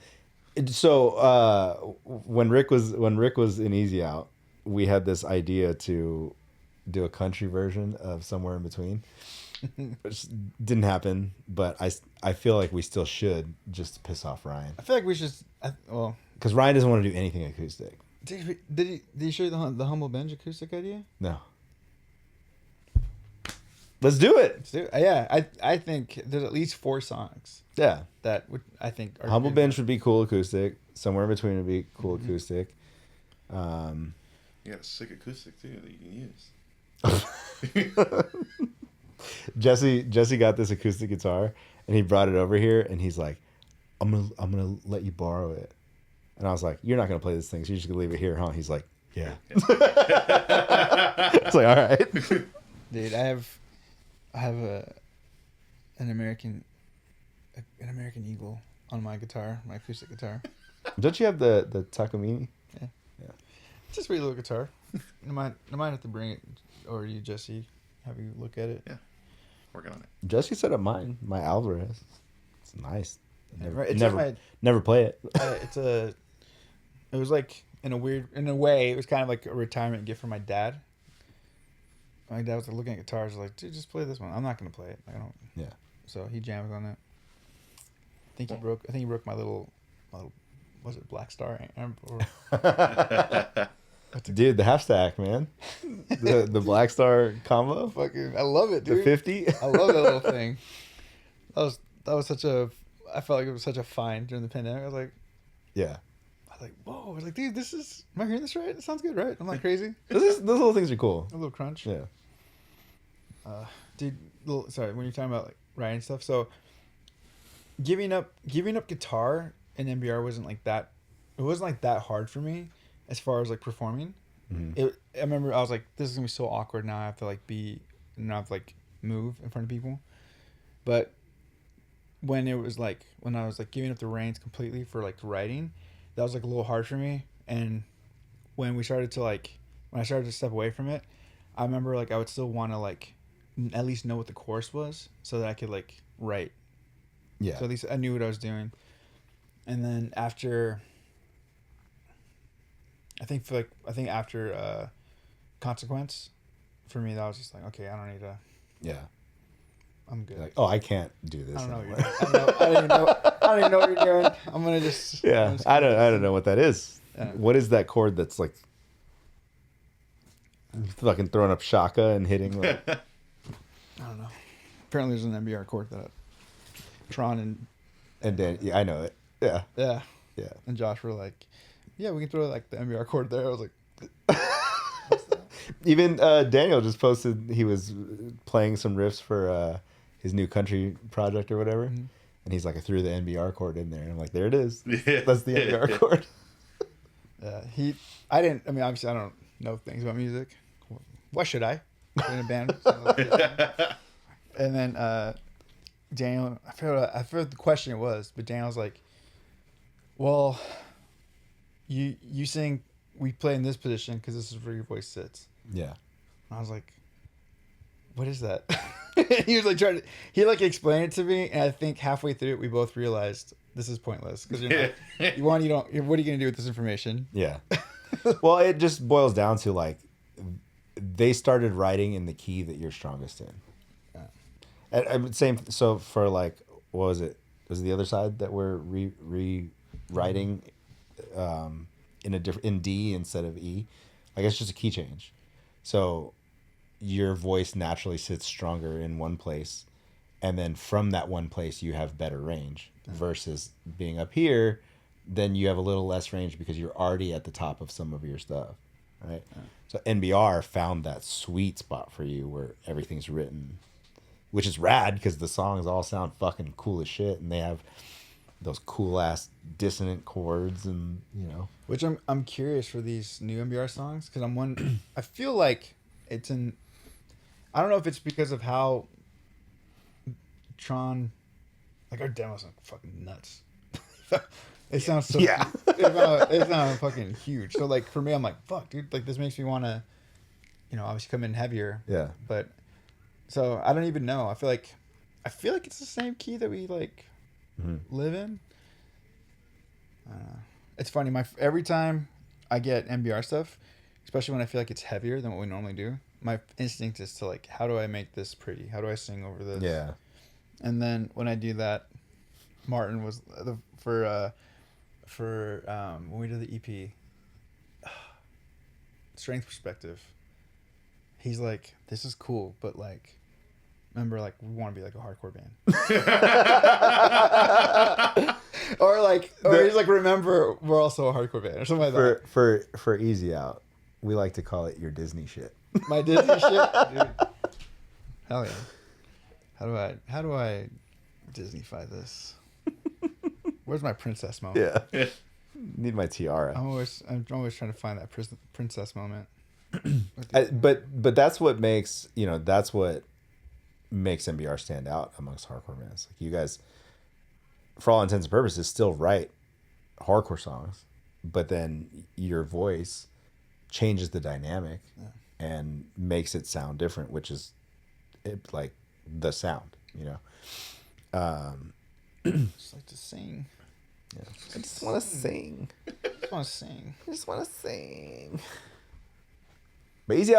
Speaker 1: So when Rick was in Easy Out, we had this idea to do a country version of Somewhere in Between, which didn't happen. But I feel like we still should, just to piss off Ryan.
Speaker 2: I feel like we should.
Speaker 1: Because Ryan doesn't want to do anything acoustic.
Speaker 2: Did he show you the Humble Binge acoustic idea?
Speaker 1: No. Let's do it.
Speaker 2: Yeah, I think there's at least 4 songs
Speaker 1: Yeah.
Speaker 2: that would I think are
Speaker 1: Humble
Speaker 2: good.
Speaker 1: Bench would be cool acoustic. Somewhere in between would be cool acoustic.
Speaker 4: You got a sick acoustic too that you can use.
Speaker 1: Jesse got this acoustic guitar and he brought it over here and he's like, I'm gonna let you borrow it. And I was like, you're not gonna play this thing, so you're just gonna leave it here, huh? He's like, yeah. It's like, all right.
Speaker 2: Dude, I have an American Eagle on my guitar, my acoustic guitar.
Speaker 1: Don't you have the Takamine?
Speaker 2: It's just a pretty little guitar. I might have to bring it, or you, Jesse, have you look at it.
Speaker 4: Yeah, working on it.
Speaker 1: Jesse set up mine, my Alvarez. It's nice.
Speaker 2: It's
Speaker 1: Never play it.
Speaker 2: It was like in a way, it was kind of like a retirement gift for my dad. My dad was like looking at guitars, like, dude, just play this one. I'm not gonna play it. I don't.
Speaker 1: Yeah.
Speaker 2: So he jams on it. I think he broke my little was it Black Star?
Speaker 1: Dude, the half stack, man. The Black Star combo.
Speaker 2: Fucking, I love it, dude.
Speaker 1: The 50.
Speaker 2: I love that little thing. That was such a. I felt like it was such a find during the pandemic. I was like, whoa. I was like, dude, this is. Am I hearing this right? It sounds good, right? I'm not crazy.
Speaker 1: Those little things are cool.
Speaker 2: A little crunch.
Speaker 1: Yeah.
Speaker 2: Dude, sorry, when you're talking about like writing stuff, so giving up guitar in NBR wasn't like that. It wasn't like that hard for me as far as like performing.
Speaker 1: Mm-hmm.
Speaker 2: I remember I was like, this is gonna be so awkward now. I have to like move in front of people. But when I was like giving up the reins completely for like writing, that was like a little hard for me. And when I started to step away from it, I remember like I would still want to like at least know what the chorus was so that I could like write.
Speaker 1: Yeah.
Speaker 2: So at least I knew what I was doing. And then after Consequence, for me that was just like, okay, I don't need to.
Speaker 1: Yeah.
Speaker 2: I'm good.
Speaker 1: Like, oh, I can't do this.
Speaker 2: I don't know
Speaker 1: anymore.
Speaker 2: what you're doing. I don't even know what you're doing. I'm gonna just.
Speaker 1: Yeah, I don't know what that is.
Speaker 2: Yeah.
Speaker 1: What is that chord that's like fucking throwing up shaka and hitting? Like,
Speaker 2: I don't know. Apparently, there's an NBR chord that Tron
Speaker 1: and then yeah, I know it. Yeah,
Speaker 2: yeah,
Speaker 1: yeah.
Speaker 2: and Josh were like, "Yeah, we can throw like the NBR chord there." I was like,
Speaker 1: Even Daniel just posted he was playing some riffs for his new country project or whatever, and he's like, I threw the NBR chord in there, and I'm like, there it is.
Speaker 4: Yeah.
Speaker 1: That's the NBR chord.
Speaker 2: Obviously, I don't know things about music. Why should I? In a band. And then Daniel, I forgot what the question it was, but Daniel's like, well, you sing, we play in this position because this is where your voice sits.
Speaker 1: Yeah.
Speaker 2: And I was like, what is that? He was like he explained it to me, and I think halfway through it, we both realized this is pointless because what are you gonna do with this information?
Speaker 1: Yeah. Well, it just boils down to like they started writing in the key that you're strongest in. Yeah. And same. So for like, what was it? Was it the other side that we're rewriting in D instead of E? Like it's just a key change. So your voice naturally sits stronger in one place, and then from that one place you have better range versus being up here, then you have a little less range because you're already at the top of some of your stuff, right? Yeah. So NBR found that sweet spot for you where everything's written, which is rad because the songs all sound fucking cool as shit, and they have those cool ass dissonant chords, and
Speaker 2: Which I'm curious for these new NBR songs because I feel like it's in. I don't know if it's because of how Tron, like our demos are fucking nuts. It sounds so it sounds fucking huge. So like for me, I'm like, fuck, dude, like this makes me want to, obviously come in heavier.
Speaker 1: Yeah.
Speaker 2: But so I don't even know. I feel like it's the same key that we like live in. It's funny. Every time I get NBR stuff, especially when I feel like it's heavier than what we normally do, my instinct is to like, how do I make this pretty? How do I sing over this?
Speaker 1: Yeah.
Speaker 2: And then when I do that, Martin was for when we did the EP, Strength Perspective. He's like, this is cool, but like, remember, like, we want to be like a hardcore band. Or he's like, remember, we're also a hardcore band or something like that.
Speaker 1: For Easy Out, we like to call it your Disney shit.
Speaker 2: My Disney shit, dude. Hell yeah. How do I Disney-fy this? Where's my princess moment?
Speaker 1: Yeah. Need my tiara.
Speaker 2: I'm always trying to find that princess moment.
Speaker 1: But that's what makes MBR stand out amongst hardcore bands. Like, you guys, for all intents and purposes, still write hardcore songs, but then your voice changes the dynamic and makes it sound different, which is like the sound,
Speaker 2: Just like to sing.
Speaker 1: Yeah. I just want to sing.
Speaker 2: I just want to sing.
Speaker 1: But Easy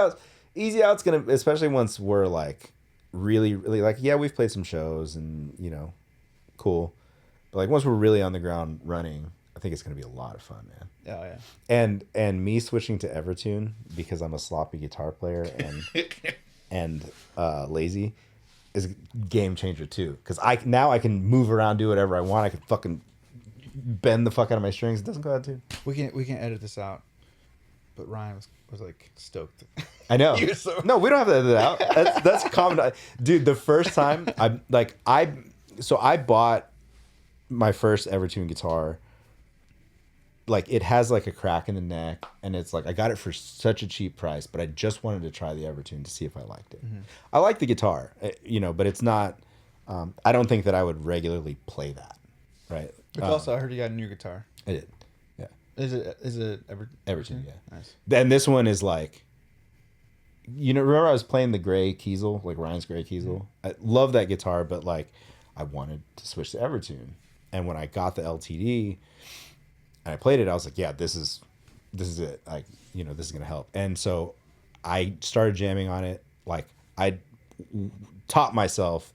Speaker 1: Out's gonna, especially once we're like really, really like, yeah, we've played some shows and cool, but like once we're really on the ground running, I think it's gonna be a lot of fun, man.
Speaker 2: Oh yeah.
Speaker 1: And me switching to Evertune because I'm a sloppy guitar player and lazy is a game changer too. Because I can move around, do whatever I want. I can fucking bend the fuck out of my strings. It doesn't go out too.
Speaker 2: We can edit this out. But Ryan was like stoked.
Speaker 1: I know. No, we don't have to edit it out. That's common. Dude, the first time I bought my first Evertune guitar. Like, it has like a crack in the neck, and it's like I got it for such a cheap price, but I just wanted to try the Evertune to see if I liked it. Mm-hmm. I like the guitar, but it's not. I don't think that I would regularly play that, right?
Speaker 2: Which also, I heard you got a new guitar.
Speaker 1: I did. Yeah.
Speaker 2: Is it
Speaker 1: Evertune? Yeah.
Speaker 2: Nice.
Speaker 1: And this one is like, remember I was playing the gray Kiesel, like Ryan's gray Kiesel. I love that guitar, but like I wanted to switch to Evertune, and when I got the LTD. And I played it, I was like, yeah, this is it. Like, this is going to help. And so I started jamming on it. Like, I taught myself,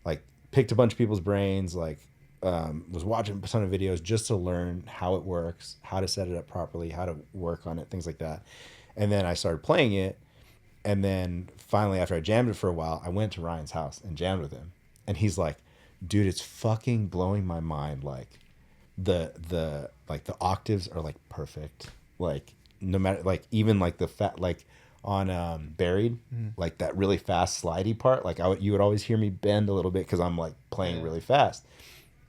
Speaker 1: like, picked a bunch of people's brains, like, was watching a ton of videos just to learn how it works, how to set it up properly, how to work on it, things like that. And then I started playing it. And then finally, after I jammed it for a while, I went to Ryan's house and jammed with him. And he's like, dude, it's fucking blowing my mind. Like, the octaves are like perfect, like no matter, like even like the fat, like on Buried, like that really fast slidey part, like you would always hear me bend a little bit because I'm like playing really fast,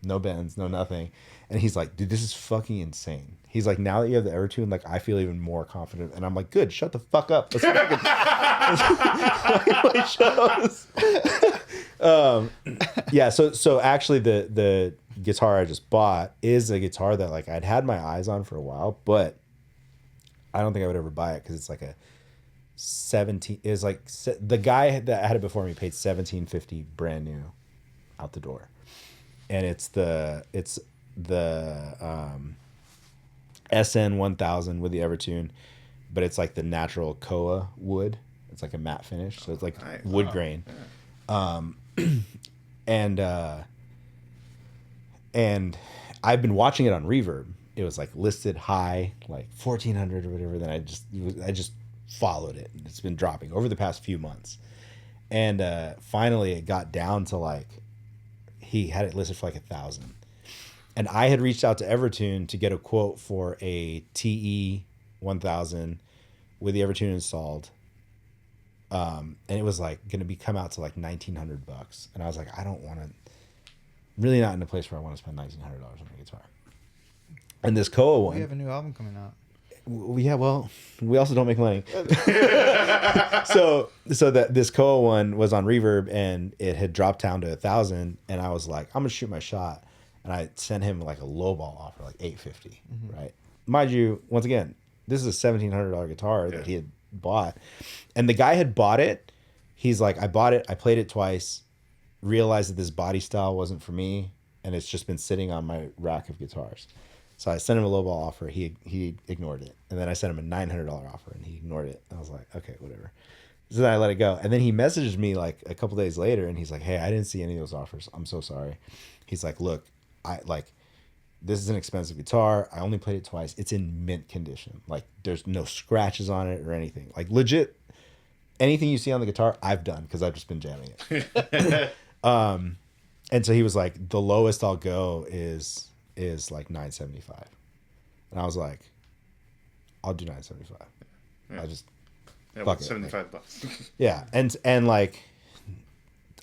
Speaker 1: no bends, no nothing. And he's like, dude, this is fucking insane. He's like, now that you have the Evertune, like I feel even more confident. And I'm like, good, shut the fuck up. Let's fucking play shows. Yeah, so actually the guitar I just bought is a guitar that like I'd had my eyes on for a while, but I don't think I would ever buy it because it's like a 17. Is like the guy that had it before me paid $17.50 brand new out the door, and it's the SN 1000 with the Evertune, but it's like the natural Koa wood. It's like a matte finish, so it's like wood grain. And I've been watching it on Reverb. It was like listed high, like 1400 or whatever. Then I just followed it. It's been dropping over the past few months. And finally it got down to like, he had it listed for like 1,000. And I had reached out to Evertune to get a quote for a TE 1000 with the Evertune installed. And it was like going to come out to like $1,900. And I was like, I don't want to, really not in a place where I want to spend $1,900 on a guitar. And this Koa one.
Speaker 2: We have a new album coming out.
Speaker 1: Yeah, well, we also don't make money. so that this Koa one was on Reverb and it had dropped down to 1,000, and I was like, I'm gonna shoot my shot. And I sent him like a lowball offer, like $850, right? Mind you, once again, this is a $1,700 guitar that he had bought, and the guy had bought it. He's like, I bought it, I played it twice, realized that this body style wasn't for me, and it's just been sitting on my rack of guitars. So I sent him a lowball offer. He ignored it, and then I sent him a $900 offer, and he ignored it. I was like, okay, whatever. So then I let it go, and then he messaged me like a couple days later, and he's like, hey, I didn't see any of those offers. I'm so sorry. He's like, look, this is an expensive guitar. I only played it twice. It's in mint condition. Like, there's no scratches on it or anything. Like, legit, anything you see on the guitar, I've done because I've just been jamming it. And so he was like, the lowest I'll go is like 975, and I was like, I'll do 975. I just fuck it.
Speaker 4: $75.
Speaker 1: Yeah, and like,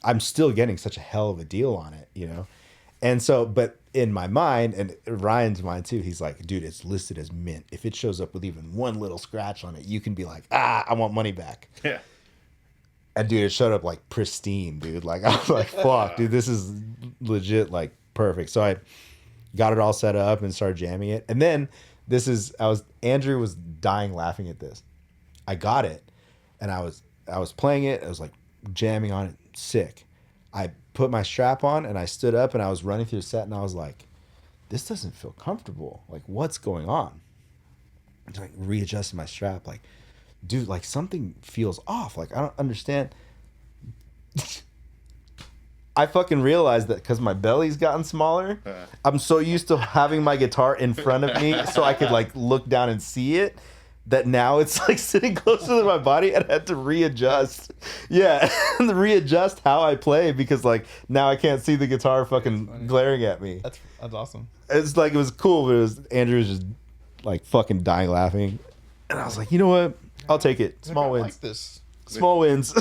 Speaker 1: I'm still getting such a hell of a deal on it, you know? And so, but in my mind, and Ryan's mind too, he's like, dude, it's listed as mint. If it shows up with even one little scratch on it, you can be like, I want money back.
Speaker 4: Yeah.
Speaker 1: And dude, it showed up like pristine, dude. Like, I was like, fuck, dude, this is legit, like, perfect. So I got it all set up and started jamming it. And then Andrew was dying laughing at this. I got it, and I was playing it. I was like jamming on it, sick. I put my strap on and I stood up and I was running through the set and I was like, this doesn't feel comfortable. Like, what's going on? I'm like readjusting my strap. Like, dude, like something feels off. Like, I don't understand. I fucking realized that because my belly's gotten smaller, I'm so used to having my guitar in front of me so I could like look down and see it, that now it's like sitting closer to my body, and I had to readjust. Yeah, and readjust how I play because like now I can't see the guitar fucking glaring at me.
Speaker 2: That's awesome.
Speaker 1: It's like, it was cool, but Andrew was just like fucking dying laughing, and I was like, you know what? I'll take it. Small wins.
Speaker 2: Like this.
Speaker 1: Small wins.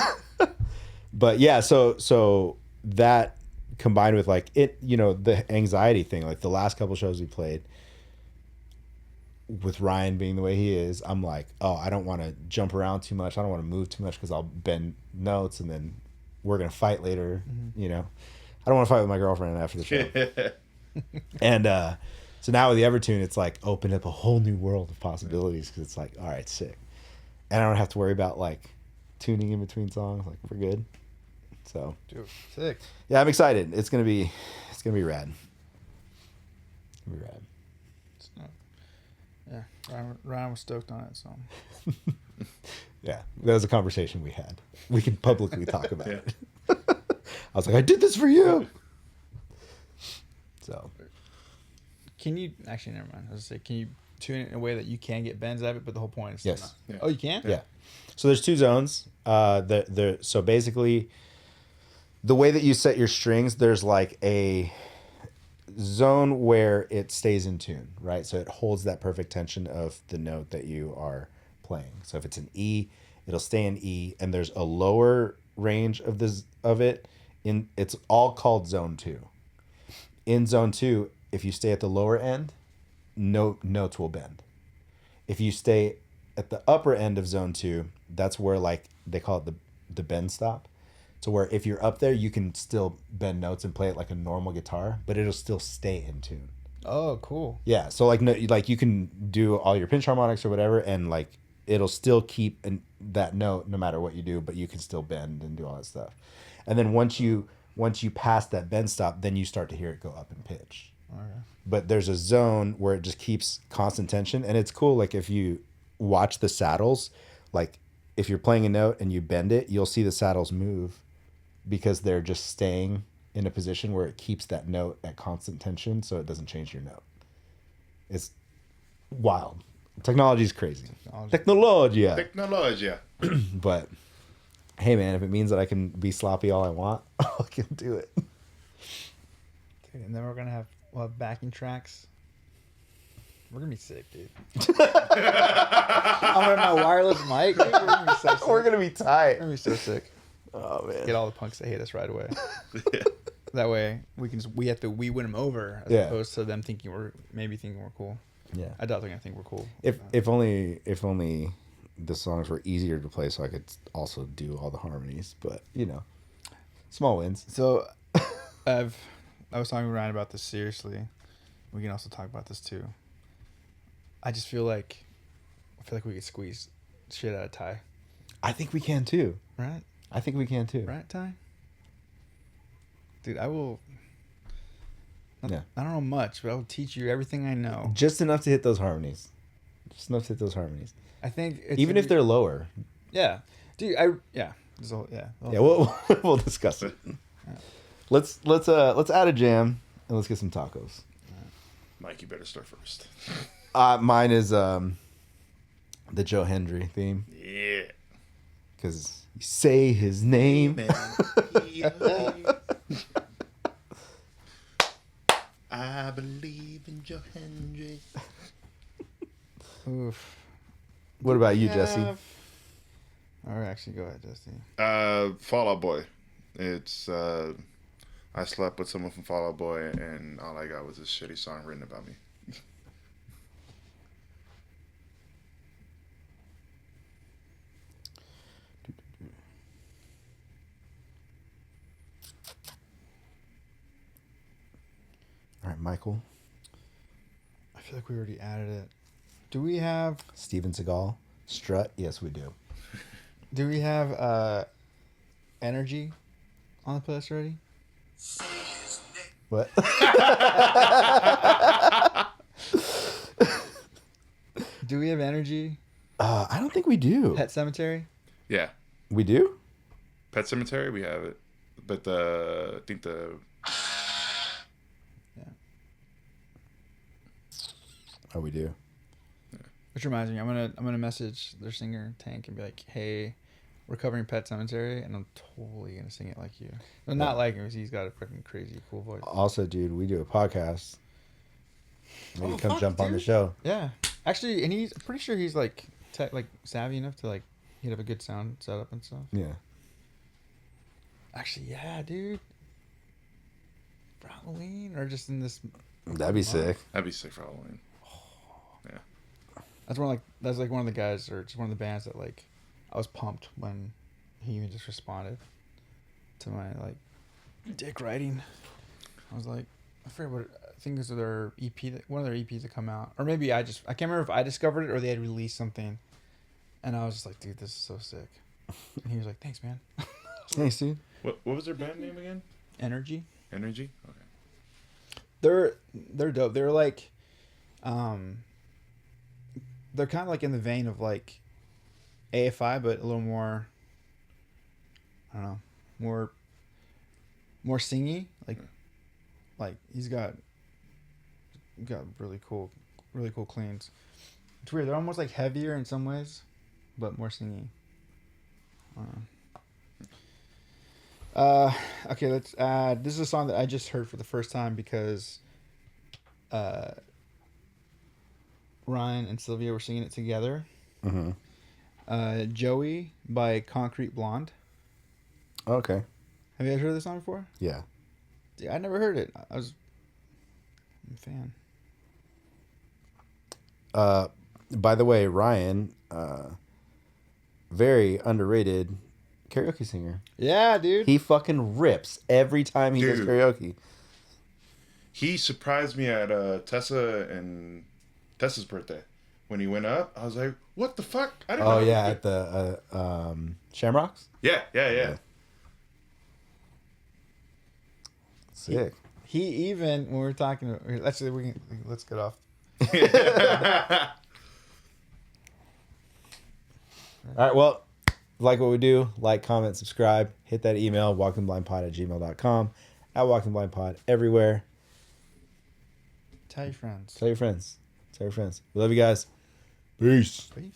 Speaker 1: But yeah, so that combined with like it, you know, the anxiety thing, like the last couple shows we played, with Ryan being the way he is, I'm like, oh, I don't want to jump around too much. I don't want to move too much because I'll bend notes and then we're going to fight later. Mm-hmm. You know, I don't want to fight with my girlfriend after the show. And so now with the Evertune, it's like opened up a whole new world of possibilities because it's like, all right, sick. And I don't have to worry about like tuning in between songs. Like, we're good. So,
Speaker 2: dude, sick.
Speaker 1: Yeah, I'm excited. It's going to be rad. It's going to be rad.
Speaker 2: Yeah, Ryan was stoked on it, so.
Speaker 1: Yeah, that was a conversation we had. We can publicly talk about it. I was like, I did this for you. So.
Speaker 2: Can you, actually, never mind. I was going to say, can you tune it in a way that you can get bends out of it, but the whole point is
Speaker 1: yes.
Speaker 2: not.
Speaker 4: Yeah.
Speaker 2: Oh, you can?
Speaker 1: Yeah. So there's two zones. So basically, the way that you set your strings, there's like a zone where it stays in tune, right? So it holds that perfect tension of the note that you are playing. So if it's an E, it'll stay in E, and there's a lower range of it. It's all called zone 2. In zone 2, if you stay at the lower end, notes will bend. If you stay at the upper end of zone 2, that's where like they call it the bend stop. So where if you're up there, you can still bend notes and play it like a normal guitar, but it'll still stay in tune.
Speaker 2: Oh, cool.
Speaker 1: Yeah. So like you can do all your pinch harmonics or whatever, and like it'll still keep that note no matter what you do, but you can still bend and do all that stuff. And then once you pass that bend stop, then you start to hear it go up in pitch.
Speaker 2: Okay.
Speaker 1: But there's a zone where it just keeps constant tension, and it's cool. Like if you watch the saddles, like if you're playing a note and you bend it, you'll see the saddles move because they're just staying in a position where it keeps that note at constant tension so it doesn't change your note. It's wild. Technology is crazy. Technology. But hey, man, if it means that I can be sloppy all I want, I can do it.
Speaker 2: Dude, and then we'll have backing tracks. We're gonna be sick, dude. I'm wearing my wireless mic. Dude, we're gonna be so sick.
Speaker 1: We're gonna be tight.
Speaker 2: We're gonna be so sick.
Speaker 1: Oh man.
Speaker 2: Get all the punks that hate us right away. That way we win them over as
Speaker 1: Yeah.
Speaker 2: opposed to them thinking we're cool.
Speaker 1: Yeah.
Speaker 2: I doubt they're gonna think we're cool.
Speaker 1: If only the songs were easier to play so I could also do all the harmonies, but you know, small wins.
Speaker 2: So I was talking to Ryan about this seriously. We can also talk about this too. I feel like we could squeeze shit out of Ty.
Speaker 1: I think we can too.
Speaker 2: Right?
Speaker 1: I think we can too.
Speaker 2: Right, Ty? Dude, I will.
Speaker 1: Yeah.
Speaker 2: I don't know much, but I will teach you everything I know.
Speaker 1: Just enough to hit those harmonies.
Speaker 2: I think
Speaker 1: even if they're lower.
Speaker 2: Yeah, dude. Yeah.
Speaker 1: We'll discuss it.
Speaker 2: Yeah.
Speaker 1: Let's add a jam and let's get some tacos.
Speaker 4: Mike, you better start first.
Speaker 1: Mine is the Joe Hendry theme.
Speaker 4: Yeah.
Speaker 1: Because you say his name.
Speaker 4: I believe in Joe Hendry.
Speaker 2: Oof.
Speaker 1: What about you, Jesse?
Speaker 2: All right, actually, go ahead, Jesse.
Speaker 4: Fall Out Boy. It's I slept with someone from Fall Out Boy, and all I got was this shitty song written about me.
Speaker 1: All right, Michael.
Speaker 2: I feel like we already added it. Do we have
Speaker 1: Steven Seagal. Strut. Yes, we do.
Speaker 2: energy on the playlist already?
Speaker 1: What?
Speaker 2: Do we have energy?
Speaker 1: I don't think we do.
Speaker 2: Pet Cemetery?
Speaker 4: Yeah,
Speaker 1: We do?
Speaker 4: Pet Cemetery. We have it, but I think the
Speaker 1: Oh, we do.
Speaker 2: Which reminds me, I'm gonna message their singer Tank and be like, "Hey, we're covering Pet Cemetery, and I'm totally gonna sing it like you." But not like him, 'cause he's got a freaking crazy cool voice.
Speaker 1: Also, dude, we do a podcast. Maybe come
Speaker 2: fuck,
Speaker 1: jump on the
Speaker 2: dude.
Speaker 1: show.
Speaker 2: Yeah, actually, and he's pretty sure he's like savvy enough to like he'd have a good sound setup and stuff.
Speaker 1: Yeah.
Speaker 2: Actually, yeah, dude. For Halloween or just in this.
Speaker 1: That'd be sick.
Speaker 4: That'd be sick for Halloween.
Speaker 2: That's like one of the guys or just one of the bands that like I was pumped when he even just responded to my like dick writing. I was like, I forget what I think this is their EP, one of their EPs that come out, or maybe I can't remember if I discovered it or they had released something, and I was just like, dude, this is so sick. And he was like, thanks, man.
Speaker 1: Thanks, dude.
Speaker 4: What was their band name again?
Speaker 2: Energy.
Speaker 4: Energy. Okay.
Speaker 2: They're dope. They're like, they're kind of like in the vein of like AFI, but a little more, I don't know, more singy. Like he's got really cool cleans. It's weird. They're almost like heavier in some ways, but more singy. Okay, let's add. This is a song that I just heard for the first time because Ryan and Sylvia were singing it together.
Speaker 1: Mm-hmm.
Speaker 2: Joey by Concrete Blonde.
Speaker 1: Okay.
Speaker 2: Have you guys heard this song before?
Speaker 1: Yeah.
Speaker 2: Yeah, I never heard it. I'm a fan.
Speaker 1: By the way, Ryan, very underrated karaoke singer.
Speaker 2: Yeah, dude.
Speaker 1: He fucking rips every time he does
Speaker 4: Dude.
Speaker 1: karaoke.
Speaker 4: He surprised me at Tessa's birthday. When he went up, I was like, what the fuck? I didn't
Speaker 1: Oh
Speaker 4: know.
Speaker 1: yeah, at the Shamrocks.
Speaker 4: Yeah.
Speaker 1: Sick.
Speaker 2: He even when we were talking. Let's get off.
Speaker 1: All right. Well, like what we do, like, comment, subscribe, hit that email, walkingblindpod@gmail.com, at walkingblindpod everywhere.
Speaker 2: Tell your friends.
Speaker 1: Tell your friends. We love you guys. Peace.
Speaker 2: Peace.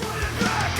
Speaker 5: Running back